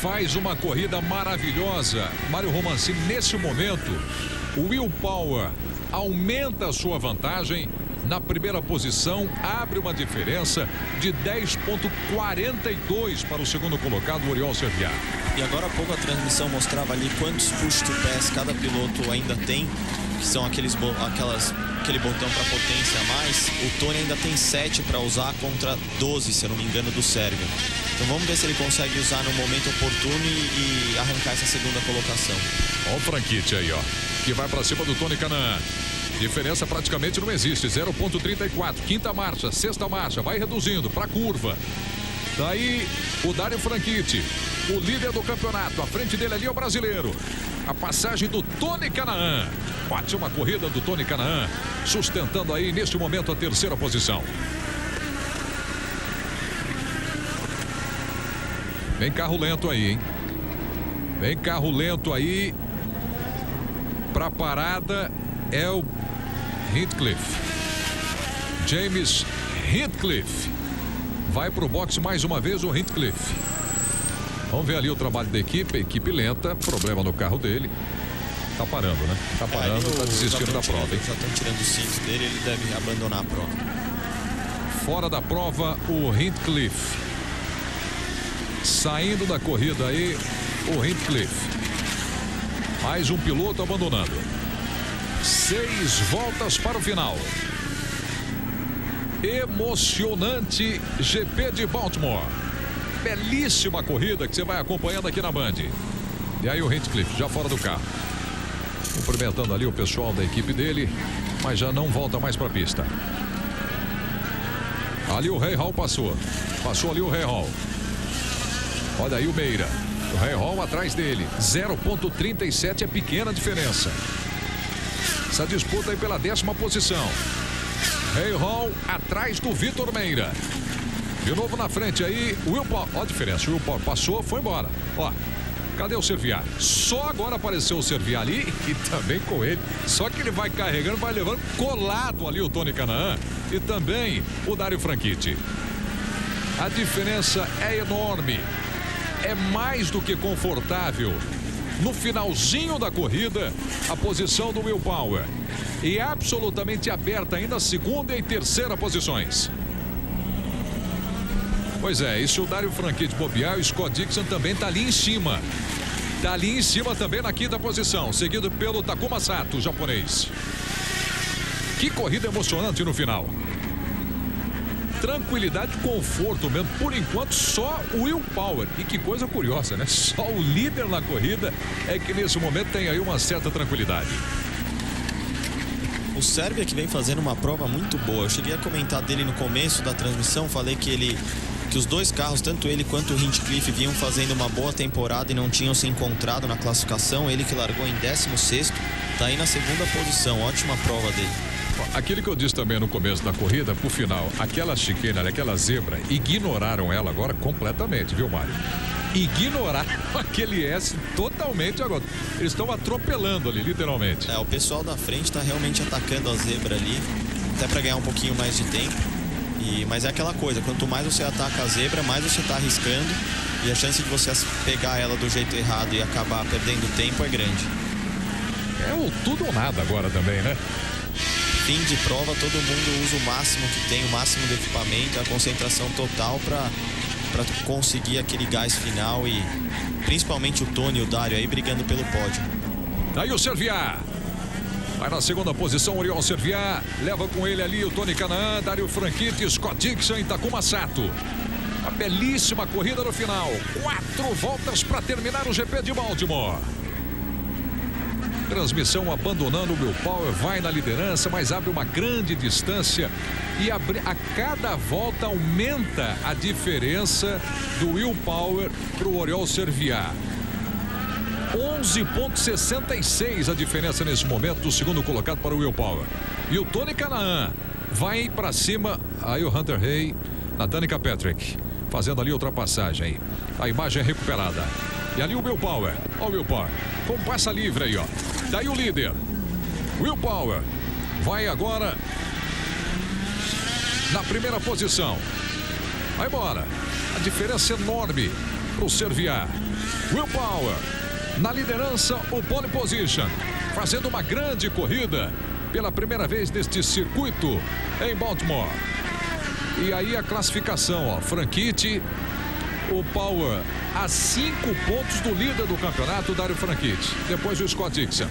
Faz uma corrida maravilhosa. Mário Romancini, nesse momento, o Will Power aumenta a sua vantagem. Na primeira posição, abre uma diferença de 10,42 para o segundo colocado, o Oriol Serviá. E agora há pouco a transmissão mostrava ali quantos push to pass cada piloto ainda tem, que são aquele botão para potência a mais. O Tony ainda tem 7 para usar contra 12, se eu não me engano, do Sérvia. Então vamos ver se ele consegue usar no momento oportuno e arrancar essa segunda colocação. Olha o Franchitti aí, ó, que vai para cima do Tony Kanaan. Diferença praticamente não existe, 0,34. Quinta marcha, sexta marcha, vai reduzindo para a curva. Daí o Dario Franchitti, o líder do campeonato. À frente dele ali é o brasileiro. A passagem do Tony Kanaan. Bate uma corrida do Tony Kanaan, sustentando aí neste momento a terceira posição. Vem carro lento aí, hein? Vem carro lento aí. Pra parada é o Hinchcliffe. James Hinchcliffe. Vai pro boxe mais uma vez o Hinchcliffe. Vamos ver ali o trabalho da equipe. Equipe lenta, problema no carro dele. Tá parando, né? Tá parando, tá desistindo da prova, hein? Já estão tirando o cinto dele, ele deve abandonar a prova. Fora da prova, o Hinchcliffe. Saindo da corrida aí, o Hinchcliffe. Mais um piloto abandonando. 6 voltas para o final. Emocionante GP de Baltimore. Belíssima corrida que você vai acompanhando aqui na Band. E aí o Hinchcliffe já fora do carro. Cumprimentando ali o pessoal da equipe dele, mas já não volta mais para a pista. Ali o Rahal passou. Passou ali o Rahal. Olha aí o Meira. O Rahal atrás dele. 0,37 é pequena a diferença. Essa disputa aí pela 10ª posição. Rahal atrás do Vitor Meira. De novo na frente aí, o Will Power. Olha a diferença. O Will Power passou, foi embora. Ó, cadê o Serviá? Só agora apareceu o Serviá ali e também com ele. Só que ele vai carregando, vai levando colado ali o Tony Kanaan e também o Dario Franchitti. A diferença é enorme. É mais do que confortável. No finalzinho da corrida, a posição do Will Power. E absolutamente aberta ainda a segunda e terceira posições. Pois é, e se o Dario Franchitti bobear, o Scott Dixon também tá ali em cima. Tá ali em cima também na 5ª posição, seguido pelo Takuma Sato, japonês. Que corrida emocionante no final. Tranquilidade e conforto mesmo. Por enquanto, só o Will Power. E que coisa curiosa, né? Só o líder na corrida é que nesse momento tem aí uma certa tranquilidade. O Sérvia que vem fazendo uma prova muito boa. Eu cheguei a comentar dele no começo da transmissão. Falei que os dois carros, tanto ele quanto o Hinchcliffe, vinham fazendo uma boa temporada e não tinham se encontrado na classificação. Ele que largou em 16º, Tá aí na segunda posição, ótima prova dele. Aquilo que eu disse também no começo da corrida, pro final, aquela chicane, aquela zebra, ignoraram ela agora completamente, viu, Mário? Ignoraram aquele S totalmente agora. Eles estão atropelando ali, literalmente. O pessoal da frente tá realmente atacando a zebra ali, até para ganhar um pouquinho mais de tempo. Mas é aquela coisa, quanto mais você ataca a zebra, mais você tá arriscando, e a chance de você pegar ela do jeito errado e acabar perdendo tempo é grande. É o tudo ou nada agora também, né? Fim de prova, todo mundo usa o máximo que tem, o máximo do equipamento, a concentração total para conseguir aquele gás final, e principalmente o Tony e o Dário aí brigando pelo pódio. Aí o Serviá vai na segunda posição, Oriol Serviá, leva com ele ali o Tony Kanaan, Dário Franchitti, Scott Dixon e Takuma Sato. Uma belíssima corrida no final, 4 voltas para terminar o GP de Baltimore. Transmissão abandonando o Will Power, vai na liderança, mas abre uma grande distância, e a cada volta aumenta a diferença do Will Power para o Oriol Serviá. 11,66 a diferença nesse momento do segundo colocado para o Will Power. E o Tony Kanaan vai para cima, aí o Hunter Hay na Danica Patrick, fazendo ali ultrapassagem aí. A imagem é recuperada. E ali o Will Power, ó o Will Power, com passa livre aí, ó. Daí o líder, Will Power, vai agora na primeira posição. Vai embora, a diferença é enorme pro Serviá. Will Power, na liderança, o pole position, fazendo uma grande corrida pela primeira vez neste circuito em Baltimore. E aí a classificação, ó, Franchitti, o Power a 5 pontos do líder do campeonato, Dário Franchitti. Depois o Scott Dixon.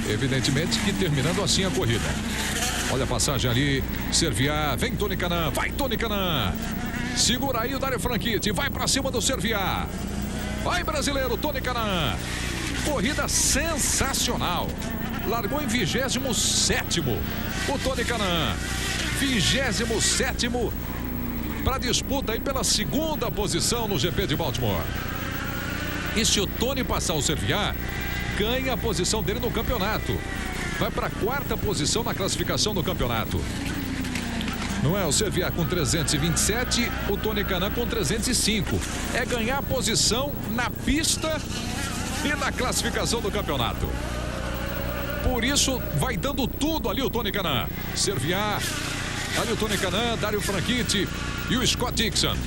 Evidentemente que terminando assim a corrida. Olha a passagem ali, Serviá, vem Tony Kanaan, vai Tony Kanaan. Segura aí o Dário Franchitti, vai pra cima do Serviá. Vai brasileiro, Tony Kanaan. Corrida sensacional. Largou em 27º o Tony Kanaan. 27º para disputa aí pela segunda posição no GP de Baltimore. E se o Tony passar o Serviá, ganha a posição dele no campeonato. Vai para a 4ª posição na classificação do campeonato. Não é? O Serviá com 327, o Tony Kanaan com 305. É ganhar a posição na pista e na classificação do campeonato. Por isso, vai dando tudo ali o Tony Kanaan. Serviá, ali o Tony Kanaan, Dário Franchitti e o Scott Dixon.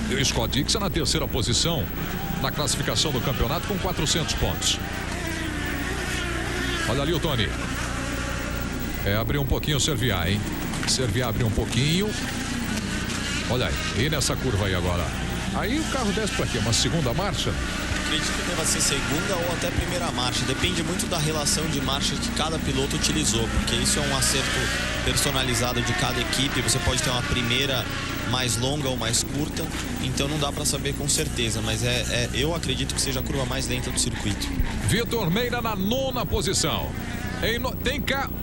E o Scott Dixon na 3ª posição na classificação do campeonato com 400 pontos. Olha ali o Tony. Abriu um pouquinho o Serviá, hein? Serviá abriu um pouquinho. Olha aí, e nessa curva aí agora. Aí o carro desce para quê? Uma segunda marcha? Acredito que deva ser segunda ou até primeira marcha. Depende muito da relação de marcha que cada piloto utilizou, porque isso é um acerto personalizado de cada equipe. Você pode ter uma primeira mais longa ou mais curta, então não dá para saber com certeza, mas eu acredito que seja a curva mais lenta do circuito. Vitor Meira na 9ª posição. Tem carro.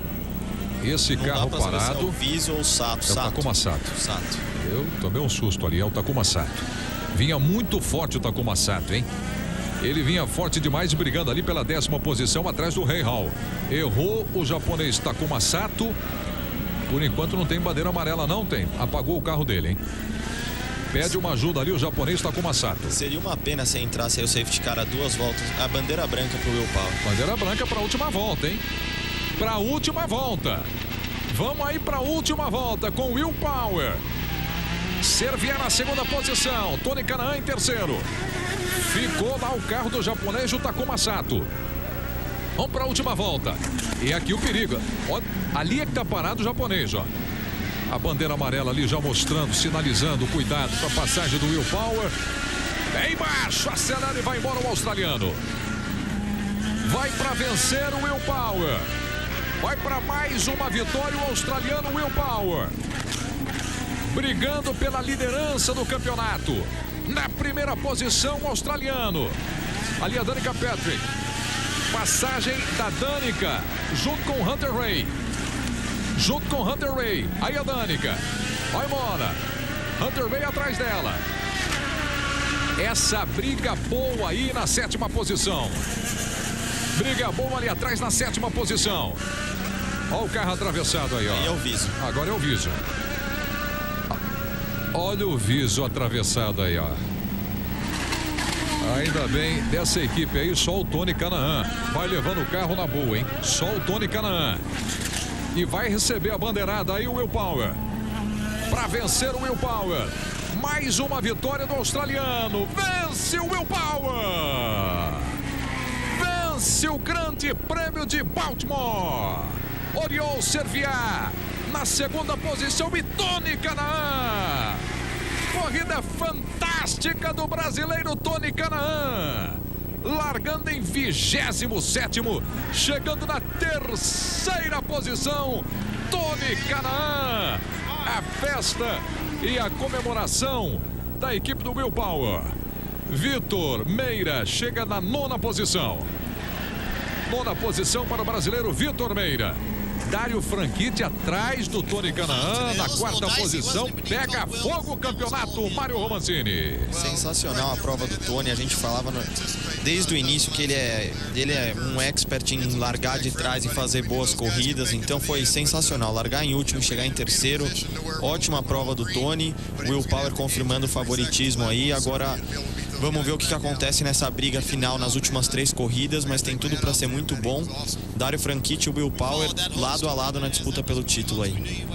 Esse não carro dá pra saber parado. Se é o Viso ou o Sato. É o Takuma Sato. Sato. Eu tomei um susto ali, é o Takuma Sato. Vinha muito forte o Takuma Sato, hein? Ele vinha forte demais, brigando ali pela 10ª posição atrás do Rei Hall. Errou o japonês Takuma Sato. Por enquanto não tem bandeira amarela, não tem. Apagou o carro dele, hein? Pede uma ajuda ali o japonês Takuma Sato. Seria uma pena se entrasse aí o safety car a 2 voltas. A bandeira branca pro Will Power. Bandeira branca para a última volta, hein? Para a última volta. Vamos aí para a última volta com Will Power. Serviá na 2ª posição. Tony Kanaan em 3º. Ficou lá o carro do japonês, o Takuma Sato. Vamos para a última volta. E aqui o perigo. Ó, ali é que tá parado o japonês, ó. A bandeira amarela ali já mostrando, sinalizando, cuidado para a passagem do Will Power. É embaixo, acelera e vai embora o australiano. Vai para vencer o Will Power. Vai para mais uma vitória o australiano Will Power. Brigando pela liderança do campeonato. Na primeira posição, o australiano. Ali a Danica Patrick. Passagem da Danica junto com o Hunter Hay. Junto com o Hunter Hay. Aí a Danica. Vai embora. Hunter Hay atrás dela. Essa briga boa aí na 7ª posição. Briga boa ali atrás na 7ª posição. Olha o carro atravessado aí, ó. Aí é o Viso. Agora é o Viso. Olha o Viso atravessado aí, ó. Ainda bem, dessa equipe aí, só o Tony Kanaan. Vai levando o carro na boa, hein? Só o Tony Kanaan. E vai receber a bandeirada aí o Will Power. Para vencer o Will Power. Mais uma vitória do australiano. Vence o Will Power. Vence o Grande Prêmio de Baltimore. Oriol Serviat na 2ª posição e Tony Kanaan. Corrida fantástica do brasileiro Tony Kanaan. Largando em 27º, chegando na 3ª posição, Tony Kanaan. A festa e a comemoração da equipe do Will Power. Vitor Meira chega na 9ª posição. 9ª posição para o brasileiro Vitor Meira. Dário Franchitti atrás do Tony Kanaan na 4ª posição. Pega fogo o campeonato, Mário Romancini. Sensacional a prova do Tony. A gente falava desde o início que ele é um expert em largar de trás e fazer boas corridas. Então foi sensacional. Largar em último e chegar em 3º. Ótima prova do Tony. Will Power confirmando o favoritismo aí. Agora vamos ver o que acontece nessa briga final nas últimas 3 corridas, mas tem tudo para ser muito bom. Dário Franchitti e Will Power lado a lado na disputa pelo título aí.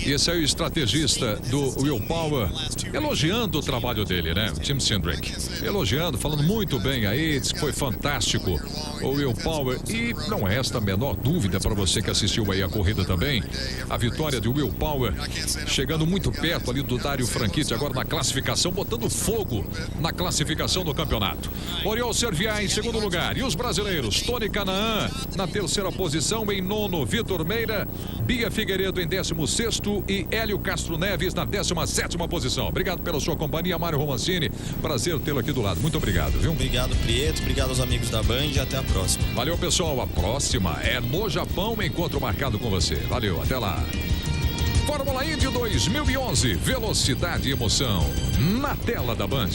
Esse é o estrategista do Will Power, elogiando o trabalho dele, né? Tim Cindric. Elogiando, falando muito bem aí, diz que foi fantástico o Will Power. E não resta a menor dúvida para você que assistiu aí a corrida também. A vitória de Will Power, chegando muito perto ali do Dário Franchitti, agora na classificação, botando fogo na classificação do campeonato. Oriol Serviat em 2º lugar. E os brasileiros, Tony Kanaan na 3ª posição, em 9º, Vitor Meira, Bia Figueiredo em 16º e Hélio Castro Neves na 17ª posição. Obrigado pela sua companhia, Mário Romancini. Prazer tê-lo aqui do lado. Muito obrigado, viu? Obrigado, Prieto. Obrigado aos amigos da Band e até a próxima. Valeu, pessoal. A próxima é no Japão. Encontro marcado com você. Valeu, até lá. Fórmula Indy 2011. Velocidade e emoção na tela da Band.